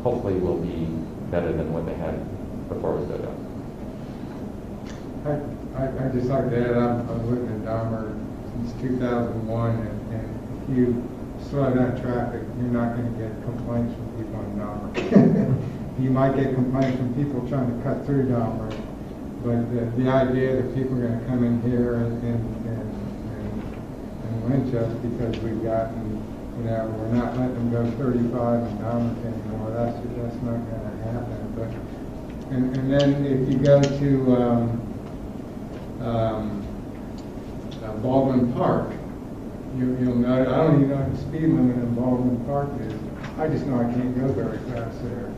hopefully will be better than what they had before it was dug up. I just like to add, I've lived in Dahmer since 2001, and if you slow down traffic, you're not going to get complaints from people in Dahmer. You might get complaints from people trying to cut through Dahmer, but the idea that people are going to come in here and lynch us because we've gotten, we're not letting them go 35 in Dahmer anymore, that's not going to happen. But and then if you go to Baldwin Park, you'll notice, I don't even know what the speed limit in Baldwin Park is. I just know I can't go very fast there.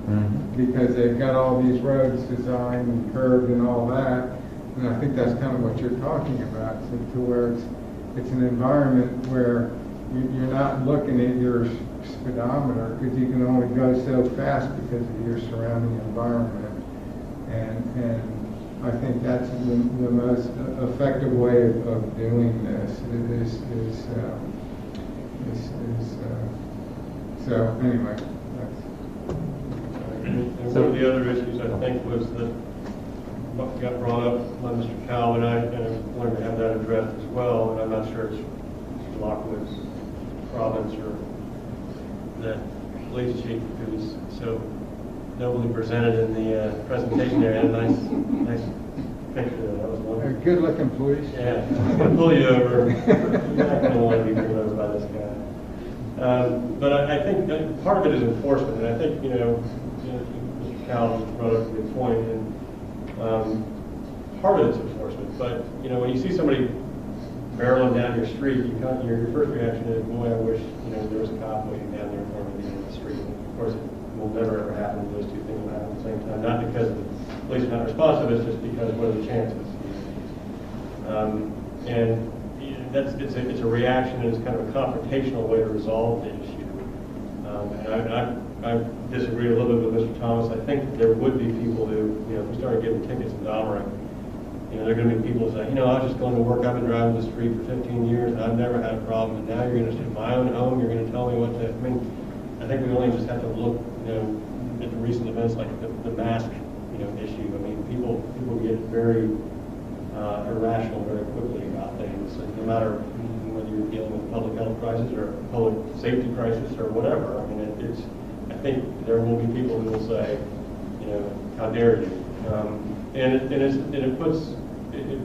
Because they've got all these roads designed and curved and all that. And I think that's kind of what you're talking about, so to where it's an environment where you're not looking at your speedometer because you can only go so fast because of your surrounding environment. And I think that's the most effective way of doing this so anyway. And one of the other issues, I think, was that what got brought up by Mr. Calvin, and I wanted to have that addressed as well, and I'm not sure it's Lockwood's province or the police chief who was so nobly presented in the presentation there. Had a nice picture there. That was wonderful. A good-looking police. Yeah, I'm going to pull you over. You're not going to want to be pulled over by this guy. But I think that part of it is enforcement, and I think, Mr. Calvin brought up a good point, and part of it's enforcement. But, when you see somebody barreling down your street, your first reaction is, boy, I wish, there was a cop waiting down there for me to get in the street. And of course, it will never ever happen. Those two things will happen at the same time. Not because the police are not responsive, it's just because what are the chances? And it's a reaction, and it's kind of a confrontational way to resolve the issue. And I disagree a little bit with Mr. Thomas. I think there would be people who, if we started giving tickets in Domerick, there are going to be people who say, I was just going to work, I've been driving the street for 15 years, and I've never had a problem, and now you're going to sit in my own home, you're going to tell me what to, I think we only just have to look, at the recent events like the mask, issue. People get very irrational very quickly about things, and no matter whether you're dealing with a public health crisis or a public safety crisis or whatever. I think there will be people who will say, how dare you?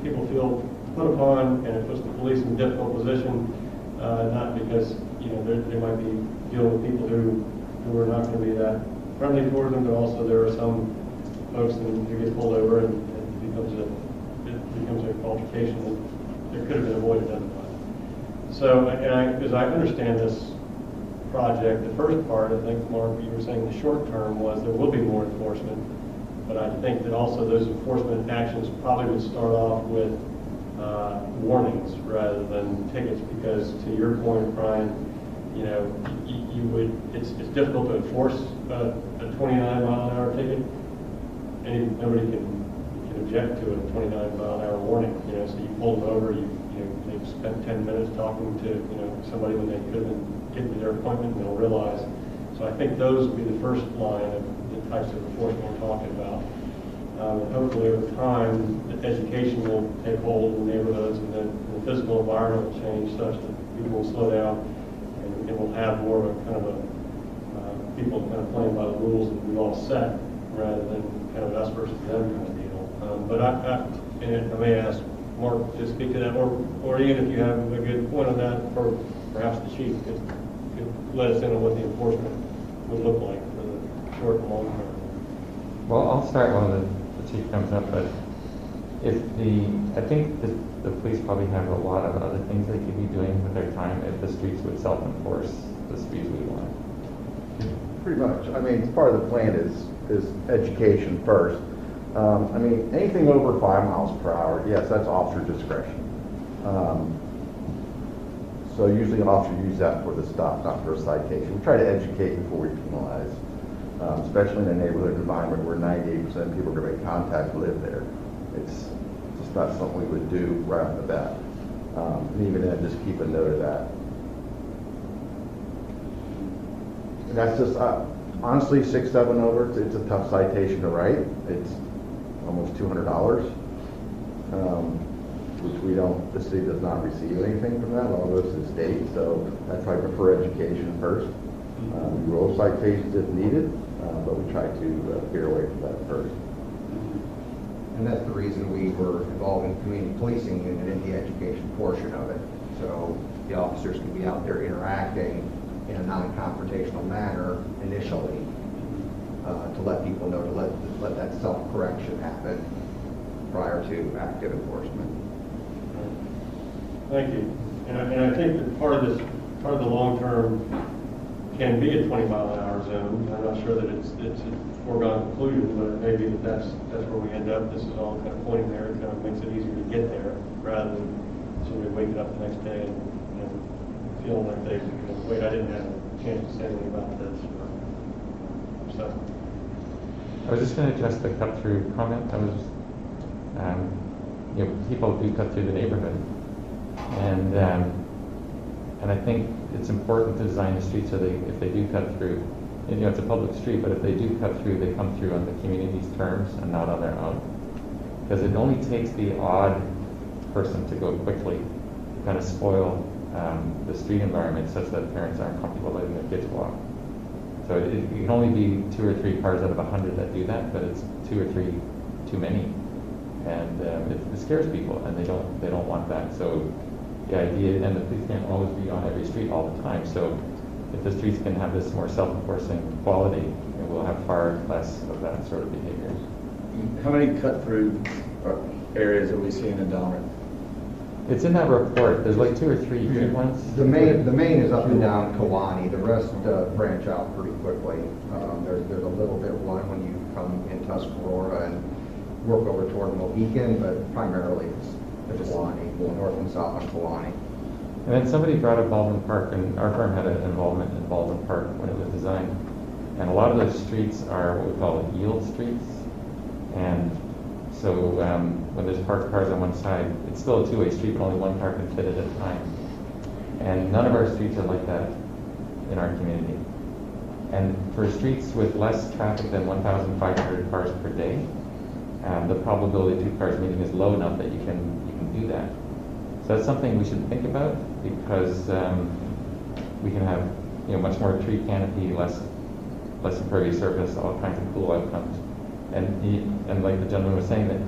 People feel put upon, and it puts the police in a difficult position, not because, they might be dealing with people who are not going to be that friendly toward them, but also there are some folks who get pulled over and it becomes a altercation that there could have been avoided otherwise. So, as I understand this project, the first part, I think, Mark, you were saying the short term was there will be more enforcement, but I think that also those enforcement actions probably would start off with warnings rather than tickets, because to your point, Brian, it's difficult to enforce a 29-mile-an-hour ticket. Nobody can object to a 29-mile-an-hour warning. So you pull them over, they've spent 10 minutes talking to somebody when they could have been getting to their appointment, and they'll realize. So I think those would be the first line of the types of enforcement we're talking about. And hopefully over time, the education will take hold in the neighborhoods, and the physical environment will change such that people will slow down, and we'll have more of a kind of people kind of playing by the rules that we've all set, rather than kind of us versus them kind of deal. But I may ask Mark to speak to that, or even if you have a good point on that, or perhaps the chief could let us in on what the enforcement would look like for the short and long term. Well, I'll start while the chief comes up, but I think the police probably have a lot of other things they could be doing with their time if the streets would self-enforce the speeds we want. Pretty much. Part of the plan is education first. Anything over 5 miles per hour, yes, that's officer discretion. So usually an officer uses that for the stop, not for a citation. We try to educate before we penalize, especially in a neighborhood environment where 98% of people are going to make contact live there. It's just not something we would do right off the bat. And even then, just keep a note of that. And that's just, honestly, 6, 7 over, it's a tough citation to write. It's almost $200, which the city does not receive anything from that. All goes to the state, so that's why I prefer education first. We roll citations if needed, but we try to veer away from that first. And that's the reason we were involved in community policing and in the education portion of it. So the officers can be out there interacting in a non-confrontational manner initially, to let people know, to let that self-correction happen prior to active enforcement. Thank you. And I think that part of the long-term can be a 20-mile-an-hour zone. I'm not sure that it's a foregone conclusion, but maybe that's where we end up. This is all kind of pointing there. It kind of makes it easier to get there rather than somebody waking up the next day and feeling like they, wait, I didn't have a chance to say anything about this. So. I was just going to address the cut-through comment. I was, people do cut through the neighborhood, and I think it's important to design the street so if they do cut through, it's a public street, but if they do cut through, they come through on the community's terms and not on their own. Because it only takes the odd person to go quickly, to kind of spoil the street environment such that parents aren't comfortable letting their kids walk. So it can only be 2 or 3 cars out of 100 that do that, but it's 2 or 3 too many, and it scares people, and they don't want that. So the idea, and the police can't always be on every street all the time. So if the streets can have this more self-enforcing quality, we'll have far less of that sort of behavior. How many cut-through areas are we seeing in Delmer? It's in that report. There's like 2 or 3 big ones. The main is up and down Kalani. The rest branch out pretty quickly. There's a little bit one when you come in Tuscarora and work over toward Mohican, but primarily it's Kalani, north and south on Kalani. And then somebody brought up Baldwin Park, and our firm had an involvement in Baldwin Park when it was designed. And a lot of those streets are what we call yield streets. And so when there's parked cars on one side, it's still a two-way street, but only one car can fit at a time. And none of our streets are like that in our community. And for streets with less traffic than 1,500 cars per day, the probability of 2 cars meeting is low enough that you can do that. So that's something we should think about, because we can have much more tree canopy, less impervious surface, all kinds of cool outcomes. And like the gentleman was saying, that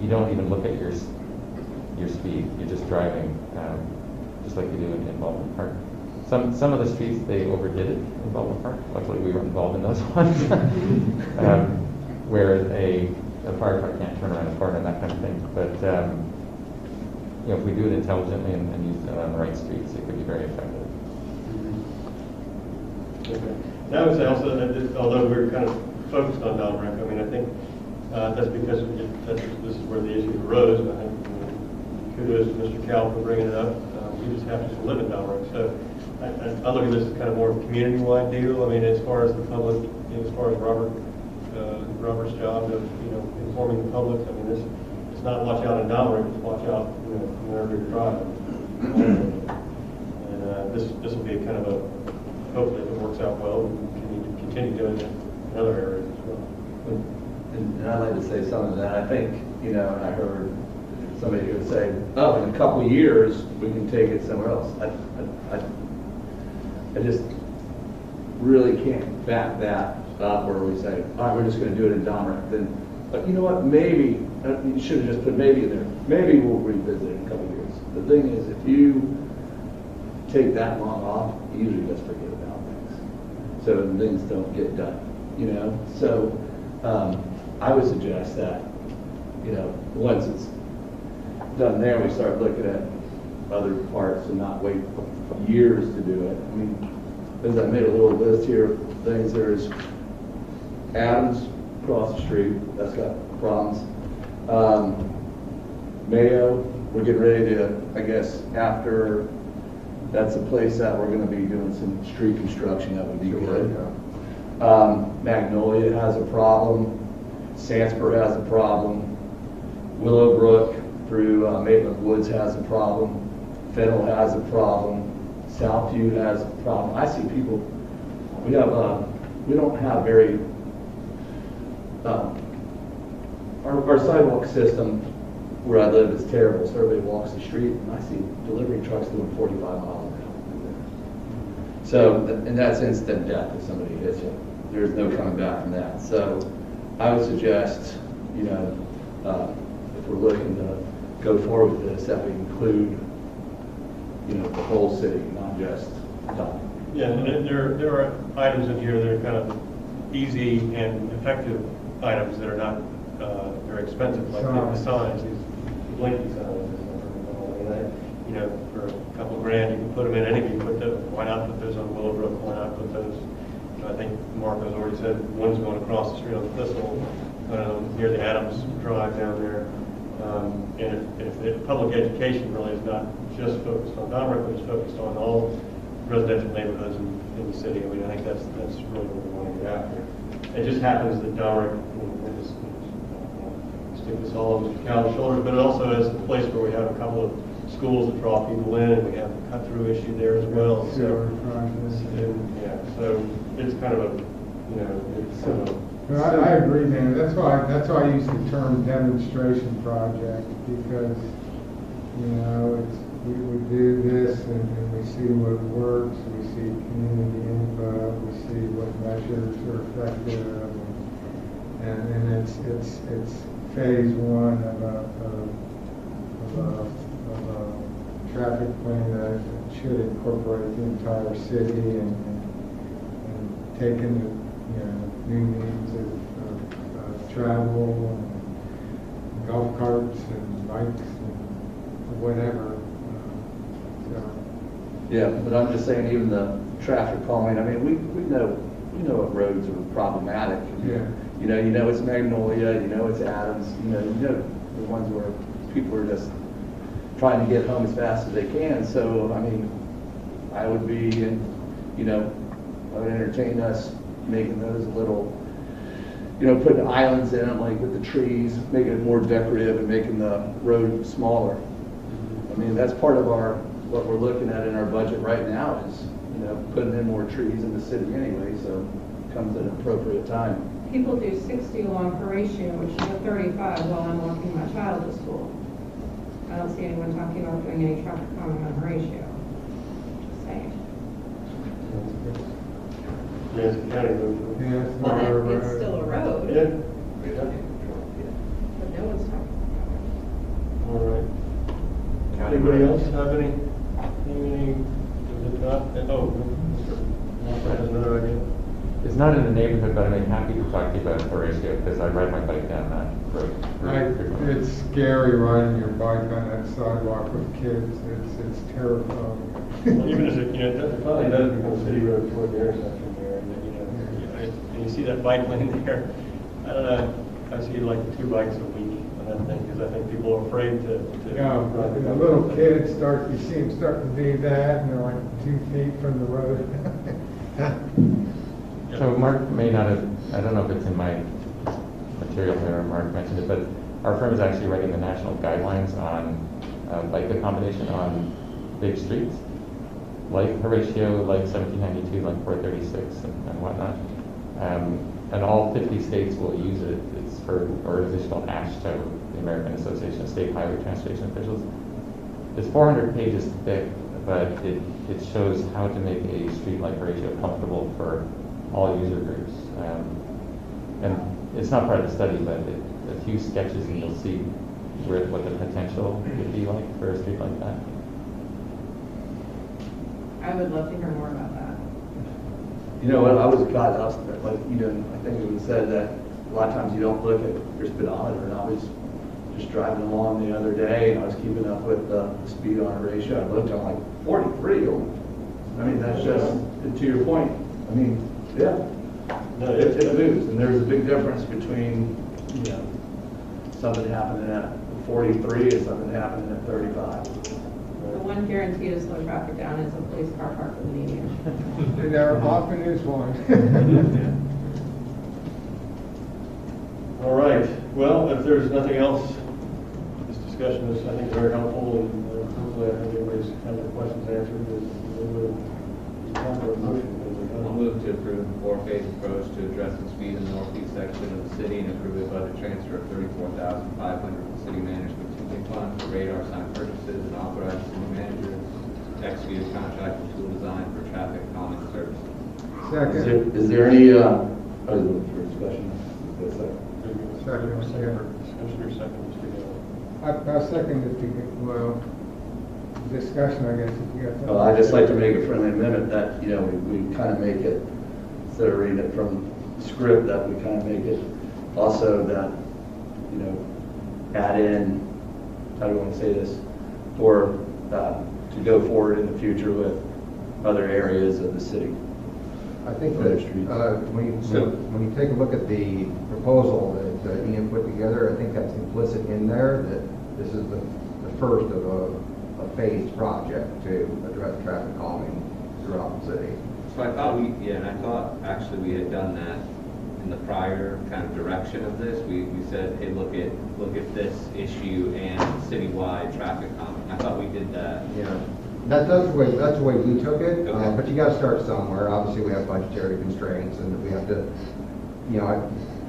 you don't even look at your speed. You're just driving, just like you do in Baldwin Park. Some of the streets, they overdid it in Baldwin Park. Luckily, we were involved in those ones, where a fire truck can't turn around a corner and that kind of thing. But if we do it intelligently and use it on the right streets, it could be very effective. Okay. Now, I would say also that although we're kind of focused on Dalrymple, I mean, I think that's because this is where the issue arose. I think kudos to Mr. Cal for bringing it up. We just have to live in Dalrymple. So I look at this as kind of more of a community-wide deal. I mean, as far as the public, as far as Robert's job of informing the public. I mean, it's not watch out in Dalrymple, it's watch out from wherever you're driving. And this will be kind of hopefully if it works out well, we can continue doing it in other areas as well. And I'd like to say something to that. I think, and I heard somebody here say, oh, in a couple of years, we can take it somewhere else. I just really can't back that up where we say, all right, we're just going to do it in Dalrymple. But you know what, maybe, you should have just put maybe in there. Maybe we'll revisit it in a couple of years. The thing is, if you take that long off, you usually just forget about things. So things don't get done, So I would suggest that, once it's done there, we start looking at other parts and not wait years to do it. I mean, as I made a little list here of things, there's Adams across the street, that's got problems. Mayo, we're getting ready to, I guess, after, that's a place that we're going to be doing some street construction that would be good. Magnolia has a problem. Sandsburg has a problem. Willowbrook through Maitland Woods has a problem. Fennel has a problem. Southview has a problem. I see people, we don't have very, our sidewalk system where I live is terrible, so everybody walks the street, and I see delivery trucks doing 45 miles an hour. So, and that's instant death if somebody hits you. There's no coming back from that. So I would suggest, if we're looking to go forward with this, that we include, the whole city, not just Dalton. Yeah, and there are items in here that are kind of easy and effective items that are not very expensive, like the signs, these blinking signs. For a couple grand, you can put them in anything, why not put those on Willowbrook, why not put those, I think Mark has already said, one's going across the street on Thistle, near the Adams Drive down there. And if the public education really is not just focused on Domrick, but it's focused on all residential neighborhoods in the city, I mean, I think that's really what we want to get after. It just happens that Domrick, stick this all on Mr. Calvin's shoulders, but it also is a place where we have a couple of schools that draw people in, and we have a cut-through issue there as well. So, yeah, so it's kind of a, it's Well, I agree, man. That's why I use the term demonstration project, because, we do this and we see what works, we see community input, we see what measures are effective, and it's phase one of a traffic plan that should incorporate the entire city and taking the new means of travel and golf carts and bikes and whatever. Yeah, but I'm just saying, even the traffic calming, I mean, we know what roads are problematic. Yeah. You know it's Magnolia, it's Adams, the ones where people are just trying to get home as fast as they can. So, I mean, I would entertain us making those a little, putting islands in them, like with the trees, making it more decorative and making the road smaller. I mean, that's part of what we're looking at in our budget right now is, putting in more trees in the city anyway, so it comes at an appropriate time. People do 60 along Horatio, which is a 35 while I'm walking my child to school. I don't see anyone talking about doing any traffic calming on Horatio. Just saying. Yeah, it's a county road. Yeah, But it's still a road. Yeah. But no one's talking about it. All right. Anybody else have any, if not, Mark has another idea. It's not in the neighborhood, but I'm happy to talk to you about Horatio, because I ride my bike down that road. It's scary riding your bike on that sidewalk with kids. It's terrifying. Well, even as it finally does become a city road toward the intersection there, and you see that bike lane there. I don't know. I see like 2 bikes a week on that thing because I think people are afraid to ride The little kids you see them start to do that, and they're like 2 feet from the road. So Mark may not have, I don't know if it's in my material here, or Mark mentioned it, but our firm is actually writing the national guidelines on bike accommodation on big streets, like Horatio, like 1792, like 436, and whatnot. And all 50 states will use it. It's for an organization called AASHTO, the American Association of State Highway Transportation Officials. It's 400 pages thick, but it shows how to make a street like Horatio comfortable for all user groups. And it's not part of the study, but a few sketches and you'll see what the potential would be like for a street like that. I would love to hear more about that. You know what, I was like, I think it was said that a lot of times you don't look at your speedometer, and I was just driving along the other day, and I was keeping up with the speed on Horatio. I looked, I'm like, 43. I mean, that's just, to your point, I mean, yeah, no, it moves, and there's a big difference between, something happening at 43 and something happening at 35. The one guarantee to slow traffic down is a police car parked with a median. There often is one. All right. Well, if there's nothing else, this discussion is, I think, very helpful, and hopefully I have everybody's kind of questions answered. I'll move to approve the 4-phase approach to address the speed in the northeast section of the city and approve a budget transfer of $34,500 from the city management fund for radar sign purchases and authorize the city manager to execute a contract with Tool Design for traffic calming services. Second. Is there any, discussion? I'll second it. Discussion, I guess, if you got that. Well, I'd just like to make a friendly amendment that, we kind of make it, instead of reading it from script, that we kind of make it also that, add in, how do I want to say this, for to go forward in the future with other areas of the city. I think Other that streets. when you take a look at the proposal that Ian put together, I think that's implicit in there that this is the first of a phased project to address traffic calming throughout the city. So I thought and I thought actually we had done that in the prior kind of direction of this. We said, hey, look at this issue and citywide traffic calming. I thought we did that. Yeah. That's the way we took it, but you gotta start somewhere. Obviously, we have budgetary constraints and we have to,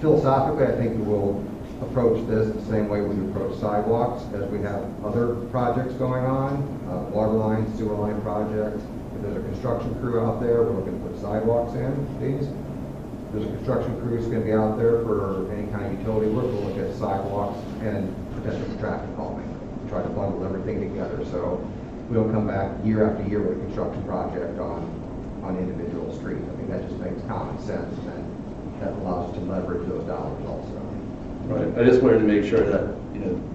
philosophically, I think we'll approach this the same way we approach sidewalks as we have other projects going on, water line, sewer line projects. If there's a construction crew out there, we're looking to put sidewalks in these. If there's a construction crew who's gonna be out there for any kind of utility work, we'll look at sidewalks and potential for traffic calming. Try to bundle everything together, so we don't come back year after year with a construction project on individual streets. I think that just makes common sense, and that allows us to leverage those dollars also. Right. I just wanted to make sure that,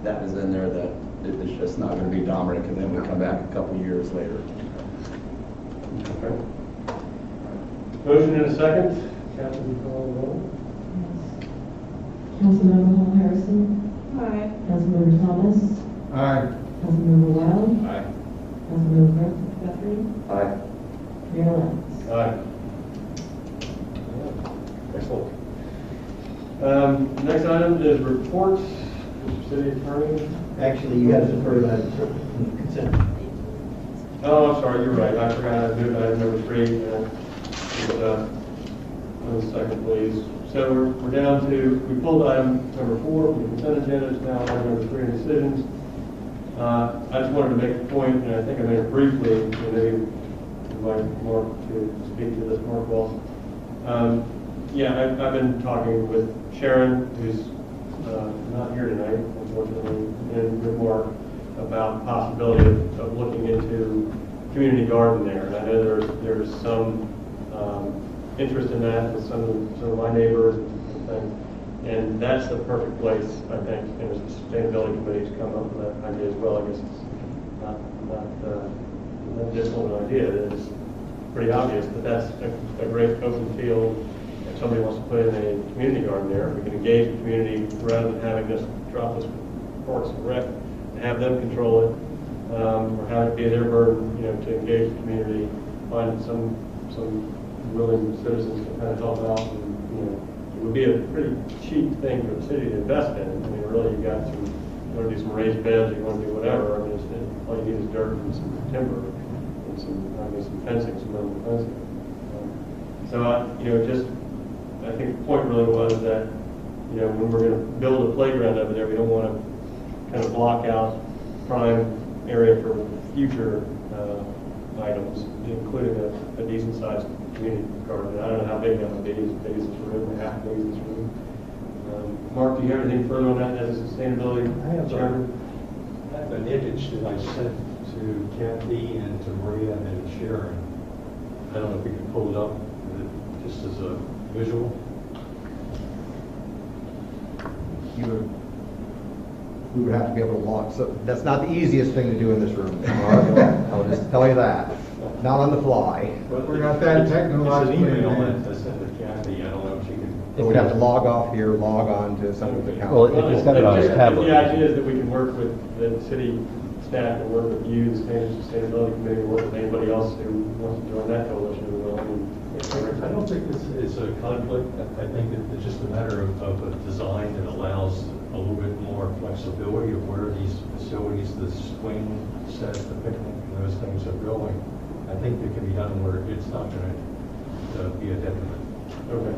that was in there, that it's just not going to be dominant, and then we come back a couple years later. Okay. Motion in a second. Captain, you call the roll. Councilmember Hall Harrison. Aye. Councilmember Thomas. Aye. Councilmember Wild. Aye. Councilmember Guthrie. Aye. Mayor Lennox. Aye. Excellent. Next item is reports. Mr. City Attorney. Actually, you have to defer that consent. Oh, I'm sorry, you're right. I forgot to do item number 3. One second, please. So we're down to, we pulled item number 4 from the consent agenda. It's now item number 3 in decisions. I just wanted to make a point, and I think I made it briefly, and maybe invite Mark to speak to this, Mark Walsh. I've been talking with Sharon, who's not here tonight, unfortunately, and with Mark about the possibility of looking into community garden there. And I know there's some interest in that with some of my neighbors and things. And that's the perfect place, I think, and the sustainability committee to come up with that idea as well. I guess it's not just an idea. It's pretty obvious that that's a great open field. If somebody wants to put in a community garden there, we can engage the community rather than having this drop this Parks and Rec and have them control it, or have it be their burden, to engage the community, find some willing citizens to kind of help out. And, it would be a pretty cheap thing for the city to invest in. I mean, really, you want to do some raised beds, you want to do whatever. I mean, all you need is dirt and some timber and some fencing, some metal fencing. I think the point really was that, when we're going to build a playground over there, we don't want to kind of block out prime area for future items, including a decent-sized community garden. I don't know how big that would be, as big as this room, or half as big as this room. Mark, do you have anything further on that as a sustainability chairman? I have an image that I sent to Kathy and to Maria and Sharon. I don't know if we can pull it up, just as a visual. We would have to be able to log, so that's not the easiest thing to do in this room. I'll just tell you that. Not on the fly. We're not that technologically It's an email advanced. I sent to Kathy. I don't know if she can. So we'd have to log off here, log on to some of the council. Well, it's got it on his tablet. The idea is that we can work with the city staff and work with you, the sustainability committee, and work with anybody else who wants to join that coalition as well. I don't think it's a conflict. I think that it's just a matter of a design that allows a little bit more flexibility of where these facilities, the swing sets, the picnic, and those things are going. I think it can be done where it's not going to be a detriment. Okay.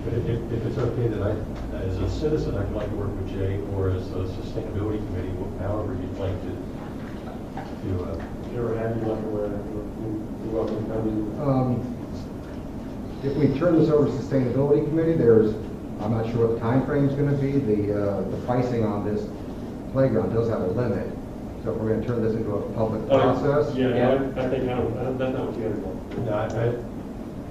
But if it's okay that as a citizen, I'd like to work with Jay, or as a sustainability committee, however you'd like to. You're happy like where you're welcome to come. If we turn this over to sustainability committee, I'm not sure what the time frame is going to be. The pricing on this playground does have a limit. So if we're going to turn this into a public process. I think that's not what you guys want.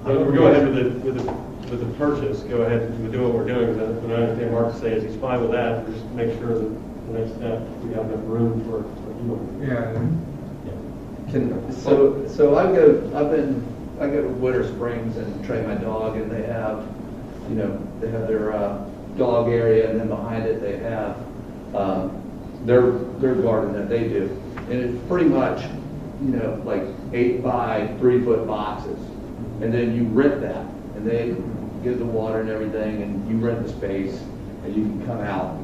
We'll go ahead with the purchase. Go ahead and do what we're doing. What I understand Mark says he's fine with that. Just make sure that the next step we have enough room for you. Yeah. I go to Winter Springs and train my dog, and they have their dog area, and then behind it they have their garden that they do, and it's pretty much like 8 by 3 foot boxes, and then you rent that, and they give the water and everything, and you rent the space, and you can come out.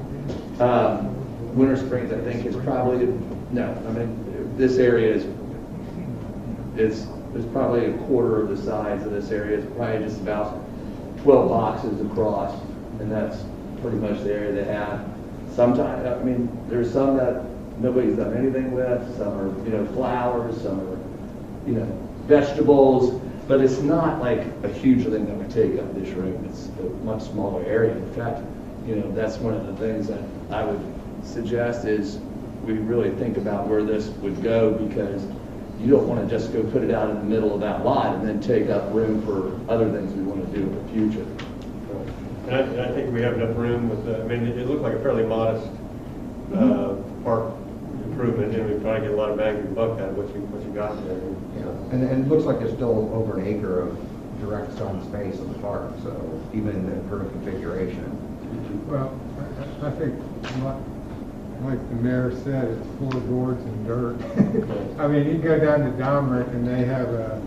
Winter Springs, I think, is probably this area is probably a quarter of the size of this area. It's probably just about 12 boxes across, and that's pretty much the area they have. Sometimes, there's some that nobody's done anything with. Some are, flowers. Some are, vegetables. But it's not like a huge thing that would take up this room. It's a much smaller area. In fact, that's one of the things that I would suggest is we really think about where this would go, because you don't want to just go put it out in the middle of that lot and then take up room for other things we want to do in the future. And I think we have enough room with it looked like a fairly modest park improvement, and we probably get a lot of bang for your buck out of what you got there. Yeah, and it looks like there's still over an acre of direct sun space in the park, so even in the current configuration. Well, I think, like the mayor said, it's floorboards and dirt. You go down to Domrick and they have a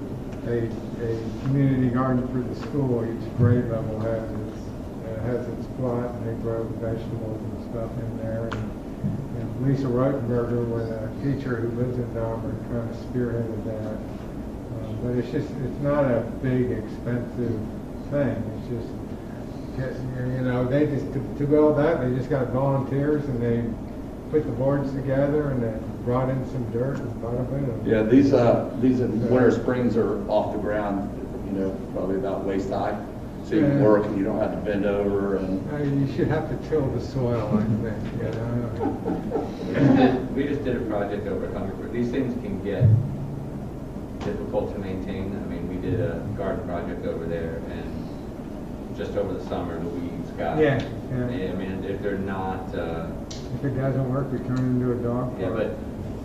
community garden for the school. Each grade level has its plot, and they grow vegetables and stuff in there. And Lisa Rotenberger was a teacher who lives in Domrick, kind of spearheaded that. But it's not a big, expensive thing. It's just, they just, to build that, they just got volunteers, and they put the boards together, and they brought in some dirt and bada bing. Yeah, these in Winter Springs are off the ground, probably about waist high. So you can work and you don't have to bend over. And you should have to till the soil, I think. We just did a project over at Hungerford. These things can get difficult to maintain. We did a garden project over there, and just over the summer, the weeds got. Yeah. If they're not. If it doesn't work, we turn it into a dog park. Yeah, but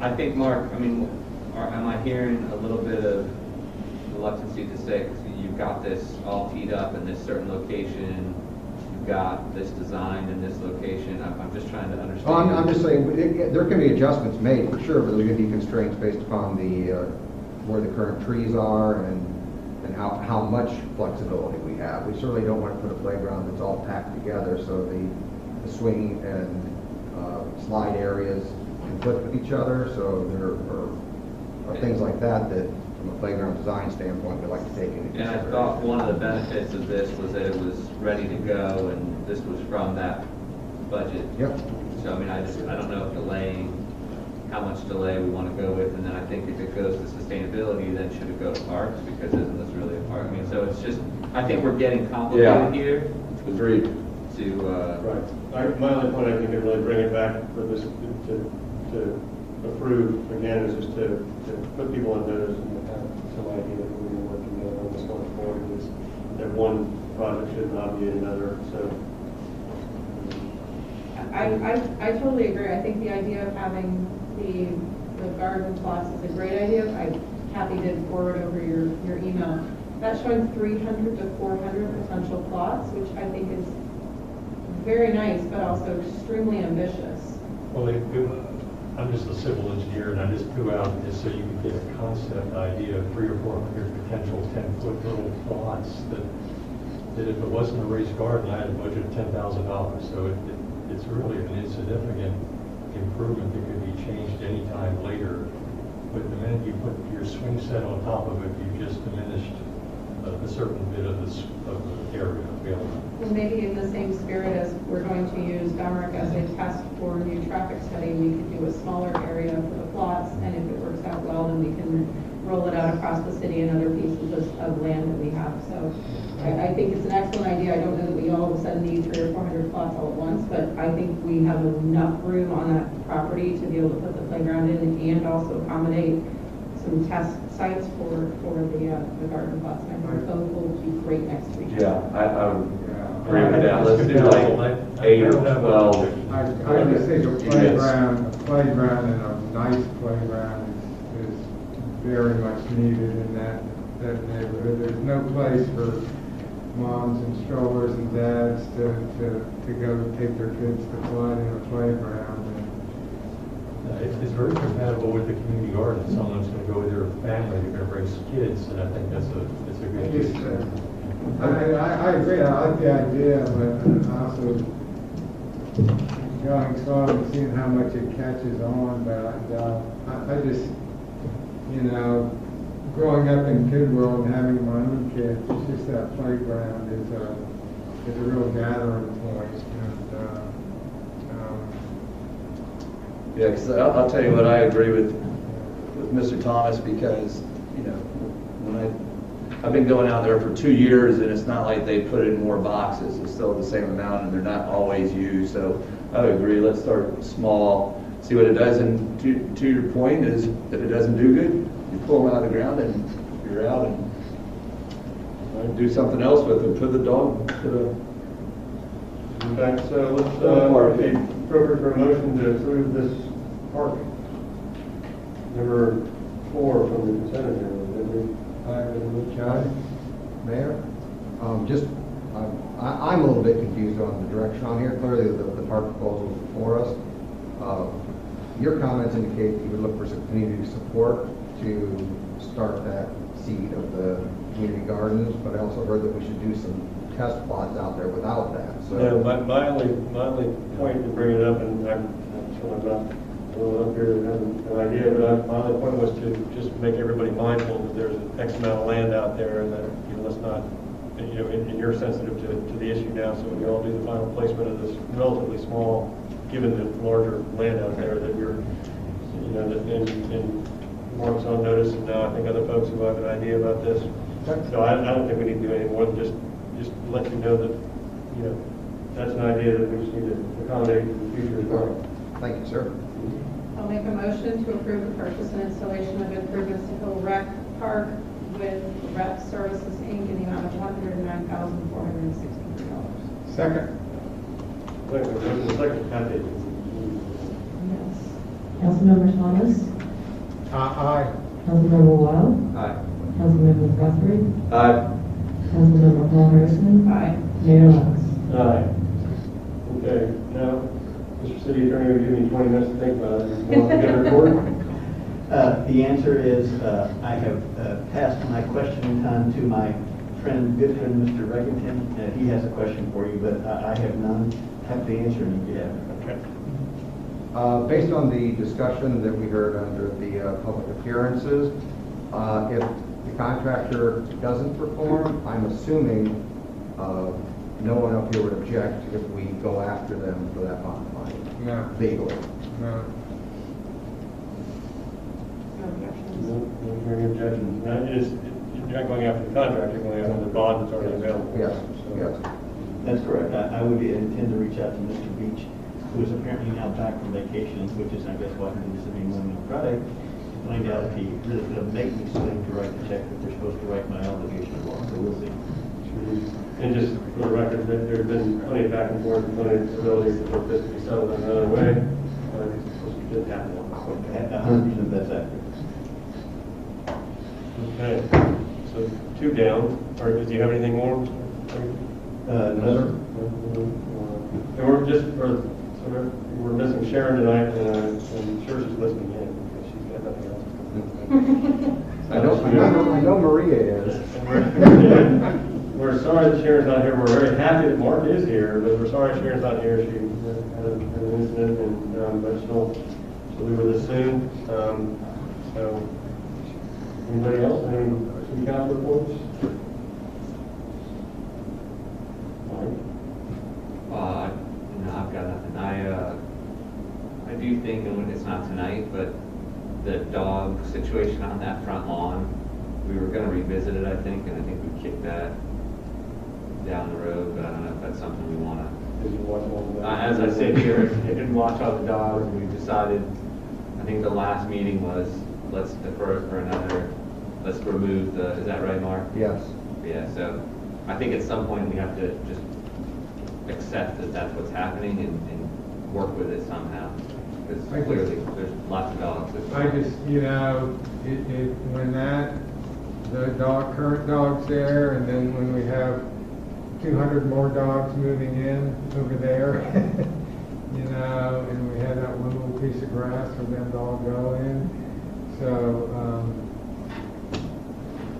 I think, Mark, am I hearing a little bit of reluctancy to say, you've got this all teed up in this certain location, you've got this designed in this location? I'm just trying to understand. Well, I'm just saying, there can be adjustments made for sure, but there's going to be constraints based upon where the current trees are and how much flexibility we have. We certainly don't want to put a playground that's all packed together, so the swing and slide areas conflict with each other. So there are things like that from a playground design standpoint, we like to take into consideration. And I thought one of the benefits of this was that it was ready to go, and this was from that budget. Yep. So I don't know if delaying, how much delay we want to go with, and then I think if it goes to sustainability, then should it go to parks, because isn't this really a park? So it's just, I think we're getting complicated here. Agreed. Right. My only point, I think, to really bring it back for this to approve again is just to put people on notice and have some idea that we're going to work together on this going forward. Is that one project should not be another. So I totally agree. I think the idea of having the garden plots is a great idea. Kathy did forward over your email. That's showing 300 to 400 potential plots, which I think is very nice, but also extremely ambitious. Well, I'm just a civil engineer, and I just threw out, just so you can get a concept idea, of 300 or 400 potential 10-foot little plots that if it wasn't a raised garden, I had a budget of $10,000. So it's really an insignificant improvement that could be changed anytime later. But the minute you put your swing set on top of it, you just diminished a certain bit of the area available. Well, maybe in the same spirit as we're going to use Domrick as a test for new traffic study, we could do a smaller area for the plots, and if it works out well, then we can roll it out across the city and other pieces of land that we have. So I think it's an excellent idea. I don't know that we all of a sudden need 300 or 400 plots all at once, but I think we have enough room on that property to be able to put the playground in and also accommodate some test sites for the garden plots. And I think both will be great next to each other. Yeah, I would agree with that. Let's do like 8 or 12. I just think a playground and a nice playground is very much needed in that neighborhood. There's no place for moms and strollers and dads to go take their kids to play in a playground. It's very compatible with the community garden. Someone's going to go with their family, they're going to bring some kids, and I think it's a good use. I agree, I like the idea, but also going slow and seeing how much it catches on, but I just, you know, growing up in Kid World and having my own kids, it's just that playground is a real gathering point. Yeah, because I'll tell you what, I agree with Mr. Thomas, because, you know, I've been going out there for 2 years, and it's not like they put in more boxes. It's still the same amount, and they're not always used. So I would agree. Let's start small, see what it does. And to your point is, if it doesn't do good, you pull them out of the ground and you're out, and do something else with it. Put the dog to the. In fact, so let's be appropriate for a motion to approve this park. Number 4 from the consent agenda. Judge, Mayor, I'm a little bit confused on the direction on here. Clearly, the park proposal is before us. Your comments indicate that you would look for some community support to start that seed of the community gardens, but I also heard that we should do some test plots out there without that. So No, my only point to bring it up, and I'm sure I'm not up here to have an idea, but my only point was to just make everybody mindful that there's an X amount of land out there, and that, you know, let's not, you know, and you're sensitive to the issue now, so we all do the final placement of this relatively small, given the larger land out there, that you're, you know, and Mark's on notice, and now I think other folks who have an idea about this. So I don't think we need to do any more than just let you know that, you know, that's an idea that we just need to accommodate in the future as well. Thank you, sir. I'll make a motion to approve the purchase and installation of improvements to Hill Rec Park with Rep Services Inc. in the amount of $109,463. Second. Wait, the second, Kathy. Yes. Councilmember Thomas? Aye. Councilmember Wild? Aye. Councilmember Guthrie? Aye. Councilmember Paul Harrison? Aye. Mayor Lux? Aye. Okay, now, Mr. City Attorney, will give me 20 minutes to think about it. You want to get a report? The answer is, I have passed my questioning time to my good friend, Mr. Reddington. He has a question for you, but I have none. Happy to answer any you have. Okay. Based on the discussion that we heard under the public appearances, if the contractor doesn't perform, I'm assuming no one up here would object if we go after them for that amount of money. No. Legally. No. No objections. No hearing objections. Now, you're not going after the contract, you're going after the bond that's already available. Yes, So- yes. That's correct. I would intend to reach out to Mr. Beach, who is apparently now back from vacation, which is, I guess, why he's visiting Monday and Friday, to find out if he really could make me swing to write the check that they're supposed to write my obligation for. So we'll see. And just for the record, that there's been plenty of back and forth, and plenty of abilities for this to be settled in another way. It didn't happen. 100% that's accurate. Okay, so 2 down. Or do you have anything more? No, sir. And we're just, we're missing Sharon tonight, and I'm sure she's listening in, because she's got nothing else. I know Maria is. We're sorry that Sharon's not here. We're very happy that Mark is here, but we're sorry Sharon's not here. She had an incident, and but she'll be with us soon. So, anybody else? Any city council reports? No, I've got nothing. I do think, and it's not tonight, but the dog situation on that front lawn, we were going to revisit it, I think, and I think we kicked that down the road, but I don't know if that's something we want to. Did you watch all of that? As I sit here, I didn't watch all the dogs, and we decided, I think the last meeting was, let's defer it for another, let's remove the, is that right, Mark? Yes. Yeah, so I think at some point we have to just accept that that's what's happening and work with it somehow. Because I clearly, there's lots of dogs. I just, you know, when the current dog's there, and then when we have 200 more dogs moving in over there, you know, and we had that one little piece of grass for them to all go in. So,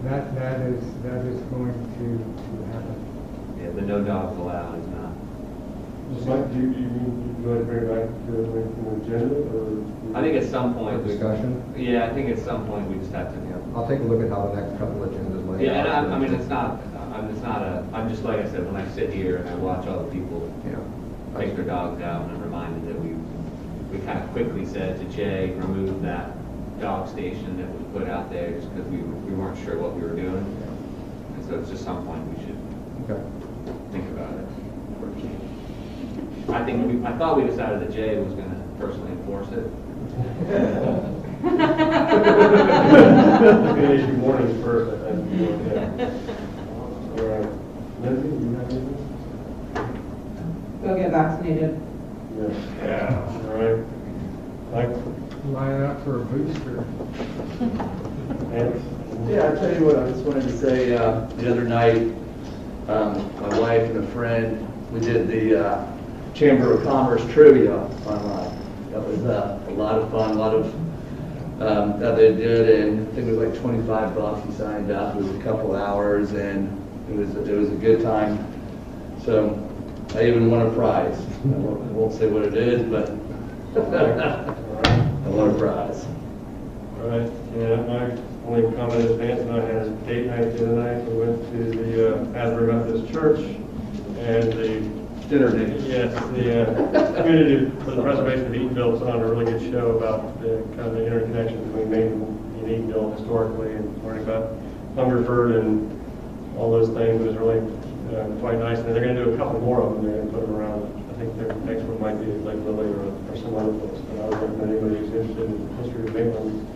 that is going to happen. Yeah, the no dogs allowed is not. Mike, do you want to bring it back to the agenda, or? I think at some point. Discussion? Yeah, I think at some point we just have to. I'll take a look at how the next couple of agendas lay Yeah, out. and I mean, I'm just, like I said, when I sit here and I watch all the people take their dogs out, and I'm reminded that we kind of quickly said to Jay, remove that dog station that was put out there just because we weren't sure what we were doing. And so it's just some point we should think about it. I thought we decided that Jay was going to personally enforce it. You can issue warnings first, I think. Yeah. All right. Lindsay, do you have anything? Go get vaccinated. Yes. Yeah. All right. Mike? Line up for a booster. Yeah, I tell you what, I just wanted to say, the other night, my wife and a friend, we did the Chamber of Commerce trivia online. That was a lot of fun, a lot of that they did, and I think it was like $25 he signed up. It was a couple hours, and it was a good time. So I even won a prize. I won't say what it is, but I won a prize. All right. Yeah, my only comment is Vance and I had a date night the other night. We went to the Asbury Methodist Church, and the dinner date. Yes, the Community for the Preservation of Eatonville put on a really good show about the kind of the interconnection between Maitland and Eatonville historically, and learning about Hungerford and all those things. It was really quite nice. And they're going to do a couple more of them. They're going to put them around. I think their next one might be Lake Lily or some other place. But I would recommend anybody who's interested in the history of Maitland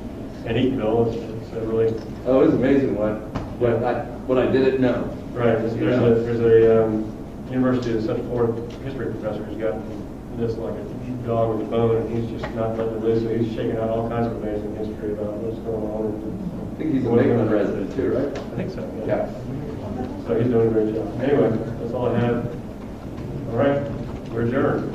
and Eatonville. It's a really... Oh, it was amazing what I didn't know. Right. There's a University of Central Florida history professor who's got this like a dog with a bone, and he's just not letting it loose. So he's shaking out all kinds of amazing history about what's going on. I think he's a Maitland resident too, right? I think so. Yeah. So he's doing a great job. Anyway, that's all I have. All right, we're adjourned.